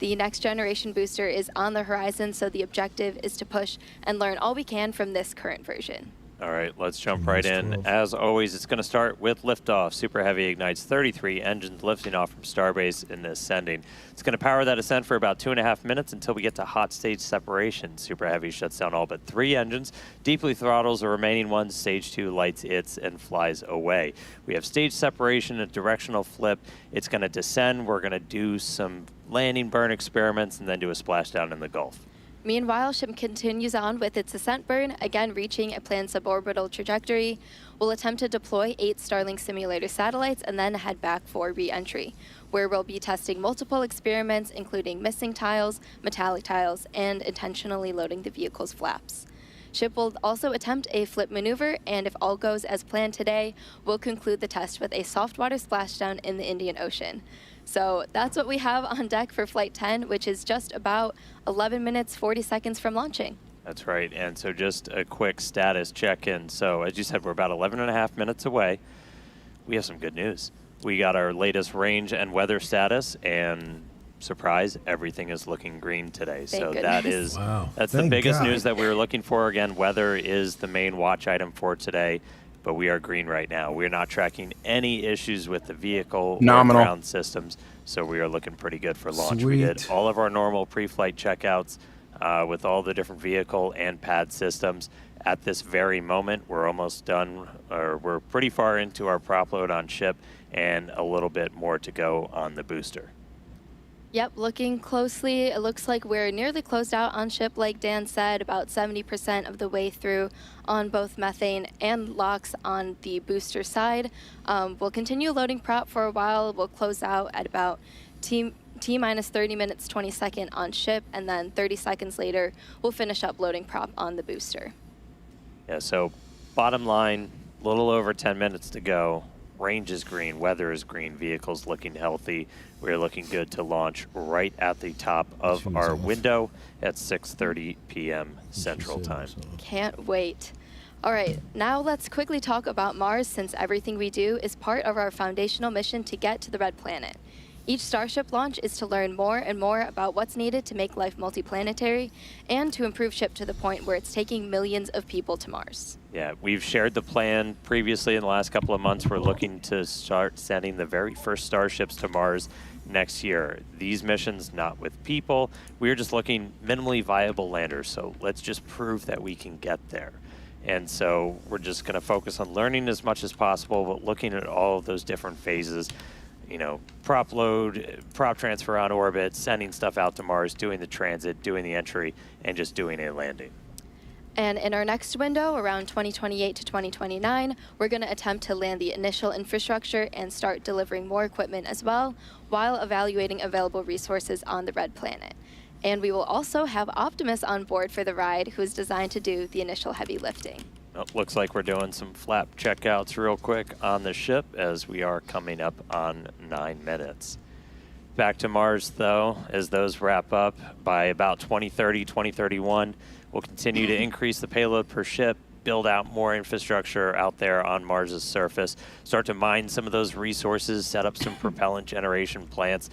The next generation booster is on the horizon, so the objective is to push and learn all we can from this current version. All right, let's jump right in. As always, it's going to start with liftoff. Super Heavy ignites 33 engines lifting off from Starbase in ascending. It's going to power that ascent for about 2.5 minutes until we get to hot stage separation. Super Heavy shuts down all but 3 engines, deeply throttles the remaining ones, stage 2 lights its, and flies away. We have stage separation, a directional flip. It's going to descend. We're going to do some landing burn experiments and then do a splashdown in the Gulf. Meanwhile, Ship continues on with its Ascent burn, again reaching a planned suborbital trajectory. We'll attempt to deploy 8 Starlink simulator satellites and then head back for re-entry, where we'll be testing multiple experiments, including missing tiles, metallic tiles, and intentionally loading the vehicle's flaps. Ship will also attempt a flip maneuver, and if all goes as planned today, we'll conclude the test with a soft water splashdown in the Indian Ocean. So that's what we have on deck for Flight 10, which is just about 11 minutes, 40 seconds from launching. That's right. And so just a quick status check-in. So as you said, we're about 11 and a half minutes away. We have some good news. We got our latest range and weather status, and surprise, everything is looking green today. Thank so goodness. that is that's the Thank biggest God. news that we were looking for. Again, weather is the main watch item for today, but we are green right now. We're not tracking any issues with the vehicle or Nominal. ground systems, so we are looking pretty good for launch. We did Sweet. all of our normal pre-flight checkouts with all the different vehicle and pad systems. At this very moment, we're almost done, or we're pretty far into our prop load on Ship, and a little bit more to go on the booster. Yep, looking closely, it looks like we're nearly closed out on Ship, like Dan said, about 70% of the way through on both methane and LOX on the booster side. We'll continue loading prop for a while. We'll close out at about T minus 30 minutes, 20 seconds on Ship, and then 30 seconds later, we'll finish up loading prop on the booster. Yeah, so bottom line, a little over 10 minutes to go. Range is green, weather is green, vehicles looking healthy. We're looking good to launch right at the top of our window at 6:30 p.m. Central Time. Can't wait. All right, now let's quickly talk about Mars, since everything we do is part of our foundational mission to get to the Red Planet. Each Starship launch is to learn more and more about what's needed to make life multiplanetary and to improve Ship to the point where it's taking millions of people to Mars. Yeah, we've shared the plan previously in the last couple of months. We're looking to start sending the very first Starships to Mars next year. These missions, not with people. We're just looking minimally viable landers, so let's just prove that we can get there. And so we're just going to focus on learning as much as possible, but looking at all of those different phases. You know, prop load, prop transfer on orbit, sending stuff out to Mars, doing the transit, doing the entry, and just doing a landing. And in our next window, around 2028 to 2029, we're going to attempt to land the initial infrastructure and start delivering more equipment as well, while evaluating available resources on the Red Planet. And we will also have Optimus on board for the ride, who is designed to do the initial heavy lifting. Well, looks like we're doing some flap checkouts real quick on the Ship as we are coming up on 9 minutes. Back to Mars, though, as those wrap up by about 2030, 2031, we'll continue to increase the payload per ship, build out more infrastructure out there on Mars's surface, start to mine some of those resources, set up some propellant generation plants,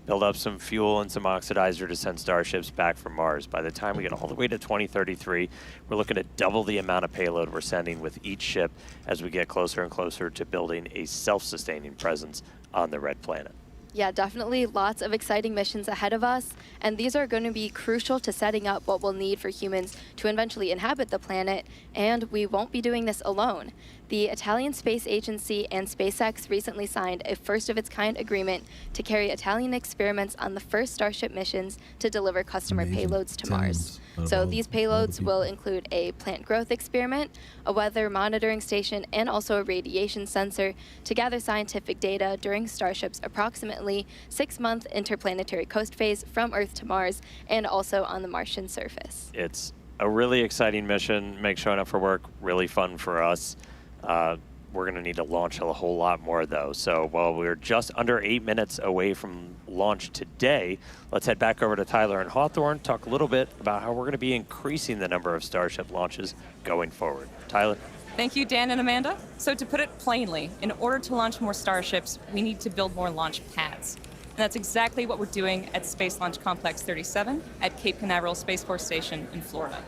build up some fuel and some oxidizer to send Starships back from Mars. By the time we get all the way to 2033, we're looking at double the amount of payload we're sending with each ship as we get closer and closer to building a self-sustaining presence on the Red Planet. Yeah, definitely lots of exciting missions ahead of us, and these are going to be crucial to setting up what we'll need for humans to eventually inhabit the planet, and we won't be doing this alone. The Italian Space Agency and SpaceX recently signed a first-of-its-kind agreement to carry Italian experiments on the first Starship missions to deliver customer payloads to Mars. So these payloads will include a plant growth experiment, a weather monitoring station, and also a radiation sensor to gather scientific data during Starship's approximately 6-month interplanetary coast phase from Earth to Mars, and also on the Martian surface. It's a really exciting mission, makes showing up for work really fun for us. We're going to need to launch a whole lot more, though. So while we're just under 8 minutes away from launch today, let's head back over to Tyler and Hawthorne, talk a little bit about how we're going to be increasing the number of Starship launches going forward. Tyler? Thank you, Dan and Amanda. So to put it plainly, in order to launch more Starships, we need to build more launch pads. And that's exactly what we're doing at Space Launch Complex 37 at Cape Canaveral Space Force Station in Florida.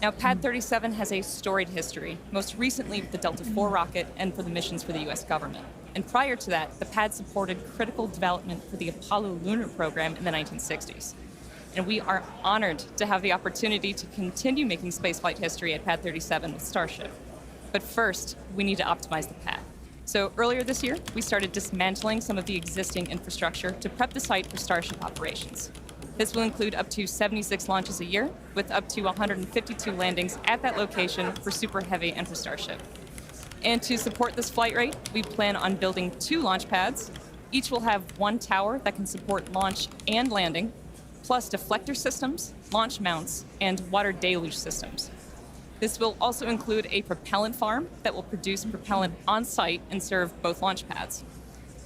Now, Pad 37 has a storied history, most recently with the Delta IV rocket and for the missions for the U.S. government. And prior to that, the pad supported critical development for the Apollo lunar program in the 1960s. And we are honored to have the opportunity to continue making spaceflight history at Pad 37 with Starship. But first, we need to optimize the pad. So earlier this year, we started dismantling some of the existing infrastructure to prep the site for Starship operations. This will include up to 76 launches a year, with up to 152 landings at that location for Super Heavy and for Starship. And to support this flight rate, we plan on building 2 launch pads. Each will have 1 tower that can support launch and landing, plus deflector systems, launch mounts, and water deluge systems. This will also include a propellant farm that will produce propellant on site and serve both launch pads.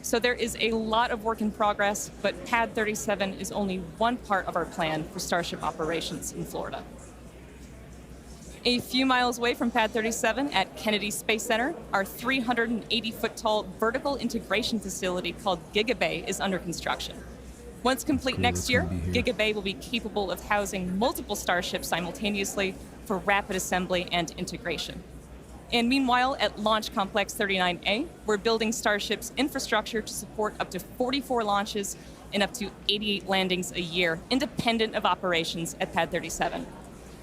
So there is a lot of work in progress, but Pad 37 is only one part of our plan for Starship operations in Florida. A few miles away from Pad 37 at Kennedy Space Center, our 380-foot-tall vertical integration facility called Gigabay is under construction. Once complete next year, Gigabay will be capable of housing multiple Starships simultaneously for rapid assembly and integration. And meanwhile, at Launch Complex 39A, we're building Starship's infrastructure to support up to 44 launches and up to 88 landings a year, independent of operations at Pad 37.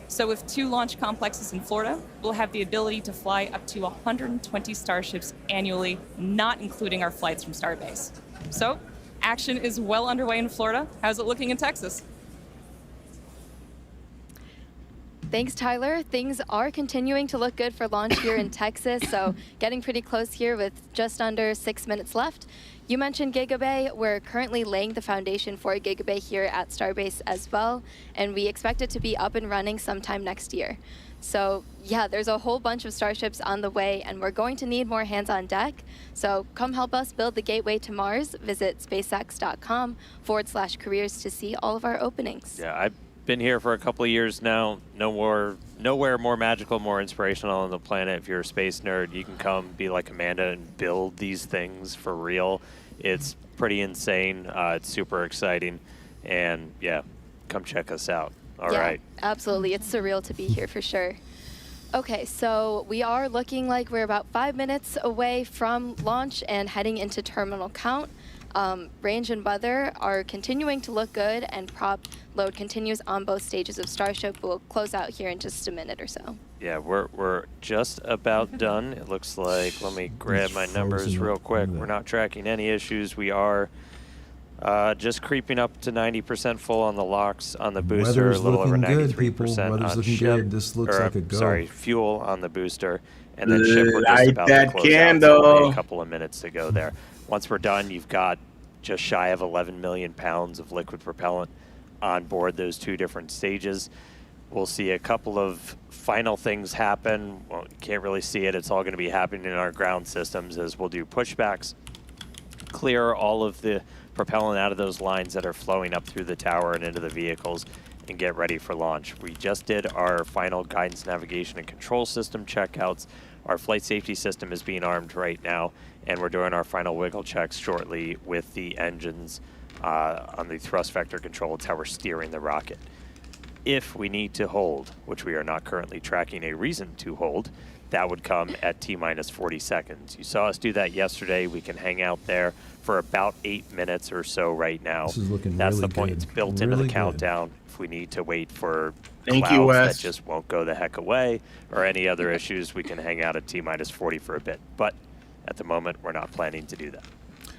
So with 2 launch complexes in Florida, we'll have the ability to fly up to 120 Starships annually, not including our flights from Starbase. So action is well underway in Florida. How's it looking in Texas? Thanks, Tyler. Things are continuing to look good for launch here in Texas, so getting pretty close here with just under 6 minutes left. You mentioned Gigabay. We're currently laying the foundation for Gigabay here at Starbase as well, and we expect it to be up and running sometime next year. So yeah, there's a whole bunch of Starships on the way, and we're going to need more hands on deck. So come help us build the gateway to Mars. Visit spacex.com/careers to see all of our openings. Yeah, I've been here for a couple of years now. Nowhere more magical, more inspirational on the planet. If you're a space nerd, you can come be like Amanda and build these things for real. It's pretty insane. It's super exciting. And yeah, come check us out. All right. Absolutely. It's surreal to be here for sure. Okay, so we are looking like we're about 5 minutes away from launch and heading into terminal count. Range and weather are continuing to look good, and prop load continues on both stages of Starship. We'll close out here in just a minute or so. Yeah, we're just about done. It looks like, let me grab my numbers real quick. We're not tracking any issues. We are just creeping up to 90% full on the locks on the booster, Weather's a little over looking 93% good, people. Weather's on looking ship. good. This looks like a go. Sorry, fuel on the booster. And then ship, we're just Light about that to close candle. out, so only a couple of minutes to go there. Once we're done, you've got just shy of 11 million pounds of liquid propellant on board those 2 different stages. We'll see a couple of final things happen. Well, you can't really see it. It's all going to be happening in our ground systems as we'll do pushbacks, clear all of the propellant out of those lines that are flowing up through the tower and into the vehicles, and get ready for launch. We just did our final guidance, navigation, and control system checkouts. Our flight safety system is being armed right now, and we're doing our final wiggle checks shortly with the engines on the thrust vector control. It's how we're steering the rocket. If we need to hold, which we are not currently tracking a reason to hold, that would come at T-minus 40 seconds. You saw us do that yesterday. We can hang out there for about 8 minutes or so right now. This is looking That's really the point. good. It's built Really into the good. countdown. If we need to wait for Thank you, clouds Wes. that just won't go the heck away or any other issues, we can hang out at T-minus 40 for a bit. But at the moment, we're not planning to do that.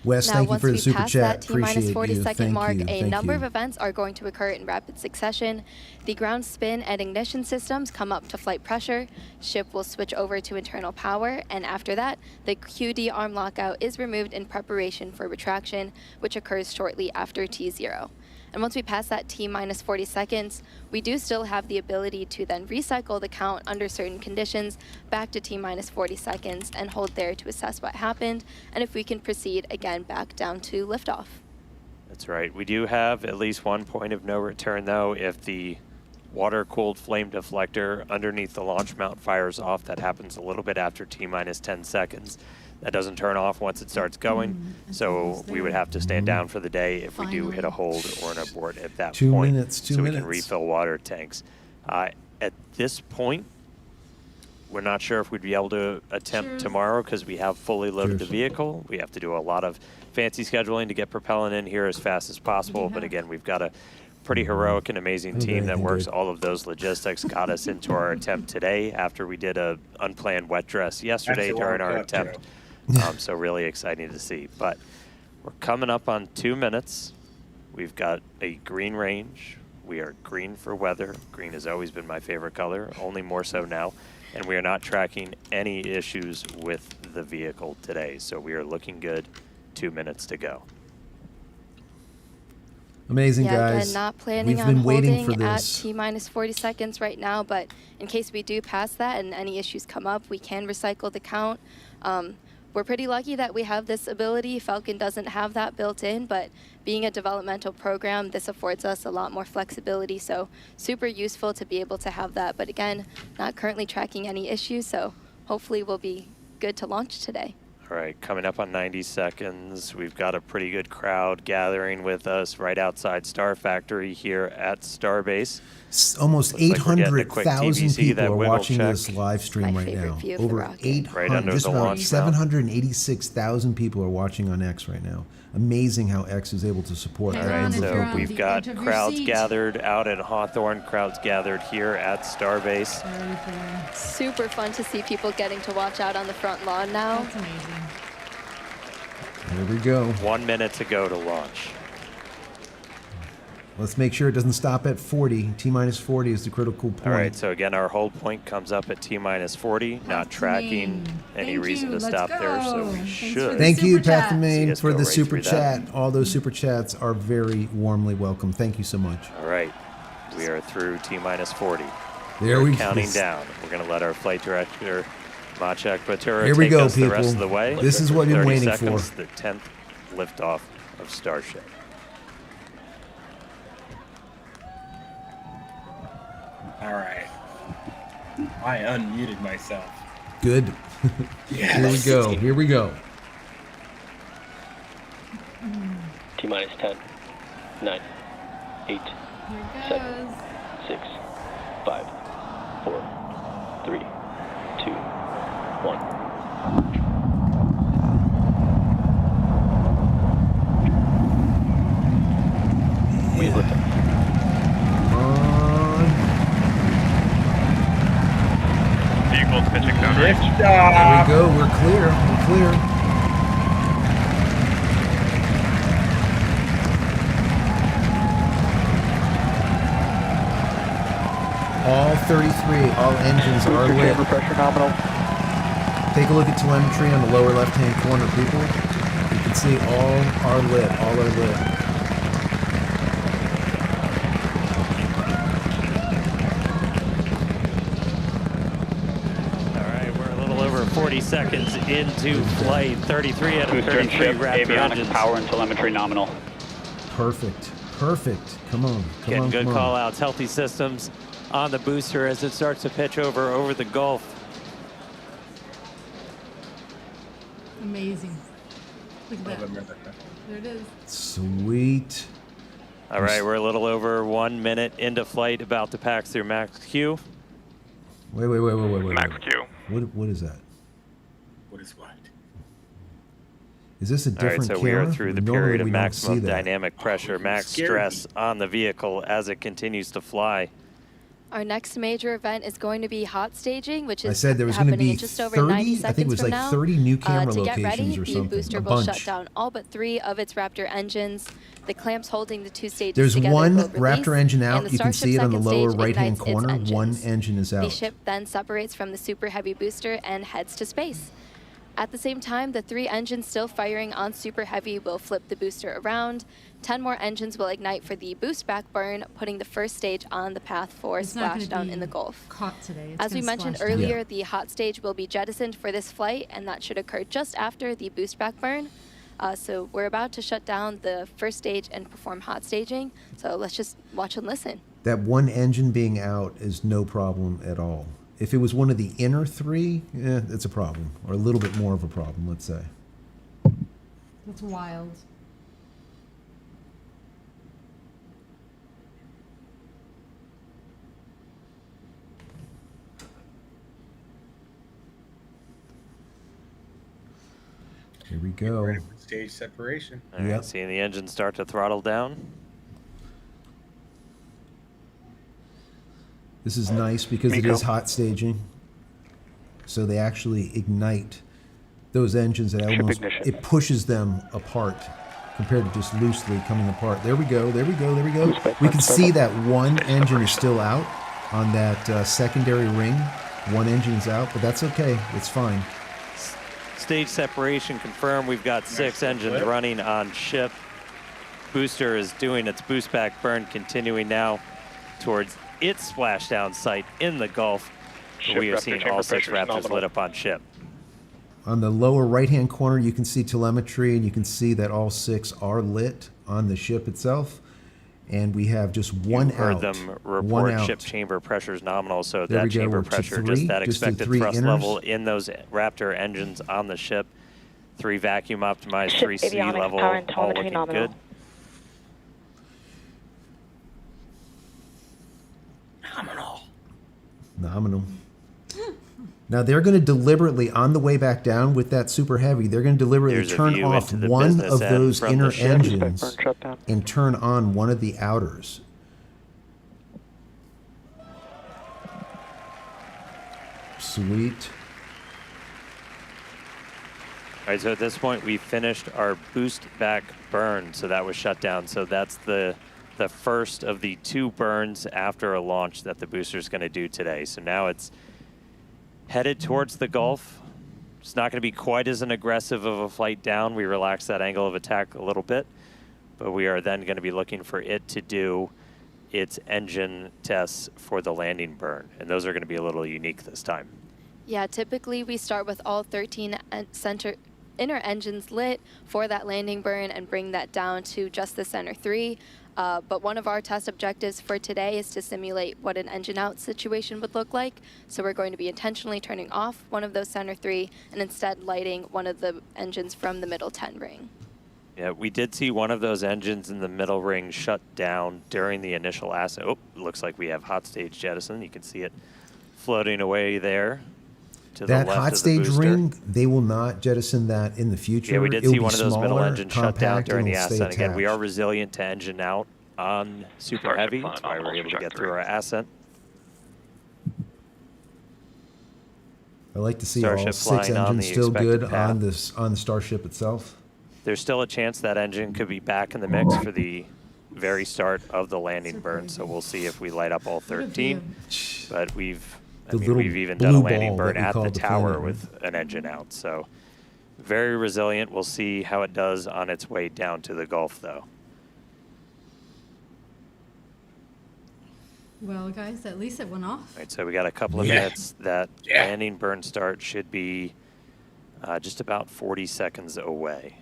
Wes, Now, thank you once for the we super pass chat. that T-minus Appreciate 40 you. second Thank mark, you. a Thank number you. of events are going to occur in rapid succession. The ground spin and ignition systems come up to flight pressure. Ship will switch over to internal power, and after that, the QD arm lockout is removed in preparation for retraction, which occurs shortly after T0. And once we pass that T-minus 40 seconds, we do still have the ability to then recycle the count under certain conditions back to T-minus 40 seconds and hold there to assess what happened, and if we can proceed again back down to liftoff. That's right. We do have at least one point of no return, though. If the water-cooled flame deflector underneath the launch mount fires off, that happens a little bit after T-minus 10 seconds. That doesn't turn off once it starts going, so we would have to stand down for the day if we do hit a hold or an abort at that 2 point. minutes, 2 so minutes. we can refill water tanks. At this point, we're not sure if we'd be able to attempt tomorrow because we have fully loaded the vehicle. We have to do a lot of fancy scheduling to get propellant in here as fast as possible. But again, we've got a pretty heroic and amazing team that works all of those logistics, got us into our attempt today after we did a unplanned wet dress yesterday during our attempt. So really exciting to see. But we're coming up on 2 minutes. We've got a green range. We are green for weather. Green has always been my favorite color, only more so now. And we are not tracking any issues with the vehicle today. So we are looking good. 2 minutes to go. Amazing, yeah, guys. Again, not planning We've on been waiting holding for at this. T-minus 40 seconds right now, but in case we do pass that and any issues come up, we can recycle the count. We're pretty lucky that we have this ability. Falcon doesn't have that built in, but being a developmental program, this affords us a lot more flexibility, so super useful to be able to have that. But again, not currently tracking any issues, so hopefully we'll be good to launch today. All right, coming up on 90 seconds, we've got a pretty good crowd gathering with us right outside Star Factory here at Starbase. Almost 800,000 people are watching check. this live stream right now. Over 800, right under just the about launch 786,000 people are watching on X right now. Amazing how X is able to support. All right, so we've got crowds gathered out at Hawthorne, crowds gathered here at Starbase. Super fun to see people getting to watch out on the front lawn now. That's amazing. Here we go. 1 minute to go to launch. Let's make sure it doesn't stop at 40. T-minus 40 is the critical point. All right, so again, our hold point comes up at T-minus 40, not tracking any reason to stop there, so we should. Thank you, see Pathamain, us for go the right super through that. chat. All those super chats are very warmly welcome. Thank you so much. All right, we are through T-minus 40. There We're we go. counting down. We're going to let our flight director, Maciek Batura, Here we take go, us the rest of people. the way. This is what we've been 30 waiting seconds, for. The 10th liftoff of Starship. All right. I unmuted myself. Good. Here we go. Here we go. T-minus 10, 9, 8, 7, 6, 5, 4, 3, 2, 1. We lift up. Vehicle's pitching down range. There we go. We're clear. We're clear. All 33, all engines are lit. Pressure nominal. Take a look at telemetry on the lower left-hand corner, people. You can see all are lit. All are lit. All right, we're a little over 40 seconds into flight. 33 out of Booster and 33 ship, Raptor avionics, engines. power and telemetry nominal. Perfect. Perfect. Come on. Come Getting on. good come call on. outs, healthy systems on the booster as it starts to pitch over the Gulf. Amazing. Look at that. There it is. Sweet. All right, we're a little over 1 minute into flight, about to pass through Max Q. Wait. Max Q. What is that? What is what? Is this a All right, different so camera? we are through the Normally period of we don't see maximum that. dynamic pressure, max scared stress on the vehicle as it continues to fly. Our next major event is going to be hot staging, which is I said there was going to happening be in just over 30. 90 I seconds think it was from like now. 30 new camera To get ready, locations or the something. booster A will bunch. shut down all but 3 of its Raptor engines. The clamps holding the 2 stages There's together one will release, Raptor engine and out. the You can Starship see it on the second lower stage right-hand ignites its corner. One engines. engine is The out. ship then separates from the Super Heavy booster and heads to space. At the same time, the 3 engines still firing on Super Heavy will flip the booster around. 10 more engines will ignite for the boost back burn, putting the first stage on the path for It's not gonna splashdown be in the Gulf. Caught today. It's As we gonna mentioned splash down. earlier, the hot stage will be jettisoned for this flight, and that should occur just after the boost back burn. So we're about to shut down the first stage and perform hot staging. So let's just watch and listen. That one engine being out is no problem at all. If it was one of the inner 3, it's a problem, or a little bit more of a problem, let's say. That's wild. Here we go. Ready for stage separation. All right, seeing the engine start to throttle down. This is nice because it is hot staging. So they actually ignite those engines that almost, ignition. it pushes them apart compared to just loosely coming apart. There we go. There we go. There we go. We can see that one engine is still out on that secondary ring. One engine's out, but that's okay. It's fine. Stage separation confirmed. We've got 6 engines running on ship. Booster is doing its boost back burn, continuing now towards its splashdown site in the Gulf. We are seeing all 6 Raptors lit up on ship. On the lower right-hand corner, you can see telemetry, and you can see that all 6 are lit on the ship itself. And we have just one out. Heard them report ship chamber pressures nominal, so There that we go. chamber We're to pressure, 3, just that just to expected 3 thrust inners. level in those Raptor engines on the ship. 3 vacuum optimized, 3 sea level, all looking good. Nominal. Now they're going to deliberately, on the way back down with that super heavy, they're going to deliberately There's a turn view off into the one business of end those from the inner ship. engines and turn on one of the outers. Sweet. All right, so at this point, we finished our boost back burn, so that was shut down. So that's the first of the 2 burns after a launch that the booster is going to do today. So now it's headed towards the Gulf. It's not going to be quite as an aggressive of a flight down. We relaxed that angle of attack a little bit, but we are then going to be looking for it to do its engine tests for the landing burn, and those are going to be a little unique this time. Yeah, typically we start with all 13 inner engines lit for that landing burn and bring that down to just the center 3. But one of our test objectives for today is to simulate what an engine out situation would look like. So we're going to be intentionally turning off one of those center 3 and instead lighting one of the engines from the middle 10 ring. Yeah, we did see one of those engines in the middle ring shut down during the initial ascent. Oh, looks like we have hot stage jettison. You can see it floating away there to That the left hot of the stage booster. ring, they will not jettison that in the future. Yeah, we did It'll see be one of those middle smaller, engines shut down compact, during and the it'll stay ascent. Again, we are attached. resilient to engine out on Super Heavy. That's why we're able to get through our ascent. I like to see Starship all 6 flying on engines the still expected good path. on the Starship itself. There's still a chance that engine could be back in the mix for the very start of the landing burn, so we'll see if we light up all 13. But we've even done a landing burn at the tower with an engine out, so very resilient. We'll see how it does on its way down to the Gulf, though. Well, guys, at least it went off. All right, so we got a couple of minutes. That landing burn start should be just about 40 seconds away.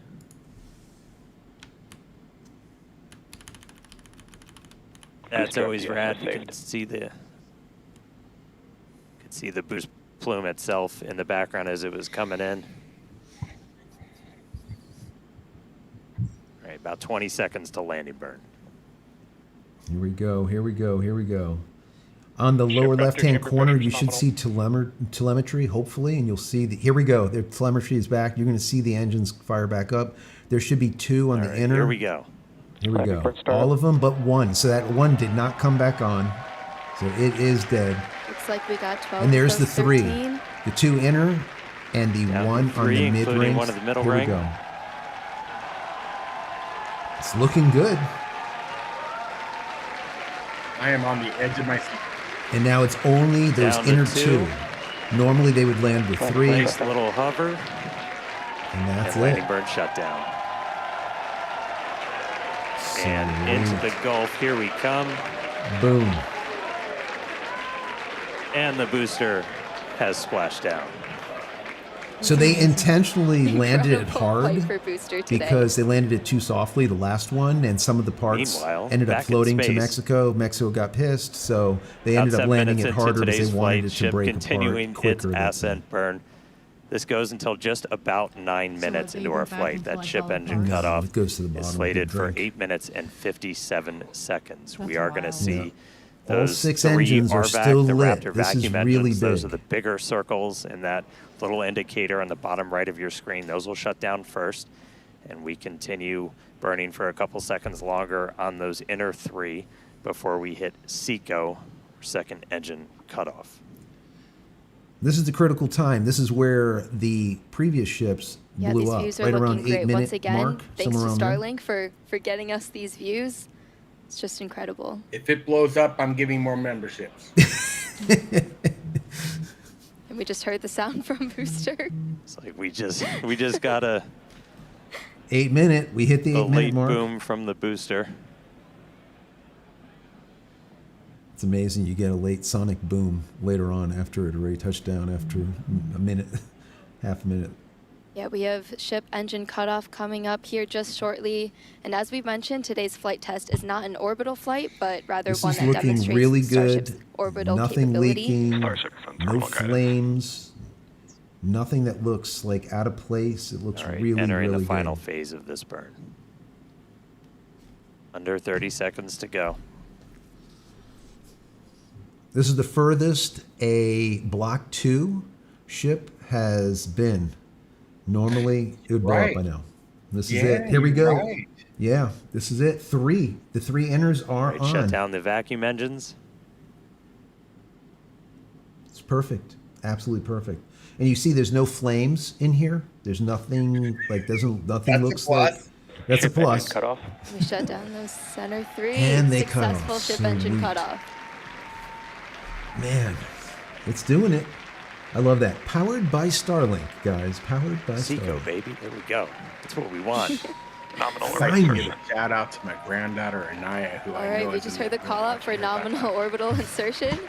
That's always rad. You can see the boost plume itself in the background as it was coming in. All right, about 20 seconds to landing burn. Here we go, here we go, here we go. On the lower left-hand corner, you should see telemetry, hopefully, and you'll see the, here we go. The telemetry is back. You're going to see the engines fire back up. There should be 2 on the inner. Here we go. Here we go. All of them but 1. So that 1 did not come back on. So it is dead. Looks like we got 12. And there's the 3. 13. The 2 inner and the 1 on the mid ring. One of the middle Here ring. we go. It's looking good. I am on the edge of my seat. And now it's only those Down to inner 2. 2. Normally they would land with 3. Nice little hover. And that's and landing it. burn shut down. And into the Gulf, here we come. Boom. And the booster has splashed down. So they intentionally landed it hard Fight for booster today. because they landed it too softly, the last one, and some of the parts Meanwhile, ended up back in floating to space. Mexico. Mexico got pissed, so they About ended up 7 landing minutes it into harder because today's they wanted flight, it to ship break continuing apart quicker. its ascent burn. This goes until just about 9 minutes into our flight. That ship engine cutoff It goes to the bottom. is of slated the for drink. 8 minutes and 57 seconds. We That's are going to wild. see All those 6 3 engines are RVAC, still the lit. Raptor This is vacuum really engines. Those are big. the bigger circles in that little indicator on the bottom right of your screen. Those will shut down first, and we continue burning for a couple seconds longer on those inner 3 before we hit SECO, second engine cutoff. This is the critical time. This is where the previous ships Yeah, blew these up. views are Right looking around great 8 minute once again. mark, Thanks to somewhere around there. Starlink for getting us these views. It's just incredible. If it blows up, I'm giving more memberships. And we just heard the sound from Booster. It's like we just got a 8 minute. We hit the 8 minute late mark. boom from the booster. It's amazing you get a late sonic boom later on after it already touched down after a minute, half a minute. Yeah, we have ship engine cutoff coming up here just shortly. And as we mentioned, today's flight test is not an orbital flight, but rather This one is that looking demonstrates really Starship's good. orbital Nothing capability. leaking. Starship is on No thermal guidance. flames. Nothing that looks like out of place. It looks All right, really, entering really the final good. phase of this burn. Under 30 seconds to go. This is the furthest a Block 2 ship has been. Normally, it would blow up Right. by now. This is Yeah, it. Here we you're go. right. Yeah, this is it. 3. The 3 enters are Right, on. shut down the vacuum engines. It's perfect. Absolutely perfect. And you see there's no flames in here. There's nothing like nothing That's a looks like plus. that's a Ship engine plus. cutoff. We shut down those center 3. And they cut Successful off. ship engine Sweet. cutoff. Man, it's doing it. I love that. Powered by Starlink, guys. Powered by Seco, Starlink. baby. There we go. That's what we want. Nominal I'd like to Finally. give a shout out to my granddaughter Anaya, who All I right, know we is just in heard the room call out for watching about nominal orbital insertion.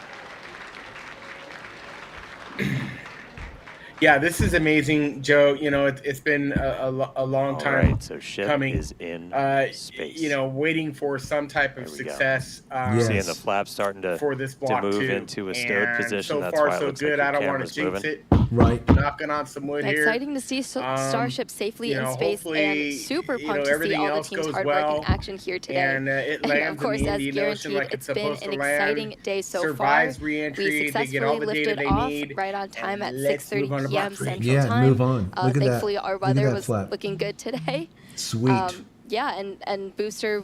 Yeah, this is amazing, Joe. You know, it's been a long All time right, so ship coming. is in space. You know, waiting for some type of There we go. success. Yes. Seeing the flaps starting to For this block move two. into a stowed And position. So That's far, why it so looks good. like I your don't want to camera's jinx moving. it. Right. Knocking on some wood here. Exciting to see Starship safely you know, in space, hopefully, and super you pumped know, to see everything all the else team's goes hard work well, in action here today. and it And lands of course, in the as Indian Ocean guaranteed, like it's it's been supposed an to land, exciting day so far. survives We re-entry, they successfully get all the lifted data they off need, right on time at and let's move on 6:30 to p.m. Block 3. Central Yeah, Time. move on. Look at that. Thankfully, our Look at weather that was flap. looking good today. Sweet. Yeah, and Booster,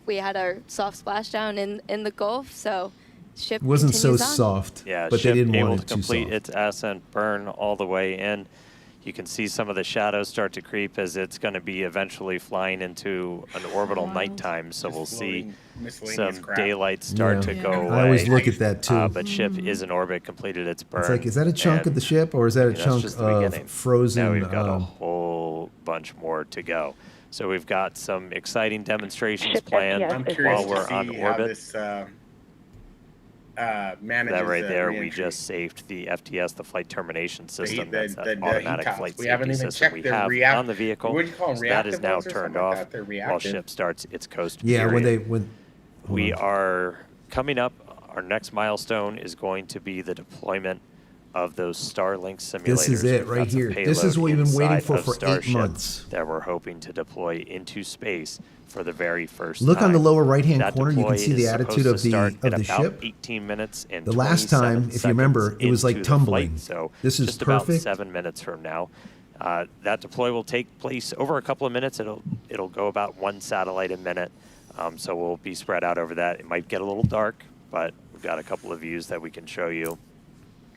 we had our soft splashdown in the Gulf, so ship It wasn't so continues on. soft, Yeah, but they ship didn't able want to it too complete soft. its ascent burn all the way in. You can see some of the shadows start to creep as it's going to be eventually flying into an orbital nighttime. So we'll see miscellaneous some crap. daylight start Yeah. to go away. I always look at that too. But ship is in orbit, completed its burn. It's like, is that a chunk of and, the ship or is that a you know, chunk that's just the of beginning. frozen? Now we've got a whole bunch more to go. So we've got some exciting demonstrations Ship planned FPS I'm curious while we're to on see how orbit. this manages That right there, we re-entry. just saved the FTS, the flight termination system. the- That's the that automatic heat flight tops. We haven't safety even system checked we the have on the vehicle. what do you call them, So that is reactive now ones or turned something like off that? They're while reactive. ship starts its coast Yeah, when period. hold We on. are coming up. Our next milestone is going to be the deployment of those Starlink simulators. This is it We've right got some here. This is payload what we've been waiting inside for of 8 Starship months. that we're hoping to deploy into space for the very first Look time. on the lower right-hand That corner, you can deploy see the is attitude supposed of to start the in about ship. 18 minutes and The last 27 time, if you remember, seconds it was like into the flight. tumbling. So This is just about perfect. 7 minutes from now. That deploy will take place over a couple of minutes. It'll go about 1 satellite a minute. So we'll be spread out over that. It might get a little dark, but we've got a couple of views that we can show you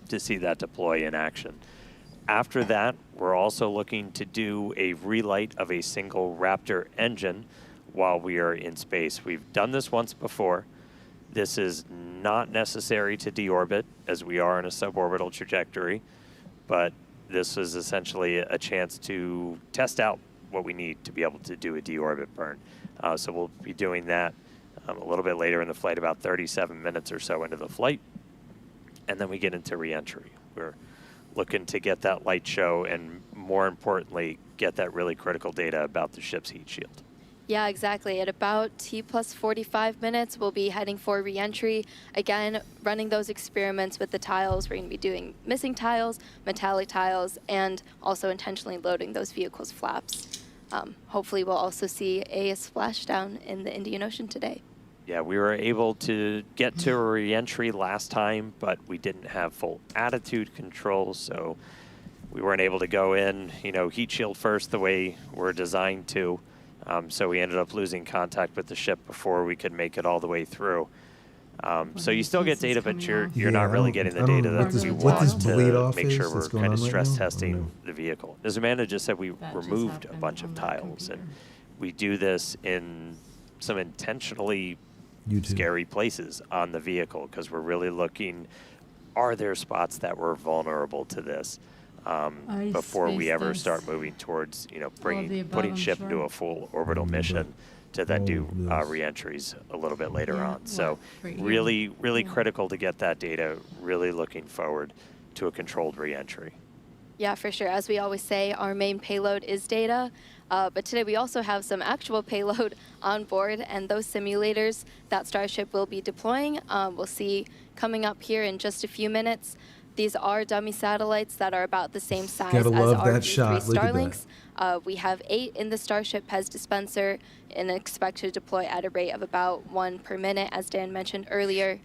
to see that deploy in action. After that, we're also looking to do a relight of a single Raptor engine while we are in space. We've done this once before. This is not necessary to deorbit as we are in a suborbital trajectory, but this is essentially a chance to test out what we need to be able to do a deorbit burn. So we'll be doing that a little bit later in the flight, about 37 minutes or so into the flight. And then we get into reentry. We're looking to get that light show and, more importantly, get that really critical data about the ship's heat shield. Yeah, exactly. At about T plus 45 minutes, we'll be heading for re-entry. Again, running those experiments with the tiles. We're going to be doing missing tiles, metallic tiles, and also intentionally loading those vehicles' flaps. Hopefully, we'll also see a splashdown in the Indian Ocean today. Yeah, we were able to get to a re-entry last time, but we didn't have full attitude control, so we weren't able to go in, heat shield first the way we're designed to. So we ended up losing contact with the ship before we could make it all the way through. So you still get data, but you're Yeah, not I really don't- getting I the don't data know what that this- we what this want bleed to off make is sure we're that's going kind of on right stress now? I don't testing know. the vehicle. As Amanda just said, we That just removed a happened bunch on of my tiles, computer. and we do this in some intentionally YouTube. scary places on the vehicle because we're really looking, are there spots that were vulnerable to this before we space ever this. start moving towards, the putting above, I'm ship sure. into a full orbital mission to then do re-entries a little bit later Yeah, on. So right here. really critical to get that data, really looking forward to a controlled re-entry. Yeah, for sure. As we always say, our main payload is data. But today we also have some actual payload on board, and those simulators that Starship will be deploying, we'll see coming up here in just a few minutes. These are dummy satellites that are about the same size Gotta as love our that V3 shot. Look at that. Starlinks. We have 8 in the Starship PEZ dispenser and expect to deploy at a rate of about 1 per minute, as Dan mentioned earlier.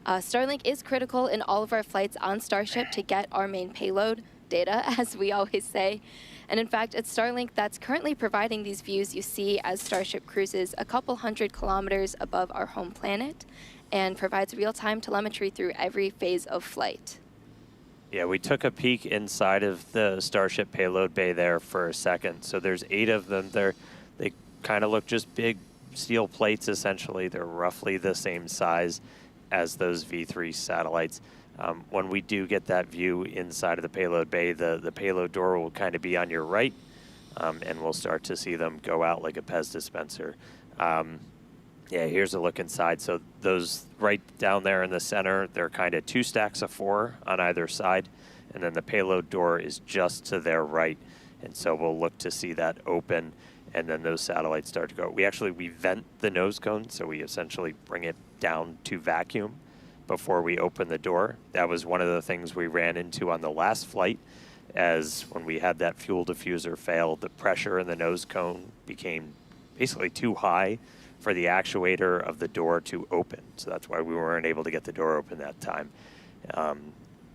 Starlink is critical in all of our flights on Starship to get our main payload data, as we always say. And in fact, it's Starlink that's currently providing these views you see as Starship cruises a couple hundred kilometers above our home planet and provides real-time telemetry through every phase of flight. Yeah, we took a peek inside of the Starship payload bay there for a second. So there's 8 of them. They kind of look just big steel plates, essentially. They're roughly the same size as those V3 satellites. When we do get that view inside of the payload bay, the payload door will kind of be on your right, and we'll start to see them go out like a PEZ dispenser. Yeah, here's a look inside. So those right down there in the center, they're kind of 2 stacks of 4 on either side, and then the payload door is just to their right. And so we'll look to see that open, and then those satellites start to go. We vent the nose cone, so we essentially bring it down to vacuum before we open the door. That was one of the things we ran into on the last flight, as when we had that fuel diffuser fail, the pressure in the nose cone became basically too high for the actuator of the door to open. So that's why we weren't able to get the door open that time.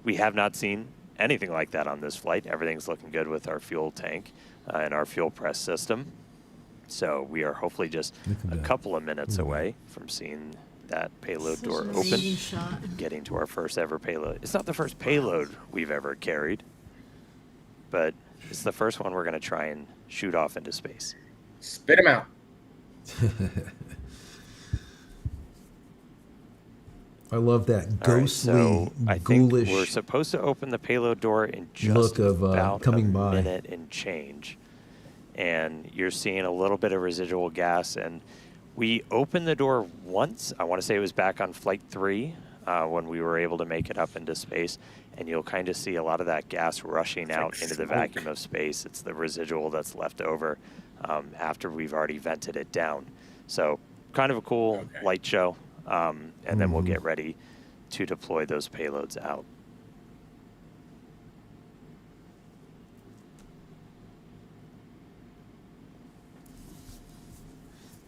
We have not seen anything like that on this flight. Everything's looking good with our fuel tank and our fuel press system. So we are hopefully just a couple of minutes away from seeing that payload Such door an open, amazing shot. getting to our first ever payload. It's not the first payload we've ever carried, but it's the first one we're going to try and shoot off into space. Spit them out. I love that ghostly, so I think ghoulish we're supposed to open the payload door in just look of about coming a by. minute and change. And you're seeing a little bit of residual gas. And we opened the door once. I want to say it was back on flight 3 when we were able to make it up into space. And you'll kind of see a lot of that gas rushing out into the vacuum of space. It's the residual that's left over after we've already vented it down. So kind of a cool light show. And then we'll get ready to deploy those payloads out.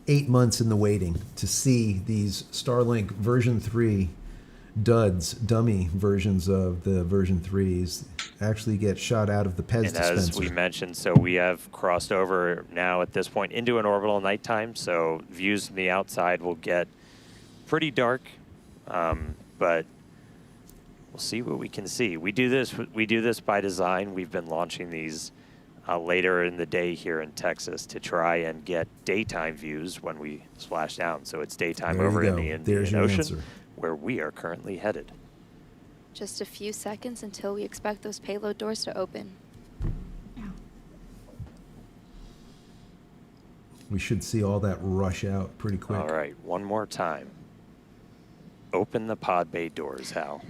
$8 months in the waiting to see these Starlink version 3 duds, dummy versions of the version 3s actually get shot out of the PEZ And dispenser. as we mentioned, so we have crossed over now at this point into an orbital nighttime, so views from the outside will get pretty dark, but we'll see what we can see. We do this by design. We've been launching these later in the day here in Texas to try and get daytime views when we splash down. So it's daytime There you over in go. the There's Indian your Ocean, answer. where we are currently headed. Just a few seconds until we expect those payload doors to open. We should see all that rush out pretty quick. All right, one more time. Open the pod bay doors, Hal.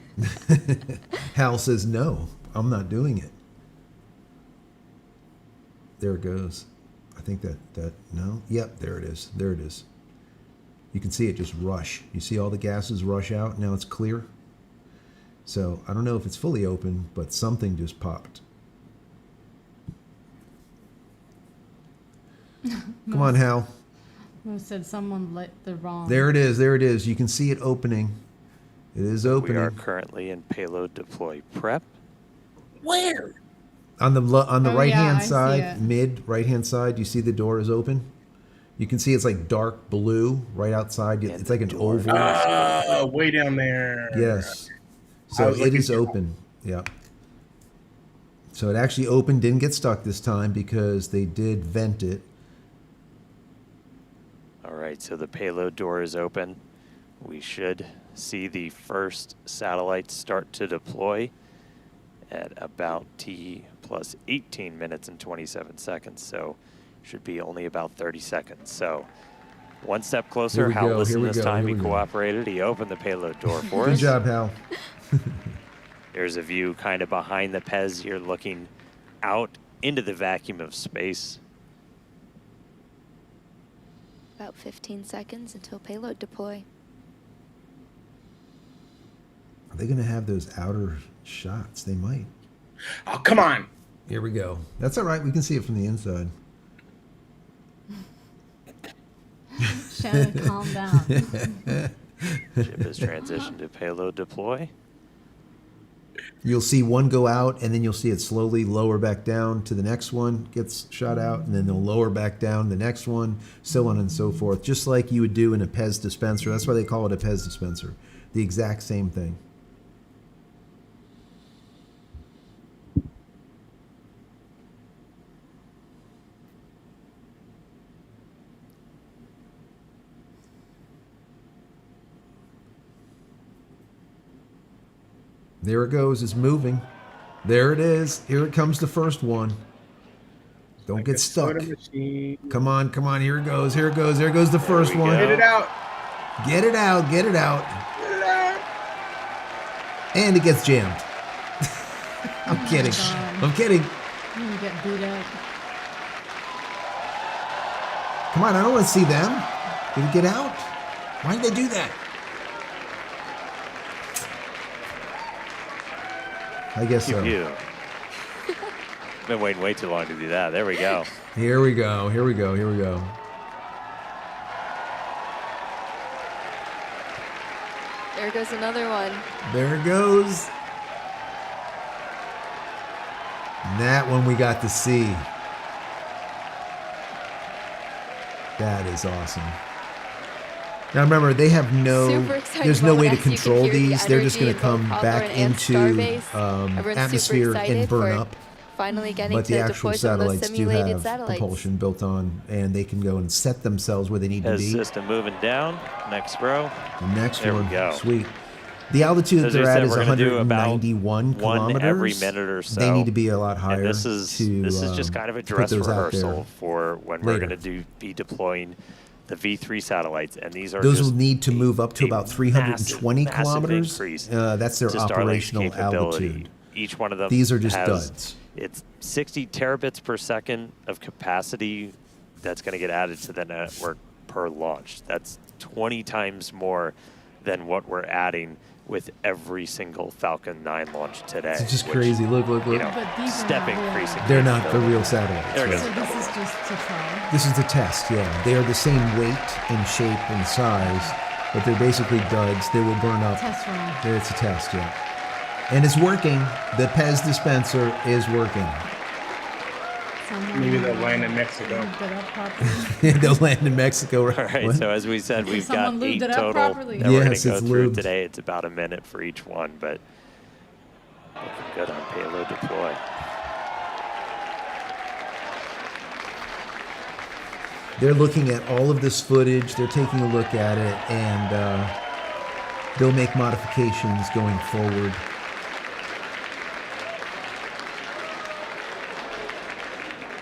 Hal says, no, I'm not doing it. There it goes. I think no? Yep, there it is. There it is. You can see it just rush. You see all the gases rush out. Now it's clear. So I don't know if it's fully open, but something just popped. Come on, Hal. Who said someone lit the wrong? There it is. There it is. You can see it opening. It is opening. We are currently in payload deploy prep. Where? On the right hand I see side, it. mid right hand side, you see the door is open. You can see it's like dark blue right outside. It's like an oval. Way down there. Yes. So it is open. Yeah. So it actually opened, didn't get stuck this time because they did vent it. All right, so the payload door is open. We should see the first satellite start to deploy at about T plus 18 minutes and 27 seconds. So should be only about 30 seconds. So one step closer. Hal listened this time. He cooperated. He opened the payload door for us. Good job, Hal. There's a view kind of behind the Pez. You're looking out into the vacuum of space. About 15 seconds until payload deploy. Are they going to have those outer shots? They might. Oh, come on. Here we go. That's all right. We can see it from the inside. Shannon, calm down. Ship has transitioned to payload deploy. You'll see one go out, and then you'll see it slowly lower back down to the next one, gets shot out, and then they'll lower back down the next one, so on and so forth, just like you would do in a Pez dispenser. That's why they call it a Pez dispenser. The exact same thing. There it goes. It's moving. There it is. Here it comes, the first one. Don't get stuck. Come on, come on. Here it goes. Here it goes. There goes the first one. Get it out. Get it out. Get it out. Get it out. And it gets jammed. I'm kidding. I'm kidding. You get beat up. Come on. I don't want to see them. Did it get out? Why did they do that? I guess so. Been waiting way too long to do that. There we go. Here we go. Here we go. Here we go. There goes another one. There it goes. And that one we got to see. That is awesome. Now remember, they have there's no way to control these. They're just going to come back into atmosphere and burn up. Finally getting but the actual satellites do have satellites. propulsion built on, and they can go and set themselves where they need to be. System moving down. Next row. The next there one. We go. Sweet. The altitude that they're at is 191 kilometers. One every minute or so. They need to be a lot higher. And this is just kind of a dress rehearsal for when we're going to be deploying the V3 satellites, and these are those will need to move up to about 320 kilometers. That's their operational altitude. Each one of them. These are just duds. It's 60 terabits per second of capacity that's going to get added to the network per launch. That's 20 times more than what we're adding with every single Falcon 9 launch today. It's just crazy. Look. You know, step increasing. They're not the real satellites. So this is just to try. This is the test, yeah. They are the same weight and shape and size, but they're basically duds. They will burn up. Test run. It's a test, yeah. And it's working. The Pez dispenser is working. Maybe they'll land in Mexico. They'll land in Mexico. All right, what? so as we said, we've got 8 total that we're going to go through today. It's about a minute for each one, but looking good on payload deploy. They're looking at all of this footage. They're taking a look at it, and they'll make modifications going forward.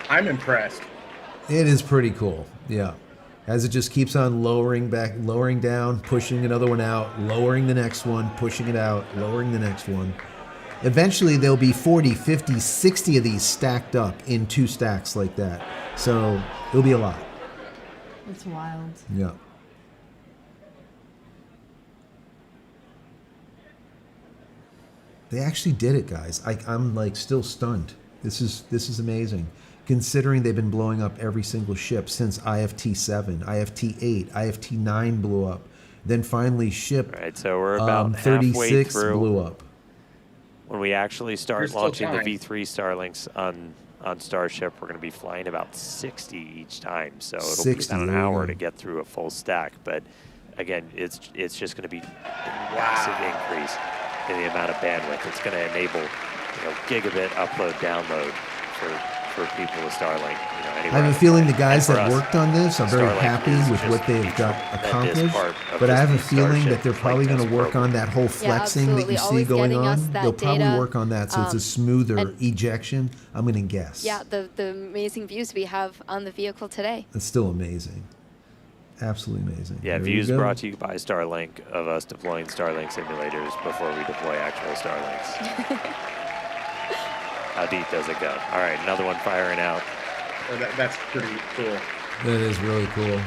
I'm impressed. It is pretty cool, yeah. As it just keeps on lowering back, lowering down, pushing another one out, lowering the next one, pushing it out, lowering the next one. Eventually, there'll be 40, 50, 60 of these stacked up in 2 stacks like that. So it'll be a lot. It's wild. Yeah. They actually did it, guys. I'm like still stunned. This is amazing. Considering they've been blowing up every single ship since IFT-7, IFT-8, IFT-9 blew up. Then finally ship right, so we're about 36 halfway through blew up. When we actually start launching the V3 Starlinks on on Starship. We're going to be flying about 60 each time, so it'll 60, be about an hour yeah. to get through a full stack. But again, it's just going to be a massive increase in the amount of bandwidth. It's going to enable gigabit upload download for people with Starlink. I have a feeling the guys And for that us, worked on this are very Starlink happy is with just what they've a got tremendous accomplished, part of but I just have a the feeling Starship that they're probably flight going to test work on that whole flexing that absolutely. you see Always going getting us on. that They'll probably data, work on that so it's a smoother ejection. I'm going to guess. Yeah, the amazing views we have on the vehicle today. It's still amazing. Absolutely amazing. Yeah, There you views go. brought to you by Starlink of us deploying Starlink simulators before we deploy actual Starlinks. How deep does it go? All right, another one firing out. That's pretty cool. That is really cool.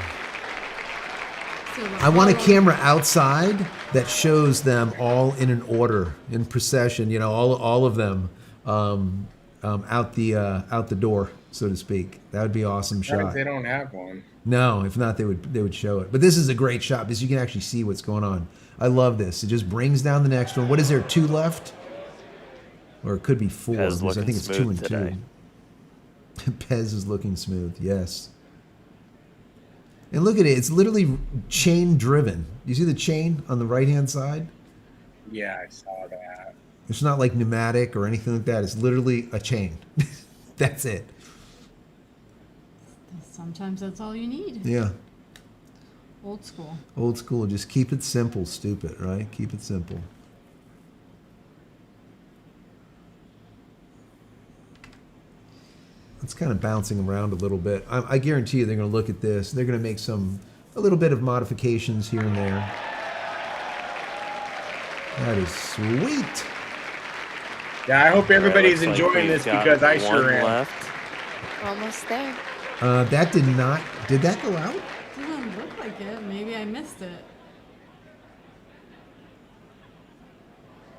I want a camera outside that shows them all in an order, in procession. All of them out the door, so to speak. That would be an awesome shot. They don't have one. No, if not, they would show it. But this is a great shot because you can actually see what's going on. I love this. It just brings down the next one. What is there? 2 left, or it could be 4. Pez Because I think it's 2 looking and smooth 2. Pez is looking smooth. Yes. And look at it. It's literally chain driven. You see the chain on the right hand side? Yeah, I saw that. It's not like pneumatic or anything like that. It's literally a chain. That's it. Sometimes that's all you need. Yeah. Old school. Old school. Just keep it simple, stupid, right? Keep it simple. It's kind of bouncing around a little bit. I guarantee you they're going to look at this. They're going to make a little bit of modifications here and there. That is sweet. Yeah, I hope everybody's Looks like enjoying we've this got because I one sure am. left. Almost there. That did not. Did that go out? Doesn't look like it. Maybe I missed it.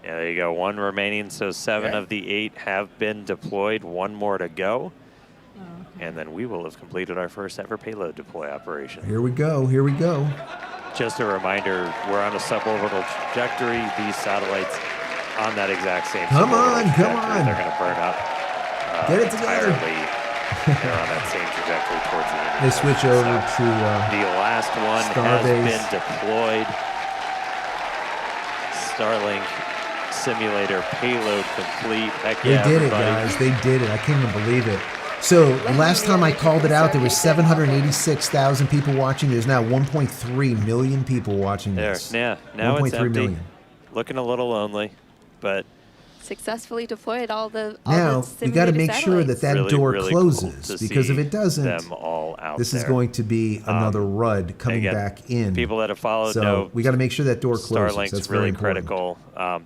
Yeah, there you go. 1 remaining, so 7 Yeah. of the 8 have been deployed. 1 more to go. Oh, okay. And then we will have completed our first ever payload deploy operation. Here we go. Here we go. Just a reminder, we're on a suborbital trajectory. These satellites on that exact same Come suborbital on, come trajectory, on. they're going to burn up Get it together. entirely. They're on that same trajectory towards the end. They switch over to The last one has Starbase. been deployed. Starlink simulator payload complete. Heck They yeah, did it, everybody. guys. They did it. I can't even believe it. So last time I called it out, there was 786,000 people watching. There's now 1.3 million people watching There, this. yeah. Now it's 1.3 empty. million. Looking a little lonely, but Successfully deployed all the Now we got to simulated make sure that satellites. door really cool closes to because if see it doesn't, them all out this is there. going to be another RUD coming again, back in. people that have followed so know we got to make sure that door closes. Starlink's That's really very important. critical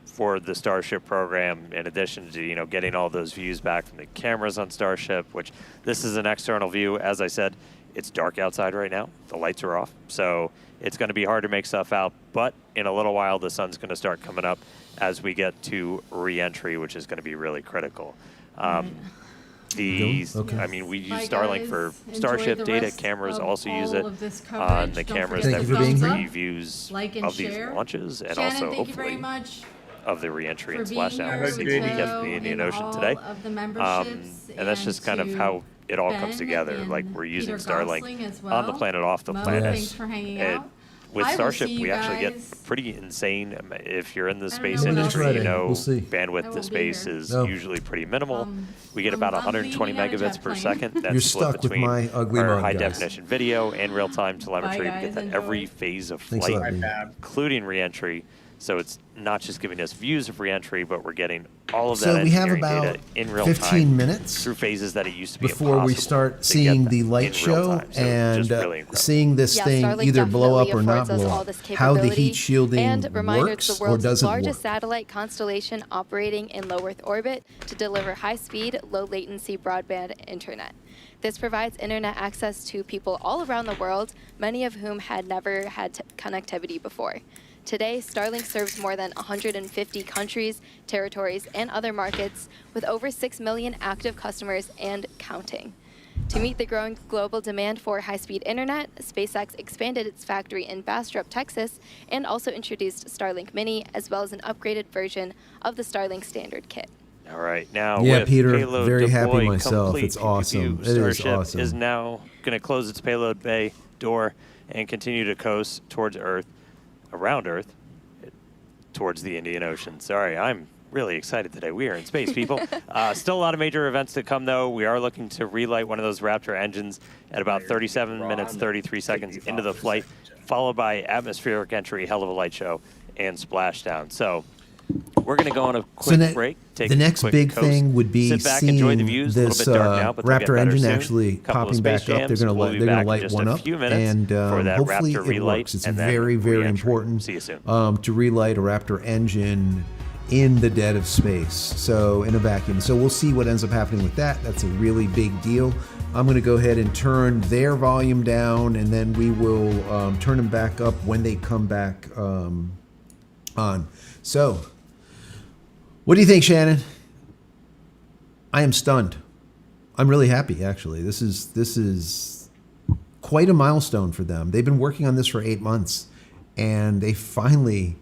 for the Starship program. In addition to getting all those views back from the cameras on Starship, which this is an external view. As I said, it's dark outside right now. The lights are off, so it's going to be hard to make stuff out. But in a little while, the sun's going to start coming up as we get to re-entry, which is going to be really critical. We use Bye, Starlink for guys. Enjoy Starship the data. rest Cameras of also use all it of this on coverage. the Don't cameras forget that to we thumbs see up, views like and of these share. launches, and Shannon, also thank you very hopefully much of the re-entry for and being splashdown here we with get Joe from the Indian and Ocean all today. of the memberships And that's just kind of and how it all Ben comes together. and Like we're using Peter Starlink Gosling as on the well. planet, off the Mo, planet. thanks for hanging And out. with I will Starship, see you we actually get guys. pretty insane. If you're in the I don't space know what else industry, to do. We'll see. bandwidth I to won't be space here. is No. usually pretty minimal. We get about I'm 120 leaving on a megabits jet per plane. second. That's You're split stuck with between my ugly our mug, high guys. definition video and real-time telemetry. Bye, We get guys. that every Enjoy. phase of Thanks a flight, lot, Dean. including re-entry. So it's not just giving us views of re-entry, but we're getting all of So that we have engineering about data in real 15 time minutes through phases that it used to be before we impossible start to seeing get the that light in real show time. So and just really incredible. seeing this Yeah, thing Starlink either blow up or definitely not affords us blow all up. this How the capability. heat shielding And reminder, works it's the or world's doesn't largest work. satellite constellation operating in low Earth orbit to deliver high-speed, low-latency broadband internet. This provides internet access to people all around the world, many of whom had never had connectivity before. Today, Starlink serves more than 150 countries, territories, and other markets, with over 6 million active customers and counting. To meet the growing global demand for high-speed internet, SpaceX expanded its factory in Bastrop, Texas, and also introduced Starlink Mini, as well as an upgraded version of the Starlink Standard kit. All right, now Yeah, with Peter, payload very happy deploy myself. complete, It's awesome. It is Starship awesome. is now going to close its payload bay door and continue to coast towards Earth, around Earth, towards the Indian Ocean. Sorry, I'm really excited today. We are in space, people. Still a lot of major events to come, though. We are looking to relight one of those Raptor engines at about 37 minutes, 33 seconds into the flight, followed by atmospheric entry, hell of a light show, and splashdown. So we're going to go on a quick break. Take the next a quick big coast, thing would be sit back, enjoy the seeing views. this a little bit dark now, but they'll get Raptor better engine soon. actually Couple of popping back space up. They're jams. going We'll be to back in light just one a up, few minutes and for that hopefully Raptor it relight, works. It's and then very, very re-entry. important See you soon. to relight a Raptor engine in the dead of space, so in a vacuum. So we'll see what ends up happening with that. That's a really big deal. I'm going to go ahead and turn their volume down, and then we will turn them back up when they come back on. So, what do you think, Shannon? I am stunned. I'm really happy, actually. This is quite a milestone for them. They've been working on this for 8 months, and they finally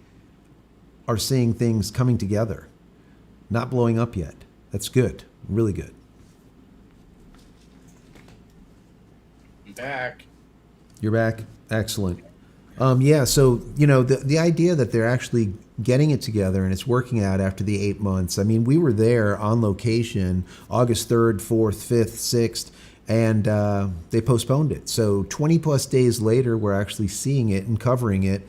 are seeing things coming together, not blowing up yet. That's good, really good. I'm back. You're back? Excellent. Yeah, so, you know, the idea that they're actually getting it together and it's working out after the 8 months. I mean, we were there on location August 3rd, 4th, 5th, 6th, and they postponed it. So 20 plus days later, we're actually seeing it and covering it.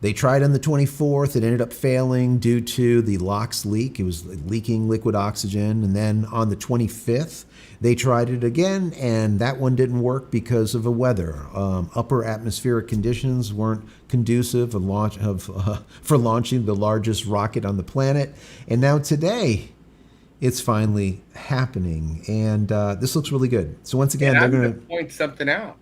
They tried on the 24th. It ended up failing due to the LOX leak. It was leaking liquid oxygen. And then on the 25th, they tried it again, and that one didn't work because of the weather. Upper atmospheric conditions weren't conducive for launching the largest rocket on the planet. And now today, it's finally happening. And this looks really good. So once again, and they're I'm going to point something out.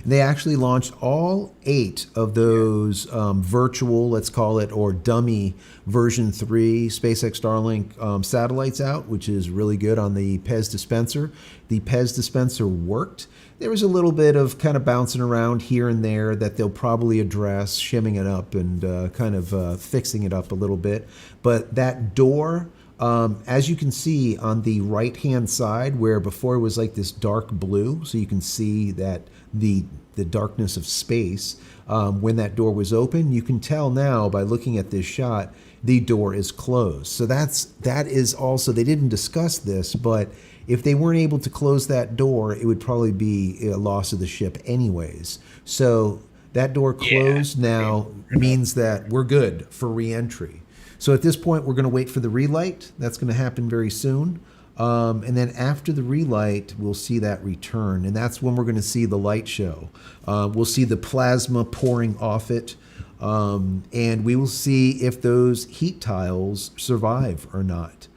They actually launched all 8 of those virtual, let's call it, or dummy version 3 SpaceX Starlink satellites out, which is really good on the PEZ dispenser. The PEZ dispenser worked. There was a little bit of kind of bouncing around here and there that they'll probably address, shimming it up and kind of fixing it up a little bit. But that door, as you can see on the right-hand side, where before it was like this dark blue, so you can see that the darkness of space, when that door was open, you can tell now by looking at this shot, the door is closed. So that is also, they didn't discuss this, but if they weren't able to close that door, it would probably be a loss of the ship anyways. So that door closed now means that we're good for re-entry. So at this point, we're going to wait for the relight. That's going to happen very soon. And then after the relight, we'll see that return. And that's when we're going to see the light show. We'll see the plasma pouring off it. And we will see if those heat tiles survive or not.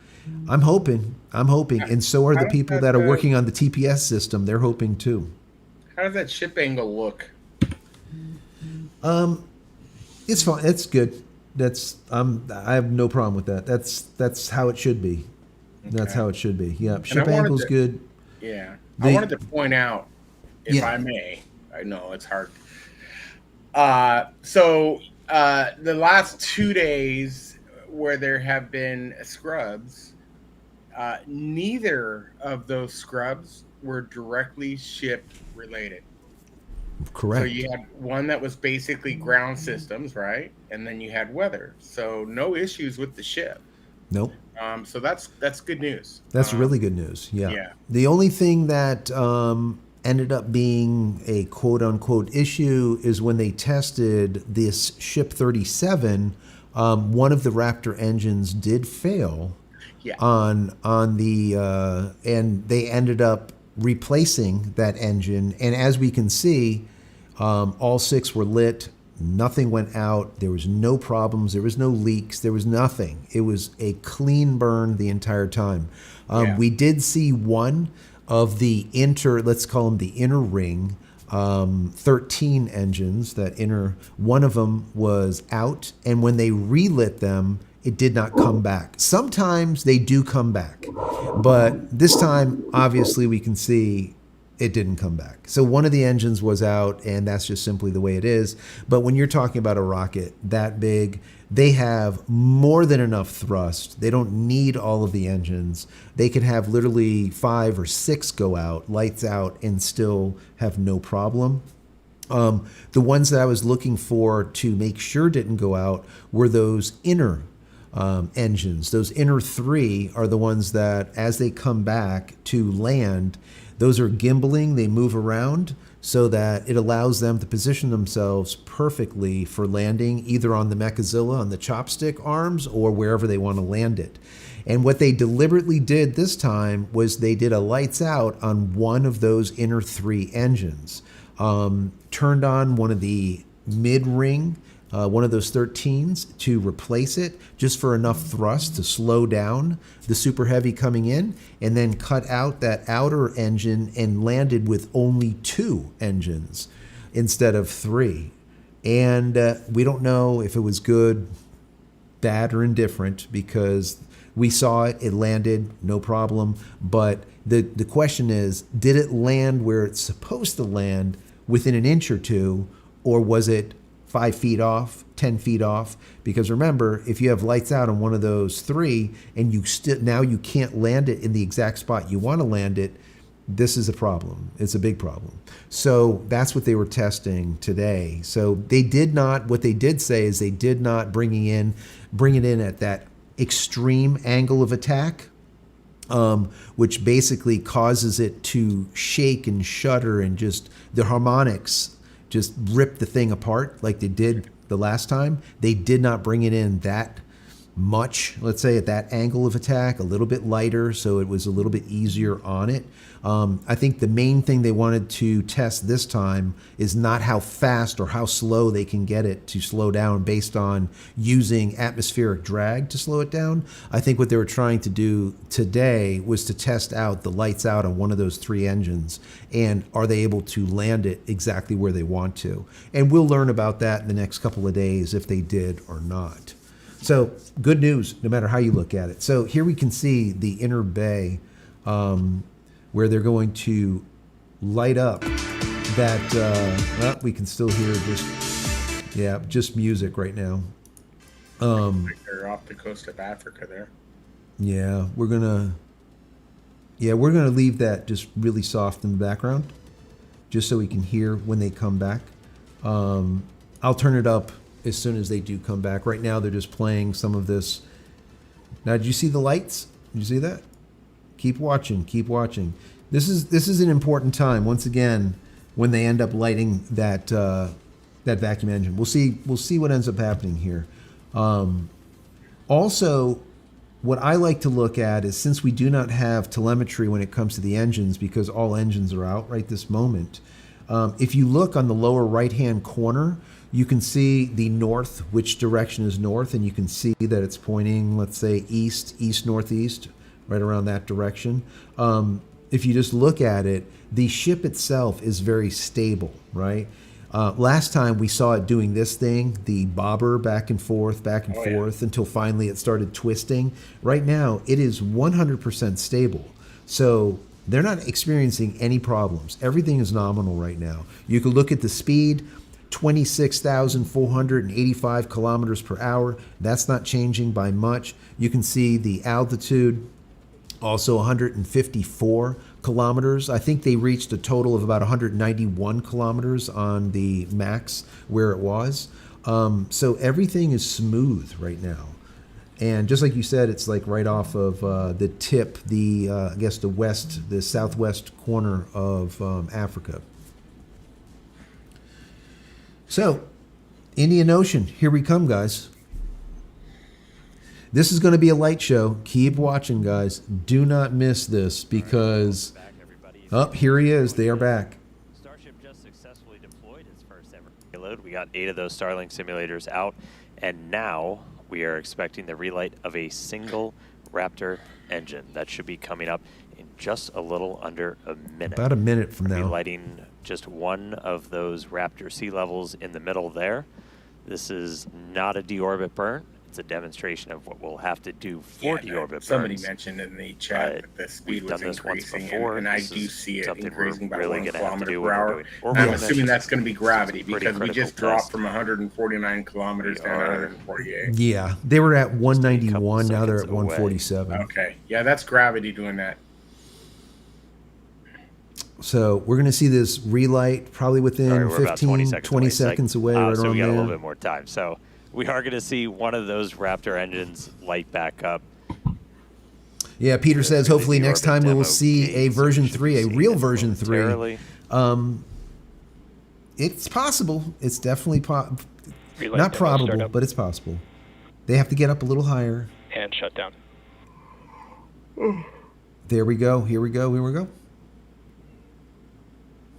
I'm hoping. And so are the people that are working on the TPS system. They're hoping too. How does that ship angle look? It's fine. It's good. I have no problem with that. That's how it should be. Okay. That's how it should be. Yeah, ship angle's good. Yeah, I wanted to point out, if I may. I know it's hard. So the last 2 days where there have been scrubs, neither of those scrubs were directly ship related. Correct. So you had one that was basically ground systems, right? And then you had weather. So no issues with the ship. Nope. So that's good news. That's really good news. Yeah. Yeah. The only thing that ended up being a quote unquote issue is when they tested this ship 37, one of the Raptor engines did fail on the and they ended up replacing that engine. And as we can see, all 6 were lit. Nothing went out. There was no problems. There was no leaks. There was nothing. It was a clean burn the entire time. We did see one of the let's call them the inner ring, 13 engines. One of them was out. And when they relit them, it did not come back. Sometimes they do come back. But this time, obviously, we can see it didn't come back. So one of the engines was out, and that's just simply the way it is. But when you're talking about a rocket that big, they have more than enough thrust. They don't need all of the engines. They can have literally 5 or 6 go out, lights out, and still have no problem. The ones that I was looking for to make sure didn't go out were those inner engines. Those inner 3 are the ones that, as they come back to land, those are gimbaling. They move around so that it allows them to position themselves perfectly for landing either on the Mechazilla, on the chopstick arms, or wherever they want to land it. And what they deliberately did this time was they did a lights out on one of those inner 3 engines. Turned on one of the mid-ring, one of those 13s to replace it just for enough thrust to slow down the Super Heavy coming in, and then cut out that outer engine and landed with only 2 engines instead of 3. And we don't know if it was good, bad, or indifferent, because we saw it, it landed, no problem. But the question is, did it land where it's supposed to land within an inch or two, or was it 5 feet off, 10 feet off? Because remember, if you have lights out on one of those 3 and you now you can't land it in the exact spot you want to land it, this is a problem. It's a big problem. So that's what they were testing today. So they did not, what they did say is they did not bring it in at that extreme angle of attack, which basically causes it to shake and shudder, and just the harmonics just rip the thing apart like they did the last time. They did not bring it in that much, let's say, at that angle of attack, a little bit lighter, so it was a little bit easier on it. I think the main thing they wanted to test this time is not how fast or how slow they can get it to slow down based on using atmospheric drag to slow it down. I think what they were trying to do today was to test out the lights out on one of those 3 engines, and are they able to land it exactly where they want to. And we'll learn about that in the next couple of days if they did or not. So good news, no matter how you look at it. So here we can see the inner bay, where they're going to light up that, we can still hear just music right now. They're off the coast of Africa there. Yeah, we're gonna leave that just really soft in the background, just so we can hear when they come back. I'll turn it up as soon as they do come back. Right now they're just playing some of this. Now, did you see the lights? Did you see that? Keep watching, keep watching. This is an important time, once again, when they end up lighting that that vacuum engine. We'll see what ends up happening here. Also, what I like to look at is, since we do not have telemetry when it comes to the engines, because all engines are out right this moment, if you look on the lower right-hand corner, you can see the north, which direction is north, and you can see that it's pointing, let's say, east, northeast, right around that direction. If you just look at it, the ship itself is very stable, right? Last time we saw it doing this thing, the bobber back and forth, until finally it started twisting. Right now, it is 100% stable. So they're not experiencing any problems. Everything is nominal right now. You can look at the speed, 26,485 kilometers per hour. That's not changing by much. You can see the altitude, also 154 kilometers. I think they reached a total of about 191 kilometers on the max where it was. So everything is smooth right now. And just like you said, it's like right off of the tip, I guess the southwest corner of Africa. So, Indian Ocean, here we come, guys. This is going to be a light show. Keep watching, guys. Do not miss this, because here he is. They are back. Starship just successfully deployed its first ever payload. We got 8 of those Starlink simulators out, and now we are expecting the relight of a single Raptor engine. That should be coming up in just a little under a minute. About a minute from now. We'll be lighting just one of those Raptor sea levels in the middle there. This is not a deorbit burn. It's a demonstration of what we'll have to do for deorbit Somebody burns. mentioned in the chat that the speed was done this once increasing, before. and I This do is see it something increasing we're by really 1 gonna have to kilometer do per when we're hour. doing And I'm orbital assuming missions. that's going to be gravity It's a pretty because we critical just dropped test. from 149 kilometers down to 148. Yeah, they were at 191. Now they're at 147. Okay, yeah, that's gravity doing that. So we're going to see this relight probably within Sorry, we're about 15, 20 seconds away. Right so around we got there. a little bit more time. So we are going to see one of those Raptor engines light back up. Yeah, Peter says hopefully next time we will see a version 3, a real version 3. momentarily. It's possible. It's definitely Relight not demo probable, startup. but it's possible. They have to get up a little higher. And shut down. There we go. Here we go. Here we go.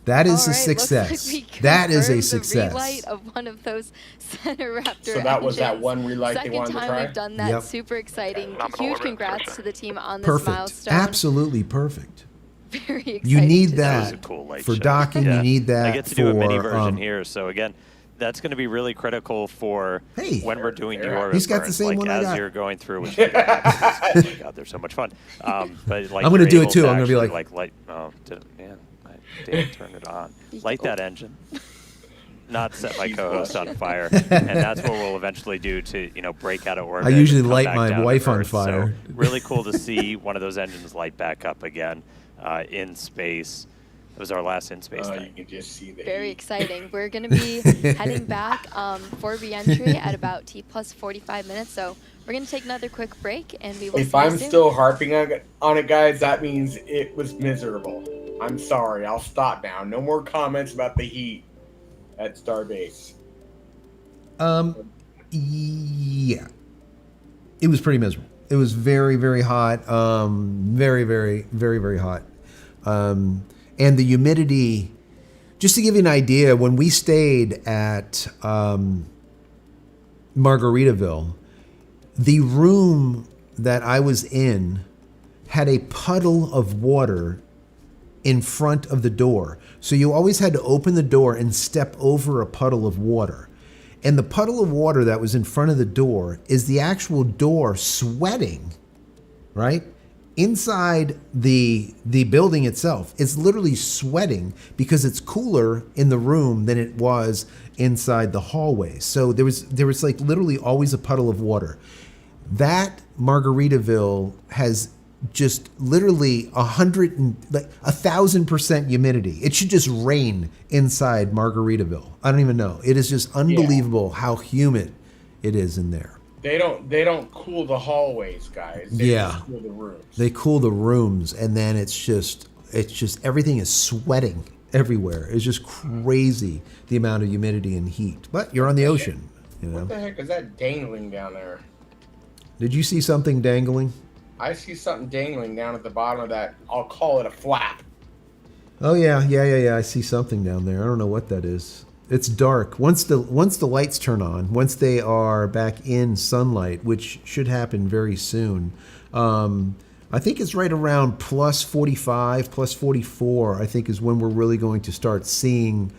That is a success. That is a success. The relight of one of those center Raptor So that was that engines. one relight they Second wanted to time try? we've done that. Yep. Super exciting. Huge congrats to the team on this Perfect. milestone. Absolutely perfect. Very exciting. You need to that see. was a cool light for show. docking. Yeah. You need that I get to do a mini for, version here. So again, that's going to be really critical for when we're doing deorbit He's got the burns. same like one I as got. you're going through, which oh my God, they're so much fun. But like I'm gonna you're do it able too. to I'm gonna be actually, like- light. Oh, man, I didn't turn it on. Light that engine. Not set my co-host on fire, and that's what we'll eventually do to break out of orbit. I usually come light back my down to wife on Earth. fire. So really cool to see one of those engines light back up again in space. It was our last in space thing. You can just see the Very exciting. We're going to be heading back for re-entry at about T plus 45 minutes. So we're going to take another quick break, and we will If see you I'm soon. still harping on it, guys, that means it was miserable. I'm sorry. I'll stop now. No more comments about the heat at Starbase. Yeah. It was pretty miserable. It was very, very hot. Very, very, very, very hot. And the humidity, just to give you an idea, when we stayed at Margaritaville, the room that I was in had a puddle of water in front of the door. So you always had to open the door and step over a puddle of water. And the puddle of water that was in front of the door is the actual door sweating, right? Inside the building itself. It's literally sweating because it's cooler in the room than it was inside the hallway. So there was like literally always a puddle of water. That Margaritaville has just literally 1,000% humidity. It should just rain inside Margaritaville. I don't even know. It is just unbelievable how humid it is in there. They don't cool the hallways, guys. They just cool the rooms. They cool the rooms, and then it's just everything is sweating everywhere. It's just crazy the amount of humidity and heat. But you're on the ocean, you know. What the heck is that dangling down there? Did you see something dangling? I see something dangling down at the bottom of that. I'll call it a flap. Oh yeah. I see something down there. I don't know what that is. It's dark. Once the lights turn on, once they are back in sunlight, which should happen very soon, I think it's right around plus 45, plus 44, I think is when we're really going to start seeing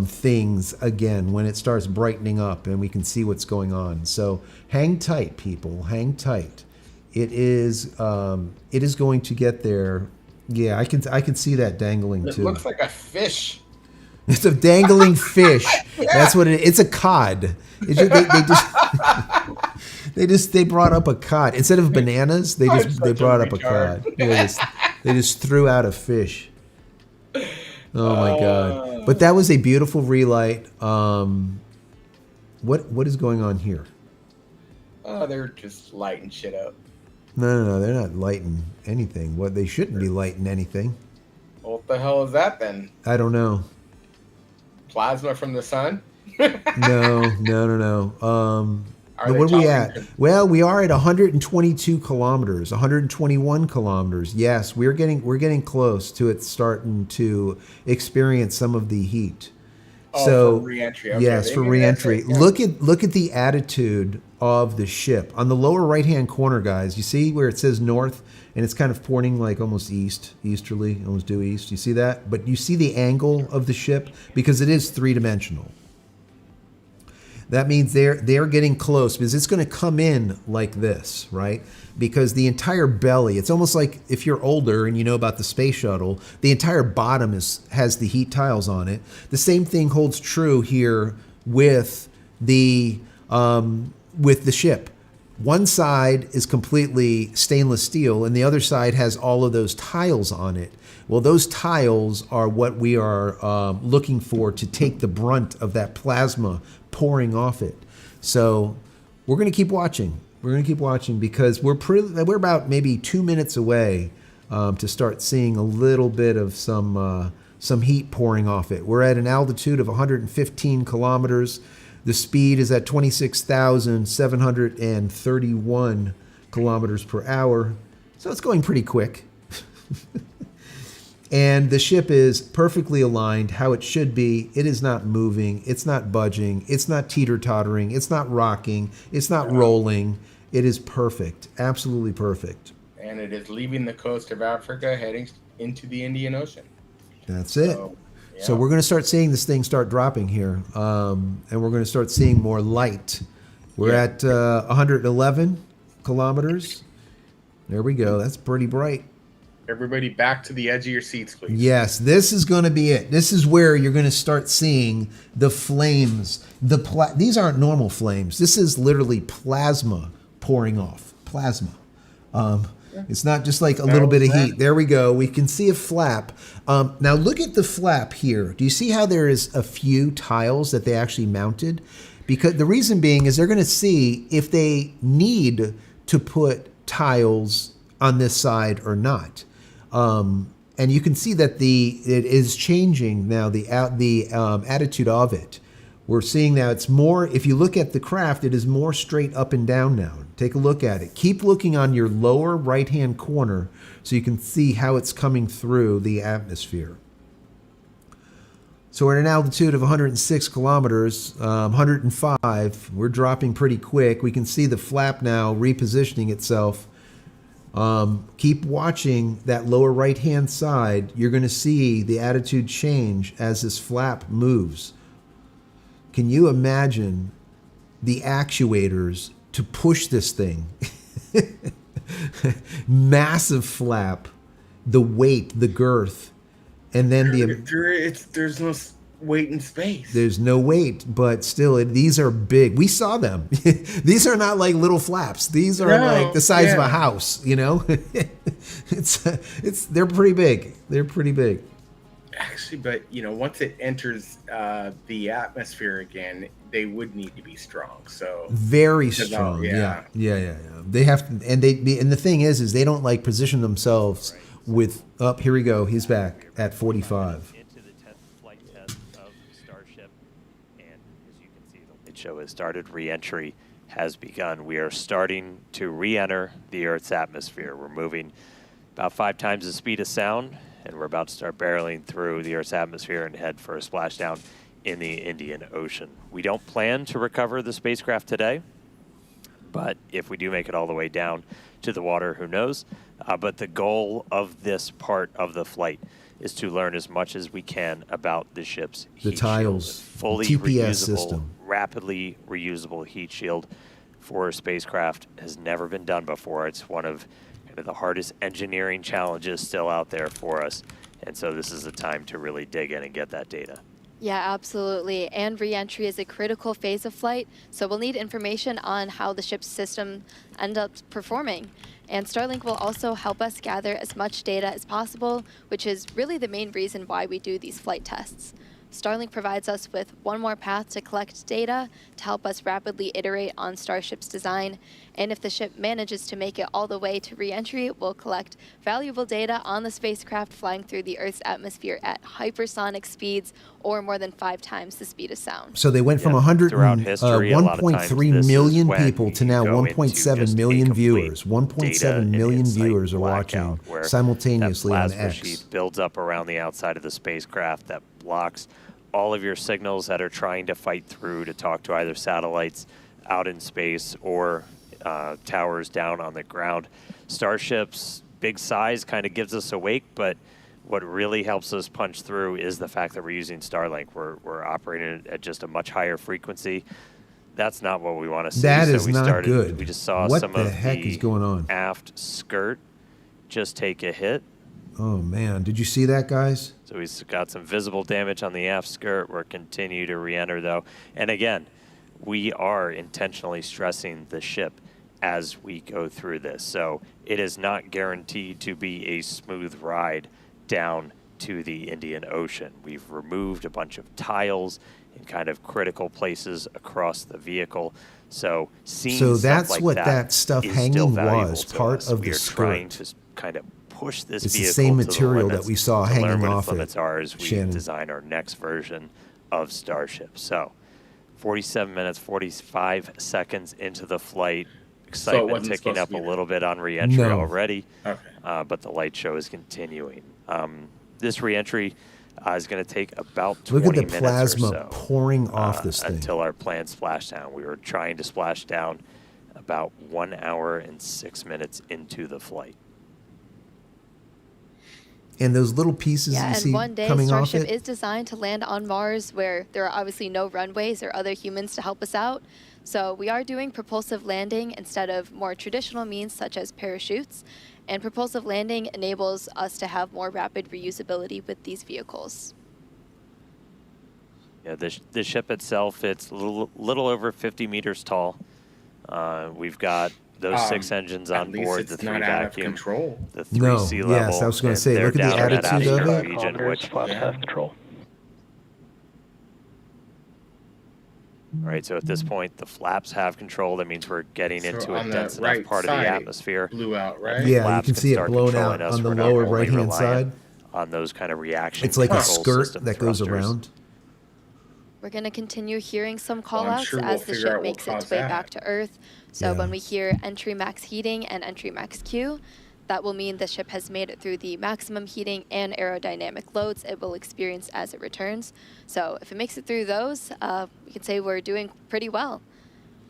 things again, when it starts brightening up and we can see what's going on. So hang tight, people. Hang tight. It is going to get there. Yeah, I can see that dangling too. It looks like a fish. It's a dangling fish. That's what it is. It's a cod. It's just, they brought up a cod instead of bananas. They brought up a cod. They just threw out a fish. Oh my god! But that was a beautiful relight. What is going on here? Oh, they're just lighting shit up. No, they're not lighting anything. What they shouldn't be lighting anything. Well, what the hell is that then? I don't know. Plasma from the sun? No. What are we at? Well, we are at 122 kilometers, 121 kilometers. Yes, we're getting close to it starting to experience some of the heat. Oh, so for re-entry. Okay. Yes, for re-entry. Look at the attitude of the ship on the lower right-hand corner, guys. You see where it says north, and it's kind of pointing like almost easterly, almost due east. You see that? But you see the angle of the ship because it is three-dimensional. That means they're getting close because it's going to come in like this, right? Because the entire belly, it's almost like if you're older and you know about the space shuttle, the entire bottom has the heat tiles on it. The same thing holds true here with the ship. One side is completely stainless steel and the other side has all of those tiles on it. Well, those tiles are what we are looking for to take the brunt of that plasma pouring off it. So we're going to keep watching. We're going to keep watching because we're about maybe 2 minutes away to start seeing a little bit of some heat pouring off it. We're at an altitude of 115 kilometers. The speed is at 26,731 kilometers per hour. So it's going pretty quick. And the ship is perfectly aligned how it should be. It is not moving. It's not budging. It's not teeter-tottering. It's not rocking. It's not rolling. It is perfect. Absolutely perfect. And it is leaving the coast of Africa, heading into the Indian Ocean. That's it. So we're going to start seeing this thing start dropping here. And we're going to start seeing more light. We're at 111 kilometers. There we go. That's pretty bright. Everybody back to the edge of your seats, please. Yes, this is going to be it. This is where you're going to start seeing the flames. These aren't normal flames. This is literally plasma pouring off. Plasma. It's not just like a little bit of heat. There we go. We can see a flap. Now look at the flap here. Do you see how there is a few tiles that they actually mounted? Because the reason being is they're going to see if they need to put tiles on this side or not. And you can see that it is changing now, the attitude of it. We're seeing now it's more, if you look at the craft, it is more straight up and down now. Take a look at it. Keep looking on your lower right-hand corner so you can see how it's coming through the atmosphere. So we're at an altitude of 106 kilometers, 105. We're dropping pretty quick. We can see the flap now repositioning itself. Keep watching that lower right-hand side. You're going to see the attitude change as this flap moves. Can you imagine the actuators to push this thing? Massive flap, the weight, the girth, and then there's no weight in space. There's no weight, but still, these are big. We saw them. These are not like little flaps. These are like the size of a house. You know, they're pretty big. They're pretty big. Actually, but once it enters the atmosphere again, they would need to be strong. So very strong. Yeah. They have to, and the thing is they don't like position themselves with. Up here we go. He's back at 45. Into the 10th flight test of Starship, and as you can see, the light show has started. Re-entry has begun. We are starting to re-enter the Earth's atmosphere. We're moving about 5 times the speed of sound, and we're about to start barreling through the Earth's atmosphere and head for a splashdown in the Indian Ocean. We don't plan to recover the spacecraft today, but if we do make it all the way down to the water, who knows? But the goal of this part of the flight is to learn as much as we can about the ship's heat tiles, shield. Fully TPS reusable, system. Rapidly reusable heat shield for a spacecraft has never been done before. It's one of the hardest engineering challenges still out there for us. And so this is the time to really dig in and get that data. Yeah, absolutely. And re-entry is a critical phase of flight, so we'll need information on how the ship's system end up performing. And Starlink will also help us gather as much data as possible, which is really the main reason why we do these flight tests. Starlink provides us with one more path to collect data to help us rapidly iterate on Starship's design. And if the ship manages to make it all the way to re-entry, we'll collect valuable data on the spacecraft flying through the Earth's atmosphere at hypersonic speeds, or more than 5 times the speed of sound. So they went from 1.3 million people to now 1.7 million viewers. 1.7 million viewers are watching simultaneously on X. Sheet builds up around the outside of the spacecraft that blocks all of your signals that are trying to fight through to talk to either satellites out in space or towers down on the ground. Starship's big size kind of gives us a wake, but what really helps us punch through is the fact that we're using Starlink. We're operating at just a much higher frequency. That's not what we want to see. That so is we not started, good. We just saw What some the of heck the is going on? aft skirt just take a hit. Oh man, did you see that, guys? So we've got some visible damage on the aft skirt. We're continue to re-enter though. And again, we are intentionally stressing the ship as we go through this. So it is not guaranteed to be a smooth ride down to the Indian Ocean. We've removed a bunch of tiles in kind of critical places across the vehicle. So seeing So stuff that's like what that stuff is hanging still valuable was, to part us. of We the are trying skirt. to kind of push this It's the vehicle same to material the that we saw limits to learn hanging what off its limits it, are as we Shannon. design our next version of Starship. So 47 minutes, 45 seconds into the flight. Excitement wasn't ticking supposed up to a be little bit on re-entry No. already, Okay. but the light show is continuing. This re-entry is going to take about 20 Look at the minutes plasma or so pouring off this thing. until our planned splashdown. We were trying to splash down about 1 hour and 6 minutes into the flight. And those little pieces Yeah, you and see one day coming off Starship it. is designed to land on Mars where there are obviously no runways or other humans to help us out. So we are doing propulsive landing instead of more traditional means such as parachutes. And propulsive landing enables us to have more rapid reusability with these vehicles. Yeah, the ship itself, it's a little over 50 meters tall. We've got those 6 engines on board, the 3 not out of vacuum, control. the 3 No, sea yes, level. I was gonna and say, they're look at the down in that attitude of asteroid it. region, which, flaps have control. all right, so at this point, the flaps have control. That means we're getting So into a on the dense enough right part of the side, atmosphere. blew out, that right? the Yeah, you flaps can see it start blown controlling out us. on the We're not lower only right-hand reliant side. on those kind of reaction It's like a control skirt system that goes thrusters. around. We're going to continue hearing some Well, I'm callouts sure we'll as the figure out ship what makes its caused way that. back to Earth. So Yeah. when we hear entry max heating and entry max Q, that will mean the ship has made it through the maximum heating and aerodynamic loads it will experience as it returns. So if it makes it through those, we can say we're doing pretty well.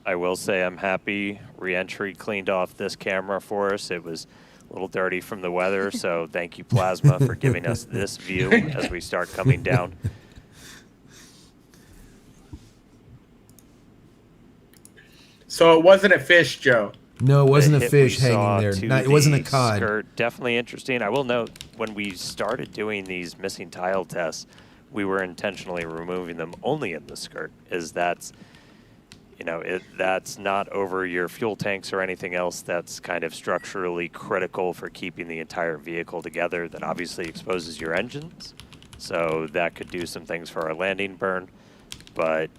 I will say I'm happy re-entry cleaned off this camera for us. It was a little dirty from the weather, so thank you, Plasma, for giving us this view as we start coming down. So it wasn't a fish, Joe. No, it wasn't a hit fish we saw hanging there. to Not, it wasn't a the cod. Skirt, definitely interesting. I will note, when we started doing these missing tile tests, we were intentionally removing them only in the skirt, as that's, you know, that's not over your fuel tanks or anything else that's kind of structurally critical for keeping the entire vehicle together. That obviously exposes your engines, so that could do some things for our landing burn. But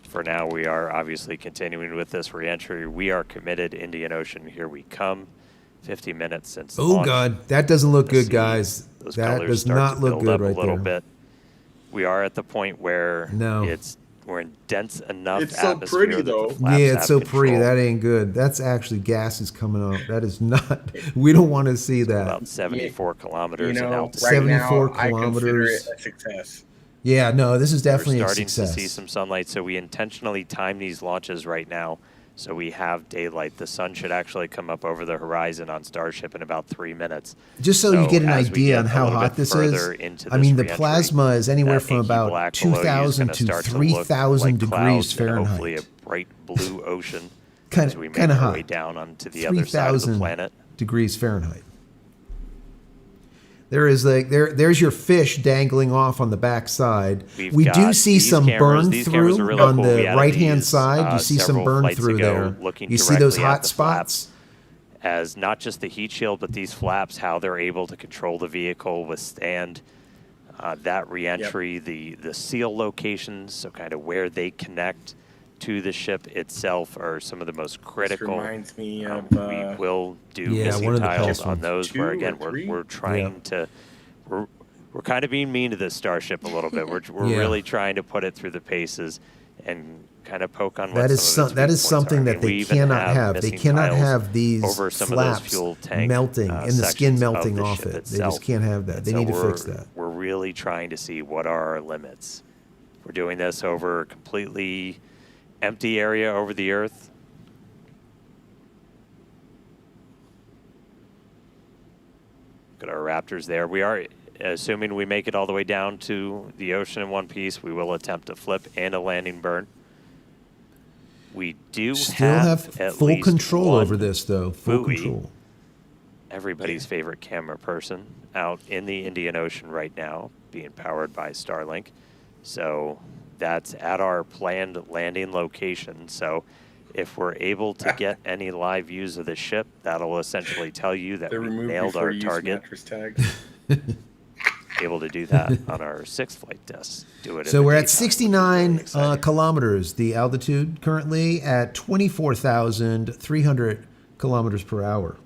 for now, we are obviously continuing with this re-entry. We are committed. Indian Ocean, here we come. 50 minutes since Oh launch. God, that doesn't look good, See guys. those That colors does start not to look build good up right a little there. bit. We are at the point where No. we're in dense enough It's so atmosphere pretty, that the though. flaps Yeah, it's have so pretty. control. That ain't good. That's actually gases coming out. That is not. We don't want to see that. About 74 kilometers You in know, altitude. right 74 now, I consider kilometers. it a success. Yeah, no, this is definitely We're a starting success. to see some sunlight, so we intentionally time these launches right now so we have daylight. The sun should actually come up over the horizon on Starship in about 3 minutes. Just so you get an as we idea get on a how little hot bit this further is, into I mean, the this re-entry, plasma is anywhere that from inky about black below you is 2,000 gonna to start look 3,000 like degrees clouds and Fahrenheit. hopefully a bright blue ocean Kind as we of, make kind of our way hot. down onto the other side of the 3,000 planet. degrees Fahrenheit. There is like there's your fish dangling off on the back side. We've We do got see these some cameras. burn These cameras through are really on cool. We the added right hand these, side. You see some several burn flights through ago, there. looking You see those directly at hot the spots. as not just the heat shield, but these flaps, how they're able to control the vehicle, withstand that re-entry, the seal locations, so kind of where they connect to the ship itself are some of the most critical. This reminds me of we will do Yeah, missing one of the tiles best on ones. those, 2 where or again 3? we're trying to we're kind of being mean to this Starship a little bit. We're Yeah. really trying to put it through the paces and kind of poke on what That is some of its that weak is points something are. I that mean, they we even cannot have. They missing cannot tiles have these over some of those flaps fuel tank melting and the skin sections of melting the off ship it. They itself. just can't have that. And They so need to fix that. We're really trying to see what are our limits. We're doing this over a completely empty area over the Earth. Look at our Raptors there. We are, assuming we make it all the way down to the ocean in one piece, we will attempt a flip and a landing burn. We do Still have at full least control one over this, though. Full buoy, control. everybody's favorite camera person, out in the Indian Ocean right now, being powered by Starlink. So that's at our planned landing location. So if we're able to get any live views of the ship, that'll essentially tell you that we nailed our target. Able to do that on our 6th flight test. Do it. So we're at 69 kilometers, the altitude currently at 24,300 kilometers per hour.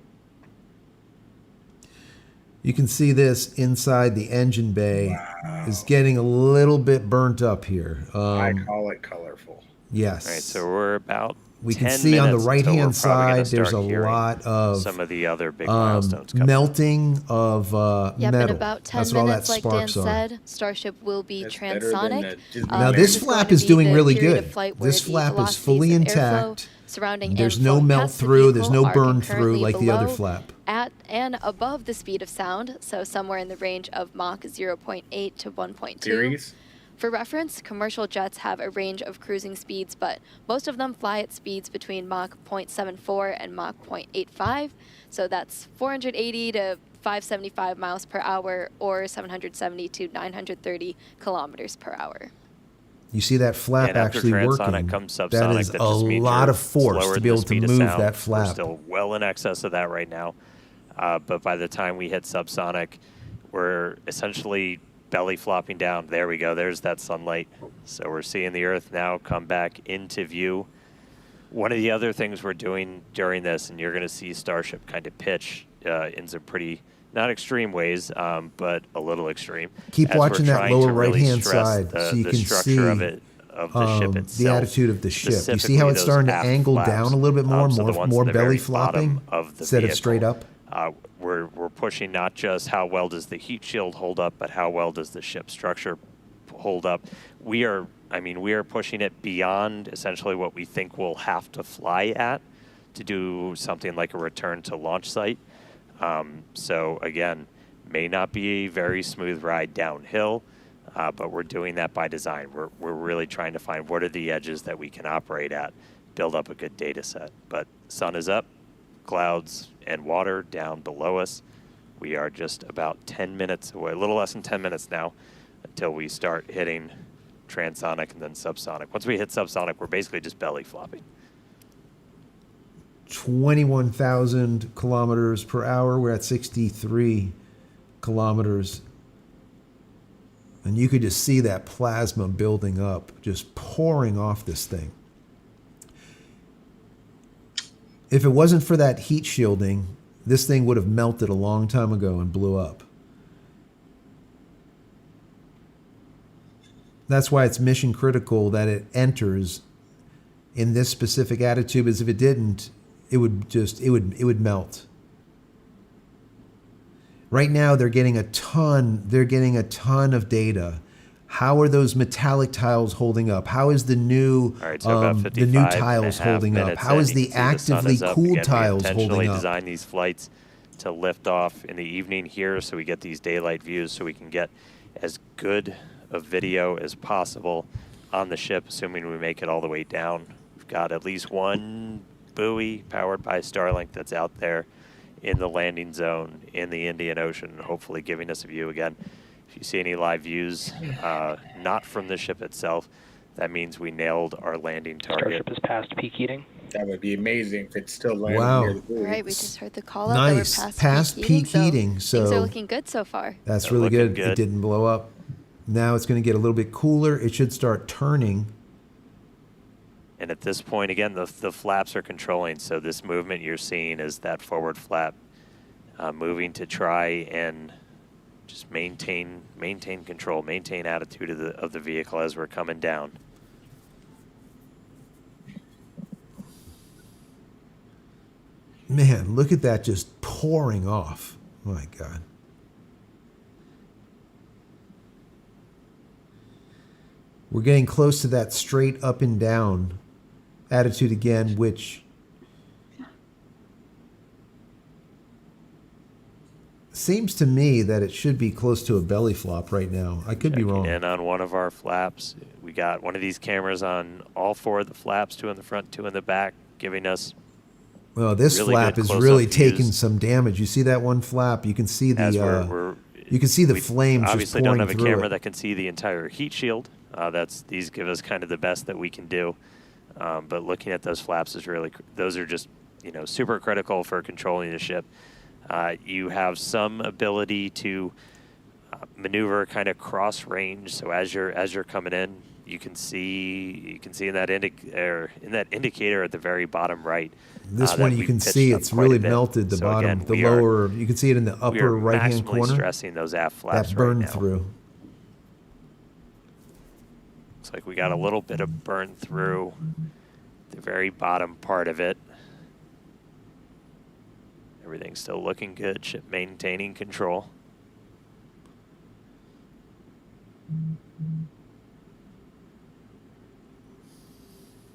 You can see this inside the engine bay is getting a little bit burnt up here. I call it colorful. Yes. All right, so we're about We can see on the right-hand side, there's a lot of some of the other big milestones coming. melting of Yep, metal. in about 10 That's what all that minutes, like Dan sparks are. said, Starship will be transonic. Now this flap is doing really good. This flap is fully intact. Surrounding There's and no flowing melt past the through. There's vehicle no are burn through concurrently like the other below, flap. At and above the speed of sound, so somewhere in the range of Mach 0.8 to 1.2. Series? For reference, commercial jets have a range of cruising speeds, but most of them fly at speeds between Mach 0.74 and Mach 0.85. So that's 480 to 575 miles per hour or 770 to 930 kilometers per hour. You see that flap And after actually transonic working. comes That subsonic. is That a just means lot you're of force slower to be than able the to speed of move sound. that We're flap. still well in excess of that right now. But by the time we hit subsonic, we're essentially belly flopping down. There we go. There's that sunlight. So we're seeing the Earth now come back into view. One of the other things we're doing during this, and you're going to see Starship kind of pitch in some pretty, not extreme ways, but a little extreme. Keep as watching we're that trying lower to really right-hand stress side so you the can structure see of it, of the ship itself. the attitude of the ship. You see Specifically how it's those starting to aft angle flaps, down a little bit more, so the ones more at the belly very flopping bottom of the instead of vehicle. straight up? We're pushing not just how well does the heat shield hold up, but how well does the ship structure hold up. We are pushing it beyond essentially what we think we'll have to fly at to do something like a return to launch site. So again, may not be a very smooth ride downhill, but we're doing that by design. We're really trying to find what are the edges that we can operate at, build up a good data set. But sun is up, clouds and water down below us. We are just about 10 minutes away, a little less than 10 minutes now, until we start hitting transonic and then subsonic. Once we hit subsonic, we're basically just belly flopping. 21,000 kilometers per hour. We're at 63 kilometers. And you could just see that plasma building up, just pouring off this thing. If it wasn't for that heat shielding, this thing would have melted a long time ago and blew up. That's why it's mission critical that it enters in this specific attitude, because if it didn't, it would melt. Right now they're getting a ton of data. How are those metallic tiles holding up? How is the new the new tiles holding up? How is the actively cooled tiles holding up? We intentionally up? designed these flights to lift off in the evening here so we get these daylight views so we can get as good a video as possible on the ship, assuming we make it all the way down. We've got at least one buoy powered by Starlink that's out there in the landing zone in the Indian Ocean, hopefully giving us a view again. If you see any live views, not from the ship itself, that means we nailed our landing target. Starship is past peak heating. That would be amazing if it's still landing Wow. near the buoy. All right, we just heard the call out Nice. that we're Past peak heating, so things so are looking good so far. That's They're really looking good. It didn't blow up. Now it's going to get a little bit cooler. It should start turning. And at this point, again, the flaps are controlling. So this movement you're seeing is that forward flap moving to try and just maintain control, maintain attitude of the vehicle as we're coming down. Man, look at that just pouring off. My God. We're getting close to that straight up and down attitude again, which seems to me that it should be close to a belly flop right now. I could be wrong. And on one of our flaps, we got one of these cameras on all 4 of the flaps, 2 in the front, 2 in the back, giving us. Well, this really flap good is close-up really views. taking some damage. You see that one flap? You can see the you can see the flames just obviously pouring don't have a through camera it. that can see the entire heat shield. These give us kind of the best that we can do. But looking at those flaps is really, those are just, you know, super critical for controlling the ship. You have some ability to maneuver kind of cross range. So as you're coming in, you can see in that indicator at the very bottom right. This that one you we've can pitched see up it's quite a really bit. melted the So bottom, again, the we are- lower. You can see it in the we upper are right-hand maximally corner. stressing those aft flaps That burn right now. through. Looks like we got a little bit of burn through the very bottom part of it. Everything's still looking good. Ship maintaining control.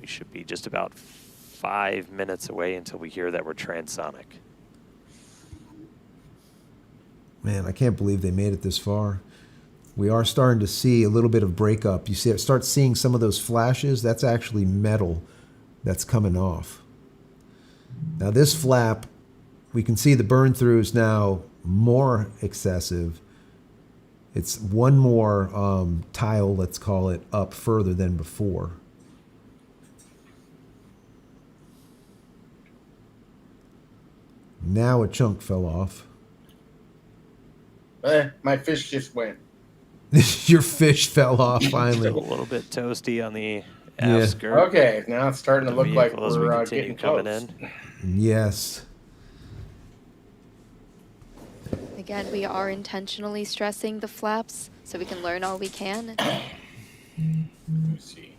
We should be just about 5 minutes away until we hear that we're transonic. Man, I can't believe they made it this far. We are starting to see a little bit of breakup. You see, start seeing some of those flashes. That's actually metal that's coming off. Now this flap, we can see the burn through is now more excessive. It's one more tile, let's call it, up further than before. Now a chunk fell off. My fish just went. Your fish fell off finally. A little bit toasty on the Yeah. aft skirt. Okay, now it's starting to The look like vehicle as we we're continue getting coming close. in. Yes. Again, we are intentionally stressing the flaps so we can learn all we can. Let me see.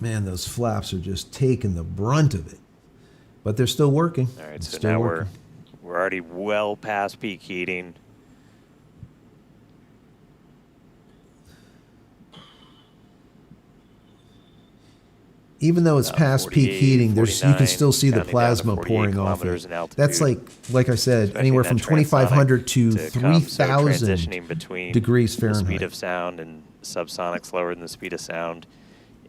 Man, those flaps are just taking the brunt of it. But they're still working. All right, It's so still now working. we're already well past peak heating. Even though it's past peak 48, heating, you can 49, still see the counting down to plasma 48 pouring off kilometers it. in altitude. That's like I said, Expecting anywhere that from 2,500 to transonic to come, so 3,000 transitioning between degrees the speed Fahrenheit. of sound and subsonic slower than the speed of sound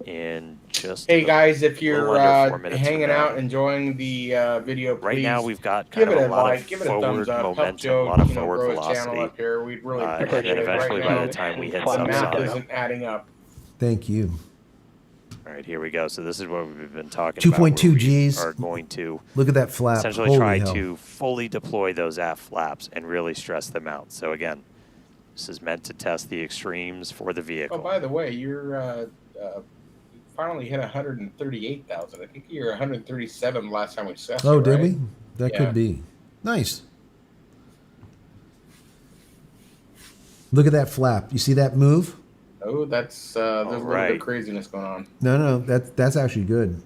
in just Hey guys, if a you're little under 4 minutes hanging from now. out, enjoying the video, please Right now we've got give kind it of a a lot like, of give it a thumbs forward up, help momentum, Joe, a lot of you know, forward grow his velocity. channel up here. We'd really And appreciate then it eventually right by now. the time we hit The math subsonic. isn't adding up. Thank you. All right, here we go. So this is what we've been talking 2.2 about. We Gs. are going to Look at that flap. essentially Holy try hell. to fully deploy those aft flaps and really stress them out. So again, this is meant to test the extremes for the vehicle. Oh, by the way, you're finally hit 138,000. I think you were 137 last time we set. Oh, you, did right? we? That Yeah. could be. Nice. Look at that flap. You see that move? Oh, that's there's a little bit right. of craziness going on. No, that's actually good.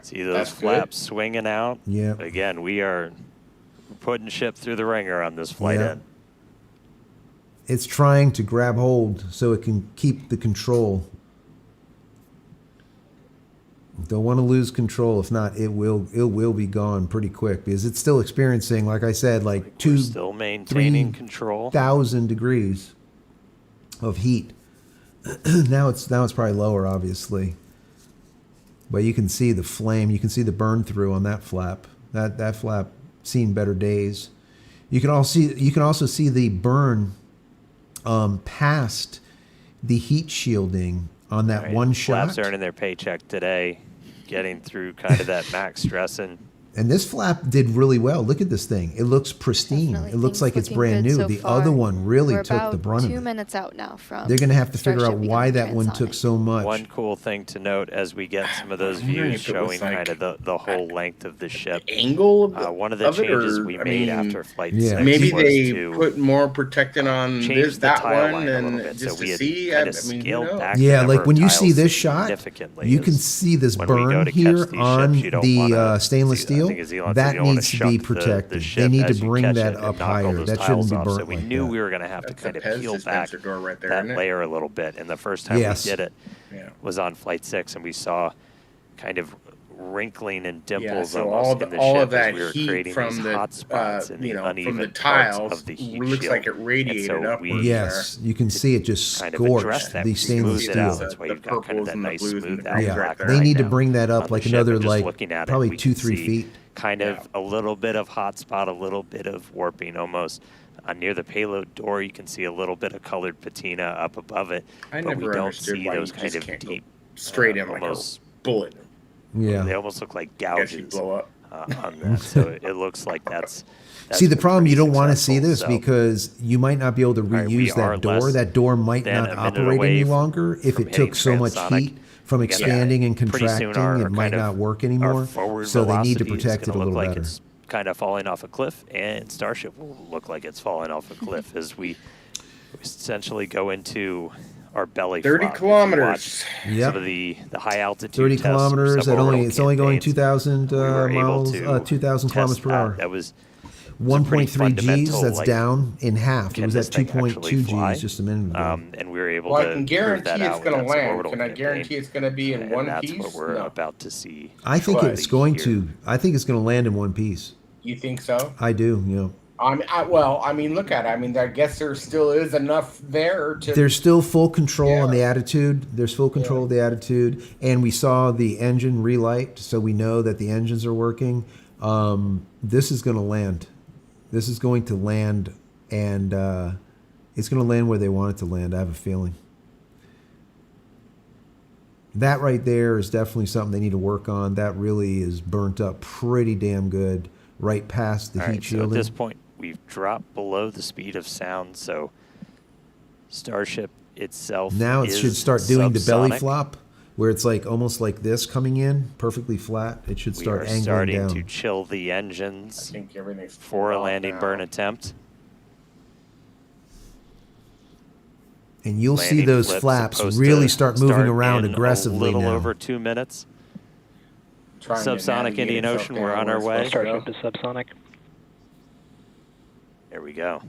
See those That's flaps swinging out? Yeah. Again, we are putting ship through the ringer on this flight Yeah. end. It's trying to grab hold so it can keep the control. Don't want to lose control. If not, it will be gone pretty quick because it's still experiencing, like I said, like We're still maintaining control. 3,000 degrees of heat. now it's probably lower, obviously. But you can see the flame. You can see the burn through on that flap. That flap seen better days. You can also see the burn past the heat shielding on that one shot. Flaps earning their paycheck today, getting through kind of that max stressing. And this flap did really well. Look at this thing. It looks pristine. Definitely It looks things like it's looking brand good new. so The far. other one really We're took the about brunt of 2 it. minutes out now from. They're going to have to figure out Starship why that becoming one took so much. One cool thing to note as we get some of those I'm wondering views if it was showing like kind of the whole length of the ship. Angle One of the of it, changes or, we I made mean, after Flight Yeah. 6 maybe was they to put more protecting on change the that tile one line a little and bit. just So we to had see. kind I of mean, who scaled knows? back the Yeah, number like of when you see tiles this shot, significantly. you can As see this when we go burn to catch here these on ships, you don't the wanna- stainless I steel. think as Elon said, That you don't wanna needs to shuck be the protected. ship They need as to you bring catch that it and up knock all higher. those That tiles shouldn't be off. burnt So we like knew that. we were going to have to That's kind the of Pez peel back dispenser door right there, that isn't it? layer a little bit. And the first time Yes. we did it Yeah. was on Flight 6, and we saw kind of wrinkling and dimples so almost in the all ship of that as we were heat creating from these the hot spots in the from uneven the parts tiles of the heat looks shield. like it radiated and so upwards. Yes, you can see it just kind of address scorched that, the stainless smooth it out. steel. That's why The you've got kind of purples that and the nice blues and smooth the out greens Yeah, right black there. they right need to now bring that on up the like ship, another and just like looking at probably it, we can 2-3 see feet. kind of a little bit of hot spot, a little bit of warping almost. Near the payload door, you can see a little bit of colored patina up above it, I but we never don't understood see why those you kind just of can't go deep, straight in like a almost bullet. Yeah. They almost look like Guess you gouges blow up. on that. So it looks like that's See, the been problem, pretty you don't want to see successful. this So, because you might not be able to right, we reuse are that door. less That door might than not a minute operate any away longer if from it took hitting so much transonic. heat from Again, expanding and pretty soon contracting. our It might kind of- not work our anymore. forward So they need to velocity is protect it a gonna little look like better. it's kind of falling off a cliff, and Starship will look like it's falling off a cliff as we essentially go into our belly 30 flop. If you kilometers. watch Yep. Some of the high altitude 30 tests from kilometers at suborbital it's only going campaigns, 2,000 we were able miles, to 2,000 kilometers test per that. hour. That was 1.3 Gs, fundamental, that's like, down in half. It can was this at thing 2.2 actually fly? Gs just a minute ago. And we were able Well, to I can prove guarantee that it's out going to with that land. suborbital Can I campaign. guarantee it's going to be in And one that's piece? what we're No. about to see. I think But it's going here. to. I think it's going to land in one piece. You think so? I do. You know. I mean, look at it. I mean, I guess there still is enough there to. There's still full control on the attitude. There's full control of the attitude, and we saw the engine relight, so we know that the engines are working. This is going to land. This is going to land, and it's going to land where they want it to land. I have a feeling. That right there is definitely something they need to work on. That really is burnt up pretty damn good, right past the All heat right, so shielding. at this point, we've dropped below the speed of sound, so Starship itself Now it is should start doing the belly subsonic. flop, where it's like almost like this coming in, perfectly flat. It should We start are angling starting down. to chill the engines I think everything's for a off landing now. burn attempt. And you'll see Landing those flip's flaps supposed really to start moving around in aggressively a little now. over 2 minutes. Trying to Subsonic navigate Indian itself Ocean, down we're on our where way. it's supposed Starship to to subsonic. There we go.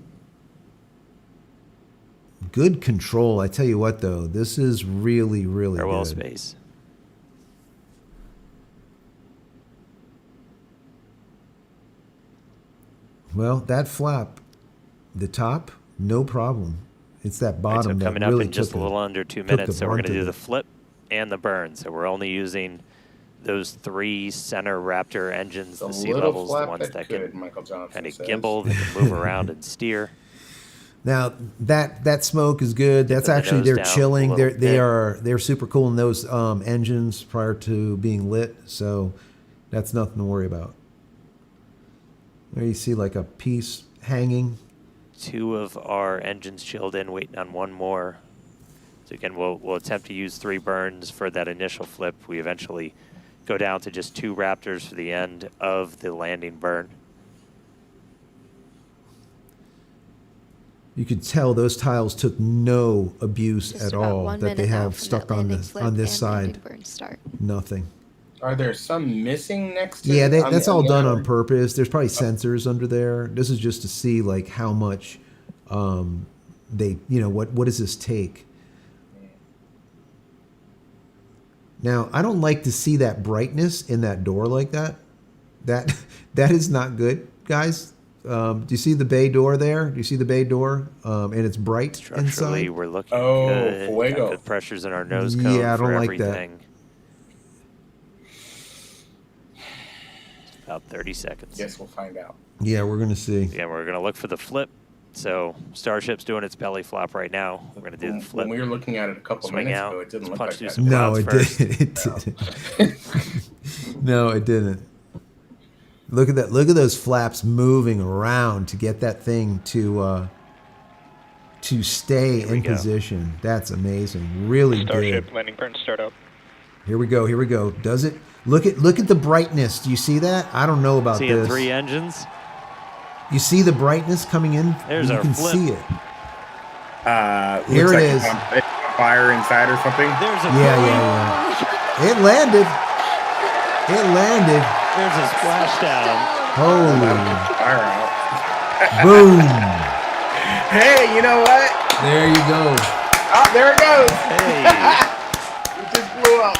Good control. I tell you what, though, this is really, really Farewell good. space. Well, that flap, the top, no problem. It's that All right, bottom so that coming really up in just took a little under 2 took the minutes, so we're going brunt to do of the it. flip and the burn. So we're only using those 3 center Raptor engines, The the sea little levels, the flap ones that that could, can Michael Johnson kind of says. gimbal, they can move around and steer. Now that smoke is good. That's the actually nose they're down a chilling. little They're super cool in those engines prior to being lit. So that's nothing to worry about. There you see like a piece hanging. 2 of our engines chilled in, waiting on 1 more. So again, we'll attempt to use 3 burns for that initial flip. We eventually go down to just 2 Raptors for the end of the landing burn. You could tell those tiles took no abuse Just at about all 1 that they minute now have from stuck that on landing this flip on this and landing side. burn start. Nothing. Are there some missing next to Yeah, it? that's all the done other- on purpose. There's probably sensors under there. This is just to see like how much they, what does this take? Now, I don't like to see that brightness in that door like that. That is not good, guys. Do you see the bay door there? Do you see the bay door? And it's bright Structurally, inside. we're looking Oh, good. Got fuego. good pressures in our nose cone Yeah, I for don't like that. everything. About 30 seconds. Guess we'll find out. Yeah, we're gonna see. Again, we're going to look for the flip. So Starship's doing its belly flop right now. We're going to do the flip. When we were looking at it a couple Swing minutes out. ago, it didn't Let's look punch like through that. some No, clouds it first. didn't. No, it didn't. Look at that! Look at those flaps moving around to get that thing to stay in go. position. That's amazing. Really Starship good. landing burn start up. Here we go. Here we go. Does it? Look at the brightness. Do you see that? I don't know about Seeing this. 3 engines. You see the brightness coming in? There's you our can flip. see it. Looks Here it like is. it's on fire inside or something. There's a Yeah, buoy. yeah. It landed. It landed. There's a splashdown. Holy Fire out. boom! Hey, you know what? There you go. Oh, there it goes. Hey. It just blew up.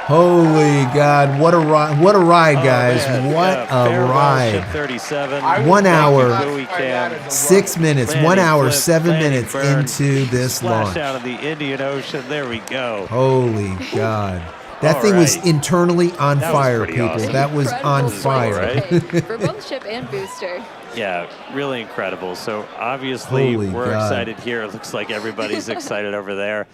Holy God, what a ride, guys. What a ride. Ship 37. 1 hour, Cam. 6 minutes, Landing, 1 hour, flip, 7 landing, minutes burn, into this splash launch. out of the Indian Ocean. There we go. Holy God. That All thing was right. internally on That was fire, pretty people. awesome. That was on Incredible fire. flight for both ship and booster. Yeah, really incredible. So obviously Holy we're God. excited here. It looks like everybody's excited over there.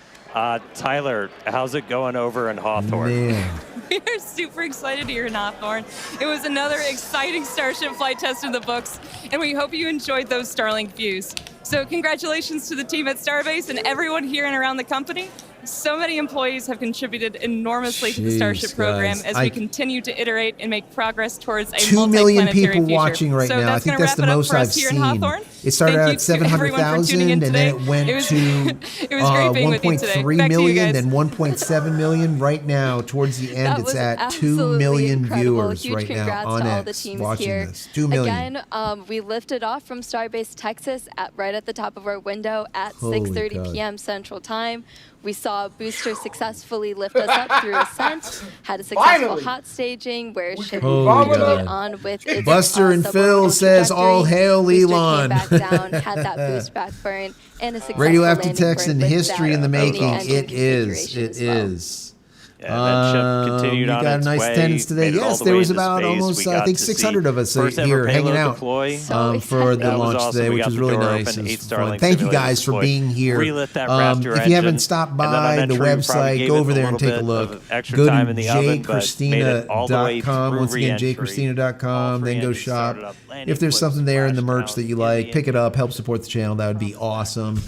Tyler, how's it going over in Hawthorne? Man. We are super excited here in Hawthorne. It was another exciting Starship flight test in the books, and we hope you enjoyed those Starlink views. So congratulations to the team at Starbase and everyone here and around the company. So many employees have contributed enormously to the Starship program guys. as we continue to iterate and make progress towards a 2 million multi-planetary people future. watching right So now. I that's think gonna that's the wrap it up most for us I've here in seen. Hawthorne. It started Thank out you at to everyone for tuning 700,000, in and then today. it went to It was great being with you today. 1.3 Back to you million, guys. then 1.7 million. Right now, towards the end, That it's was at 2 absolutely million incredible. viewers Huge right now congrats on to all the X teams watching here. this. 2 million. Again, we lifted off from Starbase, Texas, right at the top of our window at Holy 6:30 God. p.m. Central Time. We saw a booster successfully lift us up through Ascent, had a successful Finally. hot staging where ship Holy continued God. on with its Buster and suborbital Phil says, trajectory. all hail Booster Elon. came back down, had that boost back burn, and a successful Radioactive landing text burn and with history that in the making. engine It is. configuration It as well. is. Yeah, that ship continued you on got its nice way, attendance today. made it all Yes, the there way was into about space. almost, We I got think, to 600 of us first ever here hanging payload out deploy. for the That was launch awesome. today, We which got was the really door nice. open, It 8 was fun. Starlink Thank you simulators guys for deployed. being here. Relit that Raptor if you haven't engine, stopped and then on by that the tree, we probably website, gave go it over a there and little take a bit look. of extra Go time to in the oven, but made it all the way JCristina.com. through Once again, re-entry. JCristina.com. Then go engines shop. started up, landing If there's flips, something there in the merch splashdowns, that you like, pick it up. Help support the channel. That would be awesome.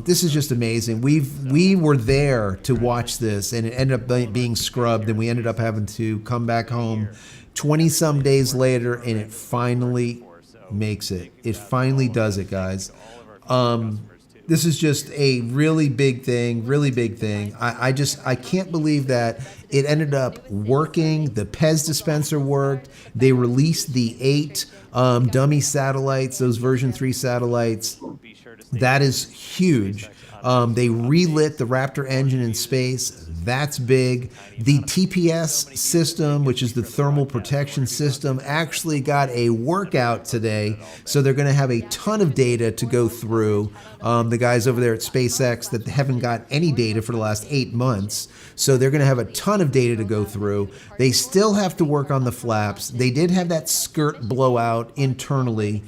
This is just amazing. We were there to watch this, and it ended up being scrubbed, and we ended up having to come back home 20-some days later, and it finally makes it. It finally does it, guys. This is just a really big thing, I can't believe that it ended up working. The Pez dispenser worked. They released the 8 dummy satellites, those version 3 satellites. That is huge. They relit the Raptor engine in space. That's big. The TPS system, which is the thermal protection system, actually got a workout today. So they're going to have a ton of data to go through. The guys over there at SpaceX that haven't got any data for the last 8 months. So they're going to have a ton of data to go through. They still have to work on the flaps. They did have that skirt blowout internally,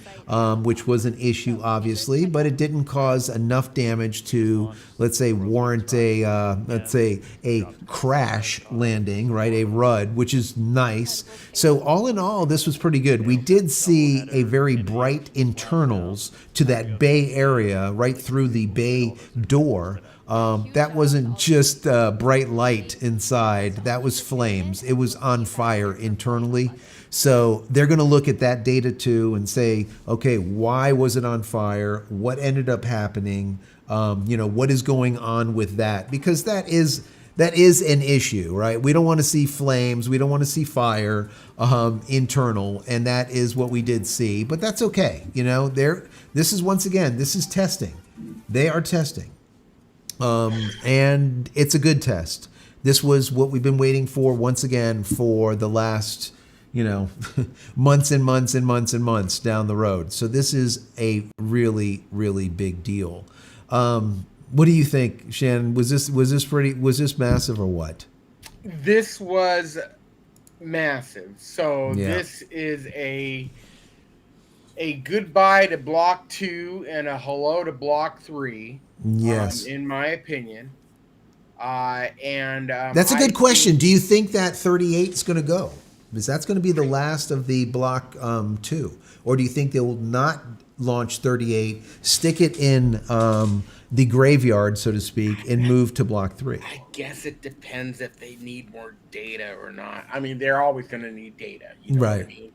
which was an issue, obviously, but it didn't cause enough damage to, let's say, warrant a crash landing, right? A RUD, which is nice. So all in all, this was pretty good. We did see a very bright internals to that bay area, right through the bay door. That wasn't just bright light inside. That was flames. It was on fire internally. So they're going to look at that data too and say, okay, why was it on fire? What ended up happening? What is going on with that? Because that is an issue, right? We don't want to see flames. We don't want to see fire internal. And that is what we did see. But that's okay. This is testing. They are testing. And it's a good test. This was what we've been waiting for once again for the last, months and months and months and months down the road. So this is a really, really big deal. What do you think, Shannon? Was this massive or what? This was massive. So Yeah. This is a goodbye to Block 2 and a hello to Block 3. Yes. In my opinion. That's a good question. Do you think that 38 is going to go? Because that's going to be the last of the Block 2. Or do you think they will not launch 38, stick it in the graveyard, so to speak, and move to Block 3? I guess it depends if they need more data or not. I mean, they're always going to need data. You know Right. what I mean?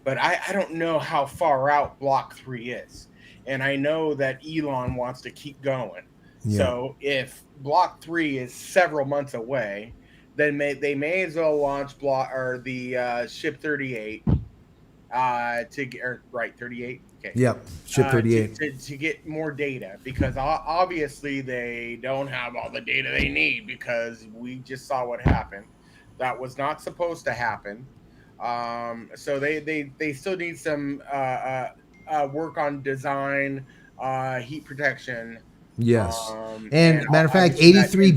But I don't know how far out Block 3 is. And I know that Elon wants to keep going. Yeah. So if Block 3 is several months away, then they may as well launch the Ship 38 to get, or, right, 38. Okay. Yep, ship 38. To get more data, because obviously they don't have all the data they need, because we just saw what happened. That was not supposed to happen. So they still need some work on design, heat protection. Yes. And matter of fact, 83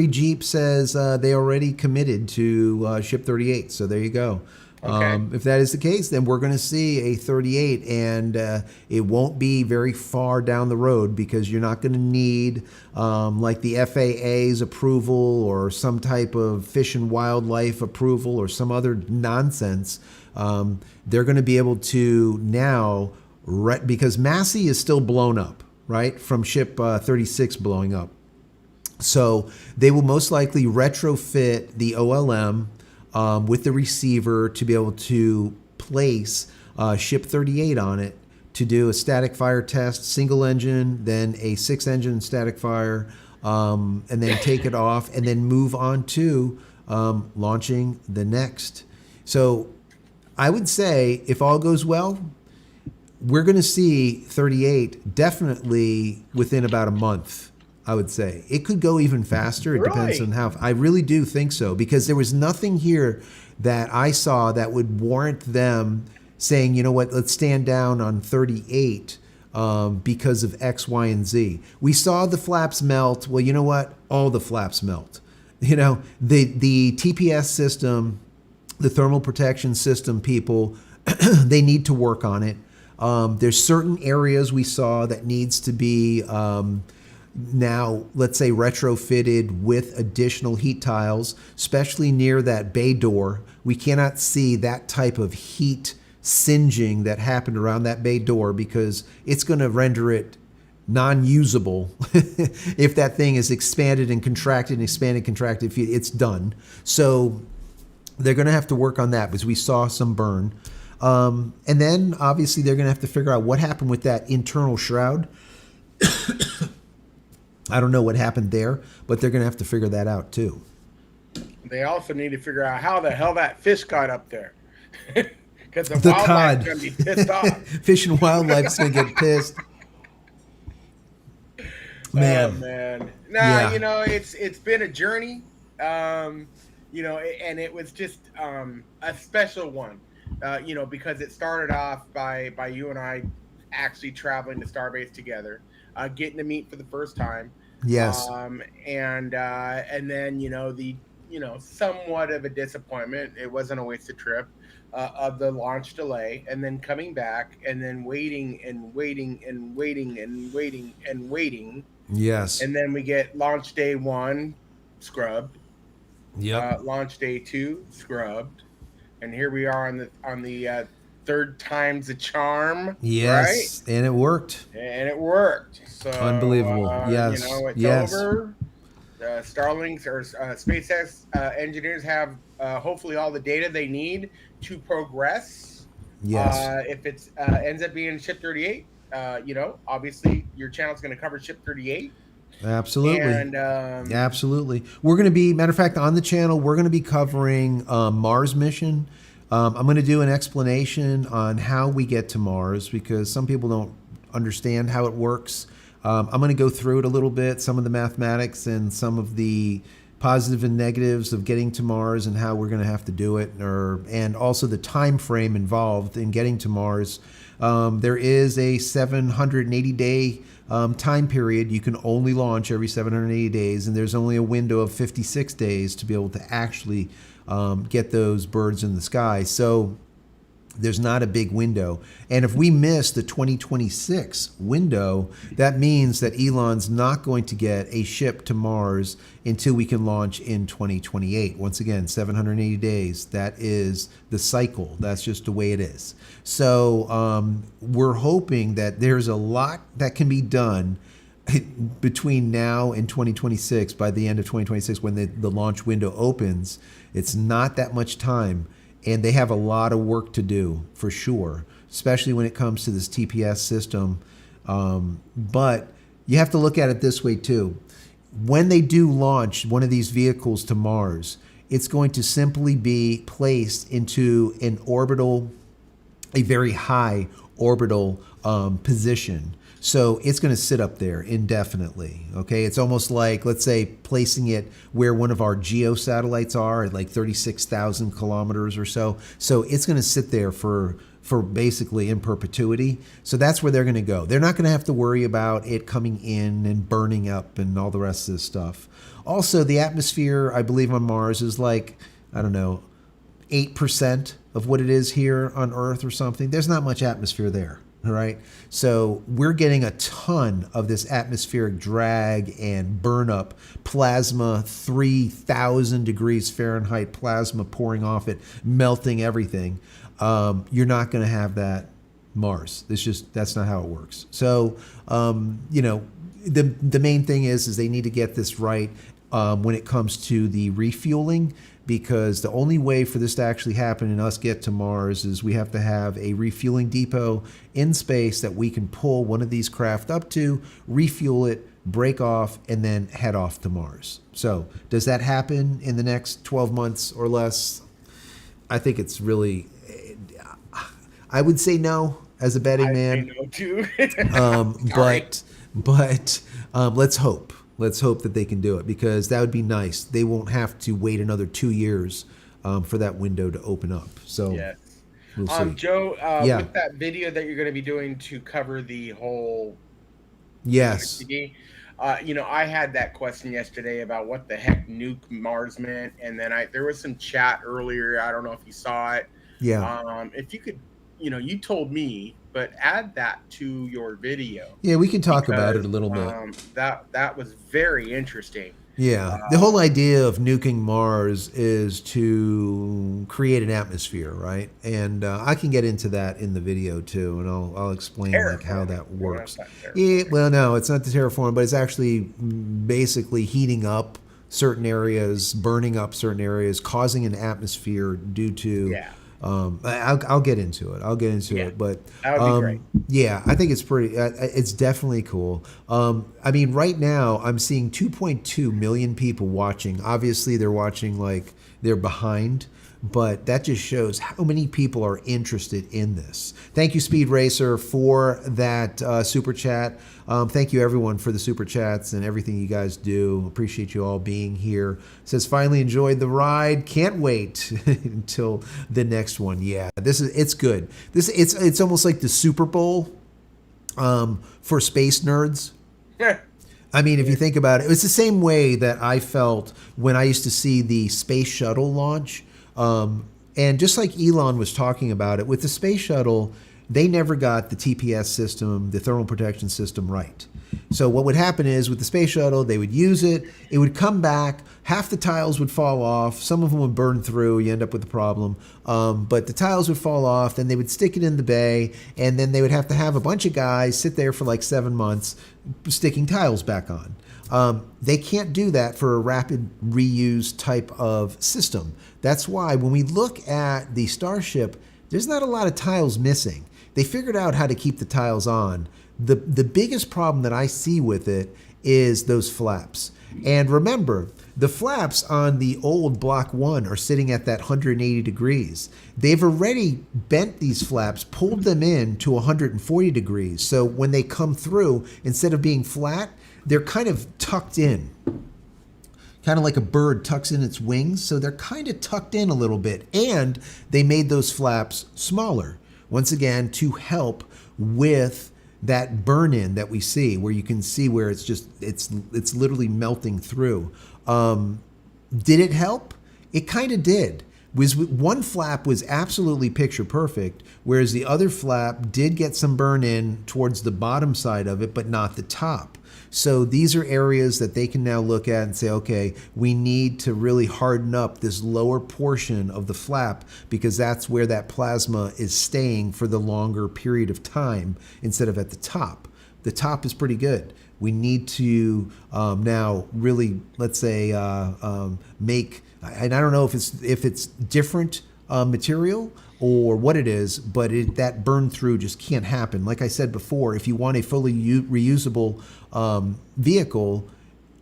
Jeep says they already committed to ship 38. So there you go. Okay. If that is the case, then we're going to see a 38, and it won't be very far down the road, because you're not going to need like the FAA's approval or some type of Fish and Wildlife approval or some other nonsense. They're going to be able to now, because Massey is still blown up, right, from ship 36 blowing up. So they will most likely retrofit the OLM with the receiver to be able to place ship 38 on it to do a static fire test, single engine, then a 6-engine static fire, and then take it off and then move on to launching the next. So I would say, if all goes well, we're going to see 38 definitely within about a month. I would say it could go even faster. It depends on how. I really do think so, because there was nothing here that I saw that would warrant them saying, you know what, let's stand down on 38 because of X, Y, and Z. We saw the flaps melt. Well, you know what? All the flaps melt. You know, the TPS system, the thermal protection system, people, they need to work on it. There's certain areas we saw that needs to be now, let's say, retrofitted with additional heat tiles, especially near that bay door. We cannot see that type of heat singeing that happened around that bay door, because it's going to render it non-usable if that thing is expanded and contracted and expanded and contracted. It's done. So they're going to have to work on that, because we saw some burn. And then obviously they're going to have to figure out what happened with that internal shroud. I don't know what happened there, but they're going to have to figure that out too. They also need to figure out how the hell that fish got up there. Because the cod wildlife's going to be pissed off. Fish and Wildlife is going to get pissed. Man. Oh, man. Nah, you know, it's been a journey. You know, and it was just a special one. You know, because it started off by you and I actually traveling to Starbase together, getting to meet for the first time. Yes. And then, you know, somewhat of a disappointment. It wasn't a wasted trip of the launch delay, and then coming back and then waiting and waiting and waiting and waiting and waiting. Yes. And then we get launch day 1 scrubbed. Yep. Launch day 2 scrubbed. And here we are on the third time's a charm. Yes, right? And it worked. And it worked. So unbelievable. Yes. You know, it's over. Starlink's or SpaceX engineers have hopefully all the data they need to progress. Yes. If it ends up being ship 38, you know, obviously your channel's going to cover ship 38. Absolutely. And, absolutely. We're going to be, matter of fact, on the channel, we're going to be covering Mars mission. I'm going to do an explanation on how we get to Mars, because some people don't understand how it works. I'm going to go through it a little bit, some of the mathematics and some of the positive and negatives of getting to Mars and how we're going to have to do it, and also the time frame involved in getting to Mars. There is a 780-day time period. You can only launch every 780 days, and there's only a window of 56 days to be able to actually get those birds in the sky. So there's not a big window. And if we miss the 2026 window, that means that Elon's not going to get a ship to Mars until we can launch in 2028. Once again, 780 days. That is the cycle. That's just the way it is. So we're hoping that there's a lot that can be done between now and 2026, by the end of 2026, when the launch window opens. It's not that much time. And they have a lot of work to do, for sure, especially when it comes to this TPS system. But you have to look at it this way, too. When they do launch one of these vehicles to Mars, it's going to simply be placed into an orbital a very high orbital position. So it's going to sit up there indefinitely. Okay, it's almost like, let's say, placing it where one of our geo satellites are at like 36,000 kilometers or so. So it's going to sit there for basically in perpetuity. So that's where they're going to go. They're not going to have to worry about it coming in and burning up and all the rest of this stuff. Also, the atmosphere, I believe, on Mars is like, I don't know, 8% of what it is here on Earth or something. There's not much atmosphere there. All right. So we're getting a ton of this atmospheric drag and burn up plasma, 3,000 degrees Fahrenheit plasma pouring off it, melting everything. You're not going to have that Mars. That's not how it works. So, the main thing is they need to get this right when it comes to the refueling, because the only way for this to actually happen and us get to Mars is we have to have a refueling depot in space that we can pull one of these craft up to, refuel it, break off, and then head off to Mars. So does that happen in the next 12 months or less? I think it's really, I would say no as a betting man. I say no too. But let's hope. Let's hope that they can do it, because that would be nice. They won't have to wait another 2 years for that window to open up. So yes. We'll see. Joe, with that video that you're going to be doing to cover the whole yes, I had that question yesterday about what the heck nuke Mars meant, and then there was some chat earlier. I don't know if you saw it. Yeah. If you could, you told me, but add that to your video. Yeah, we can talk about it a little bit. That was very interesting. Yeah, the whole idea of nuking Mars is to create an atmosphere, right? And I can get into that in the video too, and I'll explain like how that works. Yeah, well, no, it's not the terraform, but it's actually basically heating up certain areas, burning up certain areas, causing an atmosphere due to. Yeah. I'll get into it. But that would be great. Yeah, I think it's pretty. It's definitely cool. I mean, right now I'm seeing 2.2 million people watching. Obviously, they're watching like they're behind, but that just shows how many people are interested in this. Thank you, Speed Racer, for that super chat. Thank you, everyone, for the super chats and everything you guys do. Appreciate you all being here. It says, finally enjoyed the ride. Can't wait until the next one. Yeah, it's good. It's almost like the Super Bowl for space nerds. Yeah. I mean, if you think about it, it's the same way that I felt when I used to see the space shuttle launch. And just like Elon was talking about it, with the space shuttle, they never got the TPS system, the thermal protection system, right. So what would happen is with the space shuttle, they would use it, it would come back, half the tiles would fall off, some of them would burn through, you end up with a problem, but the tiles would fall off, then they would stick it in the bay, and then they would have to have a bunch of guys sit there for like 7 months sticking tiles back on. They can't do that for a rapid reuse type of system. That's why when we look at the Starship, there's not a lot of tiles missing. They figured out how to keep the tiles on. The biggest problem that I see with it is those flaps. And remember, the flaps on the old Block 1 are sitting at that 180 degrees. They've already bent these flaps, pulled them in to 140 degrees. So when they come through, instead of being flat, they're kind of tucked in. Kind of like a bird tucks in its wings. So they're kind of tucked in a little bit. And they made those flaps smaller. Once again, to help with that burn-in that we see, where you can see where it's literally melting through. Did it help? It kind of did. One flap was absolutely picture perfect, whereas the other flap did get some burn-in towards the bottom side of it, but not the top. So these are areas that they can now look at and say, okay, we need to really harden up this lower portion of the flap, because that's where that plasma is staying for the longer period of time instead of at the top. The top is pretty good. We need to now really, let's say, make, and I don't know if it's different material or what it is, but that burn through just can't happen. Like I said before, if you want a fully reusable vehicle,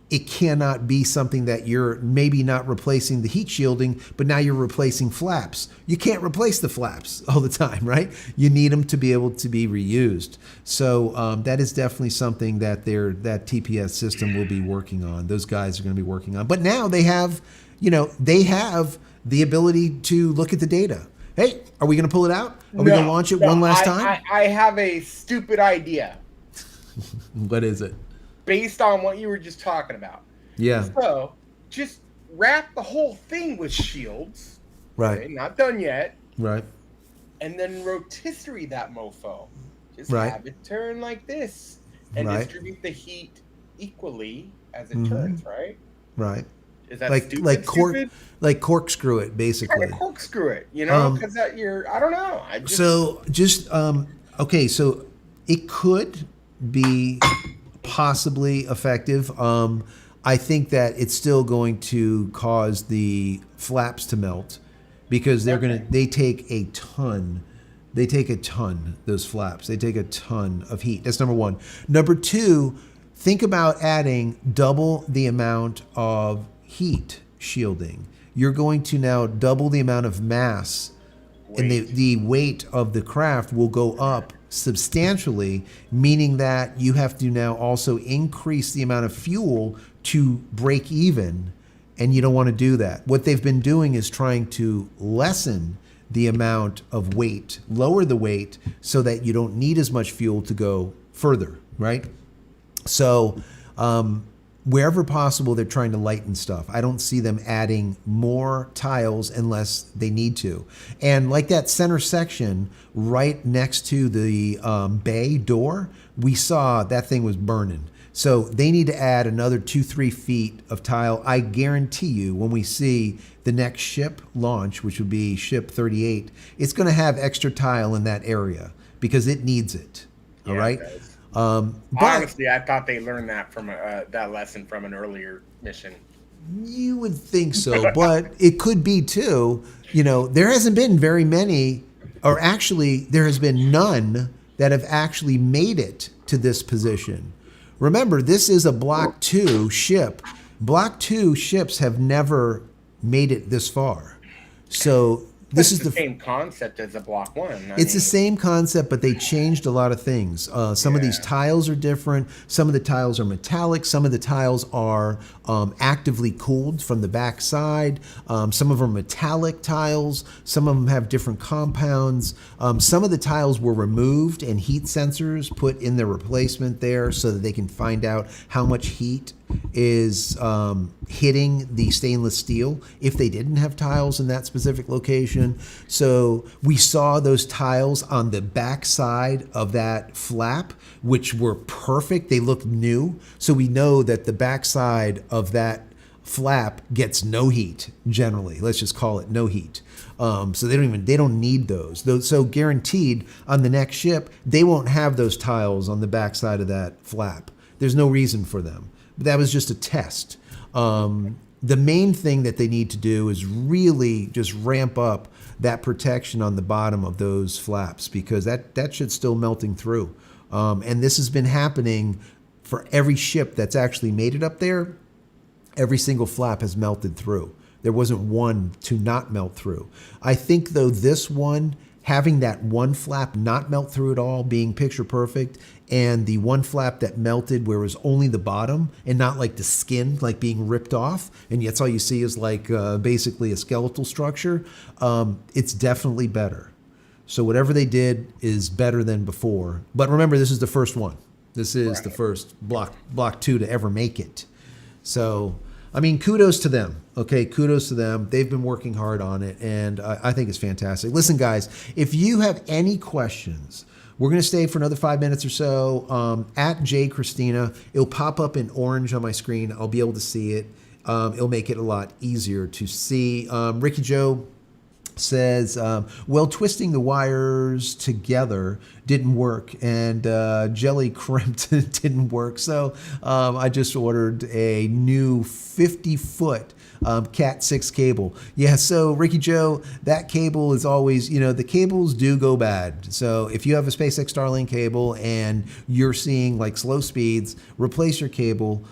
it cannot be something that you're maybe not replacing the heat shielding, but now you're replacing flaps. You can't replace the flaps all the time, right? You need them to be able to be reused. So that is definitely something that that TPS system will be working on. Those guys are going to be working on. But now they have, they have the ability to look at the data. Hey, are we going to pull it out? Are we going to launch it one last time? I have a stupid idea. What is it? Based on what you were just talking about. Yeah. So just wrap the whole thing with shields. Right. Okay, not done yet. Right. And then rotisserie that mofo. Just right. have it turn like this and right. distribute the heat equally as it turns, right? Right. Is that stupid? Like corkscrew it, basically. Kind of corkscrew it, because that I don't know. Okay, so it could be possibly effective. I think that it's still going to cause the flaps to melt because they take a ton. Those flaps. They take a ton of heat. That's number one. Number two, think about adding double the amount of heat shielding. You're going to now double the amount of mass, and the weight of the craft will go up substantially, meaning that you have to now also increase the amount of fuel to break even, and you don't want to do that. What they've been doing is trying to lessen the amount of weight, lower the weight, so that you don't need as much fuel to go further, right? So wherever possible, they're trying to lighten stuff. I don't see them adding more tiles unless they need to. And like that center section right next to the bay door, we saw that thing was burning. So they need to add another 2-3 feet of tile. I guarantee you when we see the next ship launch, which would be ship 38, it's going to have extra tile in that area because it needs it. Yeah, all right. Honestly, I thought they learned that from that lesson from an earlier mission. You would think so, but it could be too. There hasn't been very many, or actually there has been none that have actually made it to this position. Remember, this is a Block 2 ship. Block 2 ships have never made it this far. So this is the same concept as a Block 1. It's the same concept, but they changed a lot of things. Some of these tiles are different. Some of the tiles are metallic. Some of the tiles are actively cooled from the back side. Some of them are metallic tiles. Some of them have different compounds. Some of the tiles were removed and heat sensors put in the replacement there so that they can find out how much heat is hitting the stainless steel if they didn't have tiles in that specific location. So we saw those tiles on the back side of that flap, which were perfect. They looked new. So we know that the back side of that flap gets no heat generally. Let's just call it no heat. So they don't need those. So guaranteed on the next ship, they won't have those tiles on the back side of that flap. There's no reason for them. But that was just a test. The main thing that they need to do is really just ramp up that protection on the bottom of those flaps because that shit's still melting through. And this has been happening for every ship that's actually made it up there. Every single flap has melted through. There wasn't one to not melt through. I think, though, this one, having that one flap not melt through at all, being picture perfect, and the one flap that melted where it was only the bottom and not like the skin like being ripped off, and that's all you see is like basically a skeletal structure, it's definitely better. So whatever they did is better than before. But remember, this is the first one. This is the first block 2 to ever make it. So, I mean, kudos to them. Okay, kudos to them. They've been working hard on it, and I think it's fantastic. Listen, guys, if you have any questions, we're going to stay for another 5 minutes or so. At JCristina, it'll pop up in orange on my screen. I'll be able to see it. It'll make it a lot easier to see. Ricky Joe says, well, twisting the wires together didn't work, and jelly crimped didn't work. So I just ordered a new 50-foot Cat 6 cable. Yeah, so Ricky Joe, that cable is always, the cables do go bad. So if you have a SpaceX Starlink cable and you're seeing like slow speeds, replace your cable.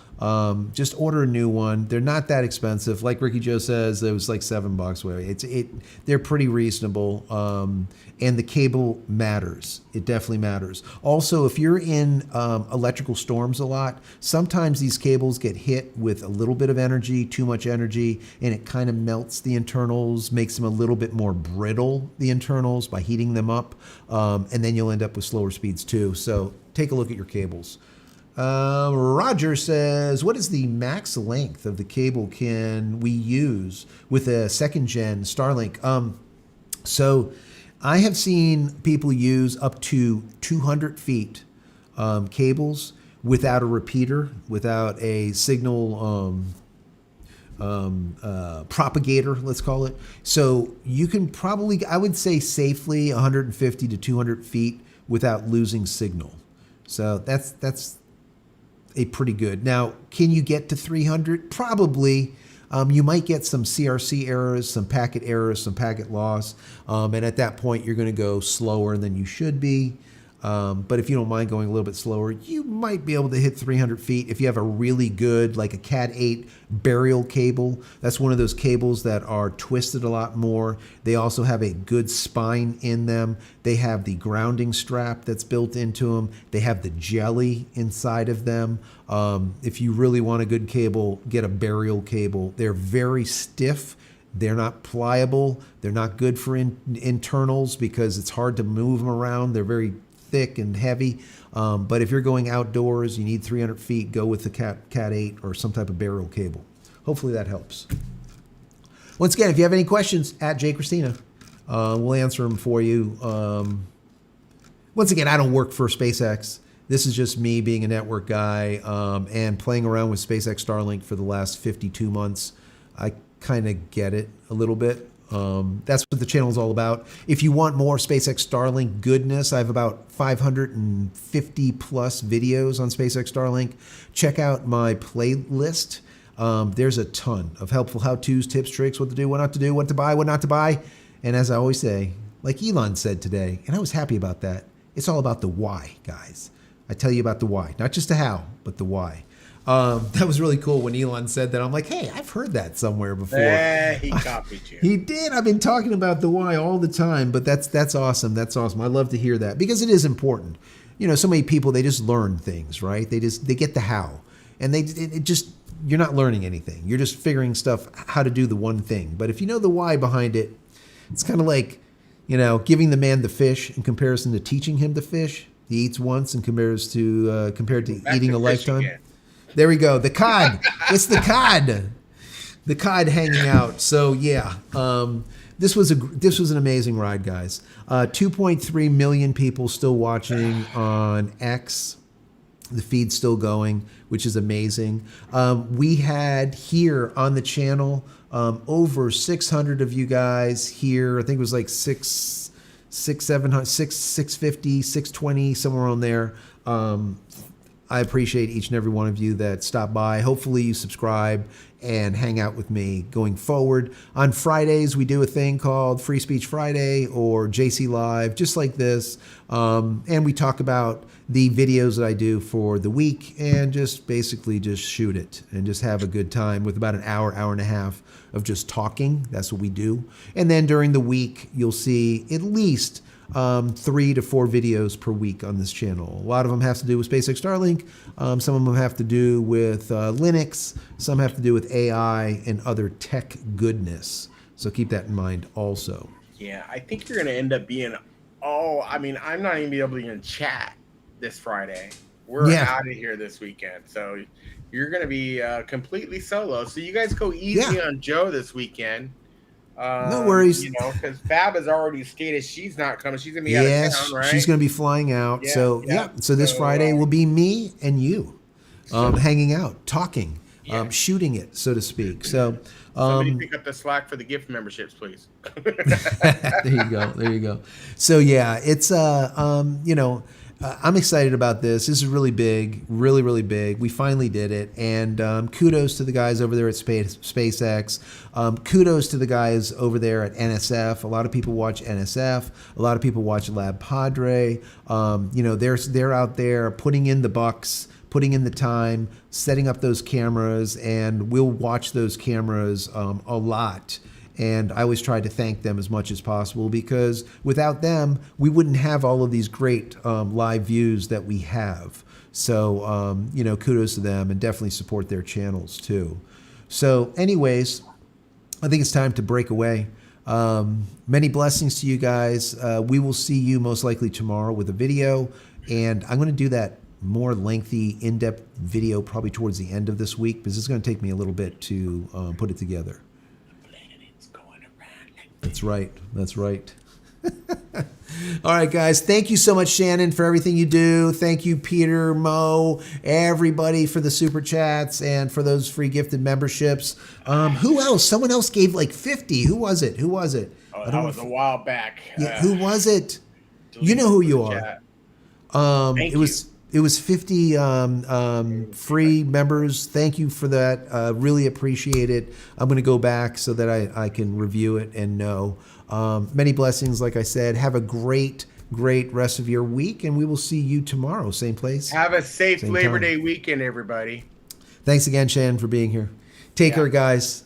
Just order a new one. They're not that expensive. Like Ricky Joe says, it was like $7. They're pretty reasonable. And the cable matters. It definitely matters. Also, if you're in electrical storms a lot, sometimes these cables get hit with a little bit of energy, too much energy, and it kind of melts the internals, makes them a little bit more brittle, the internals, by heating them up. And then you'll end up with slower speeds too. So take a look at your cables. Roger says, what is the max length of the cable can we use with a second gen Starlink? So I have seen people use up to 200 feet cables without a repeater, without a signal propagator, let's call it. So you can probably, I would say safely 150 to 200 feet without losing signal. So that's a pretty good. Now, can you get to 300? Probably. You might get some CRC errors, some packet errors, some packet loss. And at that point, you're going to go slower than you should be. But if you don't mind going a little bit slower, you might be able to hit 300 feet if you have a really good, like a Cat 8 burial cable. That's one of those cables that are twisted a lot more. They also have a good spine in them. They have the grounding strap that's built into them. They have the jelly inside of them. If you really want a good cable, get a burial cable. They're very stiff. They're not pliable. They're not good for internals because it's hard to move them around. They're very thick and heavy. But if you're going outdoors, you need 300 feet, go with the Cat 8 or some type of burial cable. Hopefully that helps. Once again, if you have any questions, at JCristina, we'll answer them for you. Once again, I don't work for SpaceX. This is just me being a network guy and playing around with SpaceX Starlink for the last 52 months. I kind of get it a little bit. That's what the channel is all about. If you want more SpaceX Starlink goodness, I have about 550 plus videos on SpaceX Starlink. Check out my playlist. There's a ton of helpful how-tos, tips, tricks, what to do, what not to do, what to buy, what not to buy. And as I always say, like Elon said today, and I was happy about that, it's all about the why, guys. I tell you about the why, not just the how, but the why. That was really cool when Elon said that. I'm like, hey, I've heard that somewhere before. He copied you. He did. I've been talking about the why all the time, but that's awesome. That's awesome. I love to hear that because it is important. So many people, they just learn things, right? They get the how, and you're not learning anything. You're just figuring stuff how to do the one thing. But if you know the why behind it, it's kind of like, giving the man the fish in comparison to teaching him to fish. He eats once and compared to eating a lifetime. Again. There we go. The cod. It's the cod. The cod hanging out. So yeah, this was an amazing ride, guys. 2.3 million people still watching on X. The feed's still going, which is amazing. We had here on the channel over 600 of you guys here. I think it was like 650, 620, somewhere on there. I appreciate each and every one of you that stop by. Hopefully you subscribe and hang out with me going forward. On Fridays, we do a thing called Free Speech Friday or JCLive, just like this. And we talk about the videos that I do for the week and just basically just shoot it and just have a good time with about an hour, hour and a half of just talking. That's what we do. And then during the week, you'll see at least 3 to 4 videos per week on this channel. A lot of them have to do with SpaceX Starlink. Some of them have to do with Linux. Some have to do with AI and other tech goodness. So keep that in mind also. Yeah, I think you're going to end up being, I'm not even be able to even chat this Friday. We're out of here this weekend. So you're going to be completely solo. So you guys go easy on Joe this weekend. No worries. Because Fab has already stated she's not coming. She's going to be out of town, right? She's going to be flying out. So this Friday will be me and you hanging out, talking. shooting it, so to speak. So somebody pick up the slack for the gift memberships, please. there you go. There you go. So yeah, it's I'm excited about this. This is really big, really, really big. We finally did it, and kudos to the guys over there at SpaceX. Kudos to the guys over there at NSF. A lot of people watch NSF. A lot of people watch Lab Padre. They're out there putting in the bucks, putting in the time, setting up those cameras, and we'll watch those cameras a lot. And I always try to thank them as much as possible, because without them, we wouldn't have all of these great live views that we have. So, kudos to them, and definitely support their channels too. So anyways, I think it's time to break away. Many blessings to you guys. We will see you most likely tomorrow with a video, and I'm going to do that more lengthy, in-depth video probably towards the end of this week, because it's going to take me a little bit to put it together. That's right. That's right. All right, guys. Thank you so much, Shannon, for everything you do. Thank you, Peter, Mo, everybody for the super chats and for those free gifted memberships. Who else? Someone else gave like 50. Who was it? Oh, that was a while back. Yeah, who was it? You know who you are. It was 50 free members. Thank you for that. Really appreciate it. I'm going to go back so that I can review it and know. Many blessings, like I said. Have a great rest of your week, and we will see you tomorrow. Same place. Have a safe Labor Day weekend, everybody. Thanks again, Shannon, for being here. Take care, guys.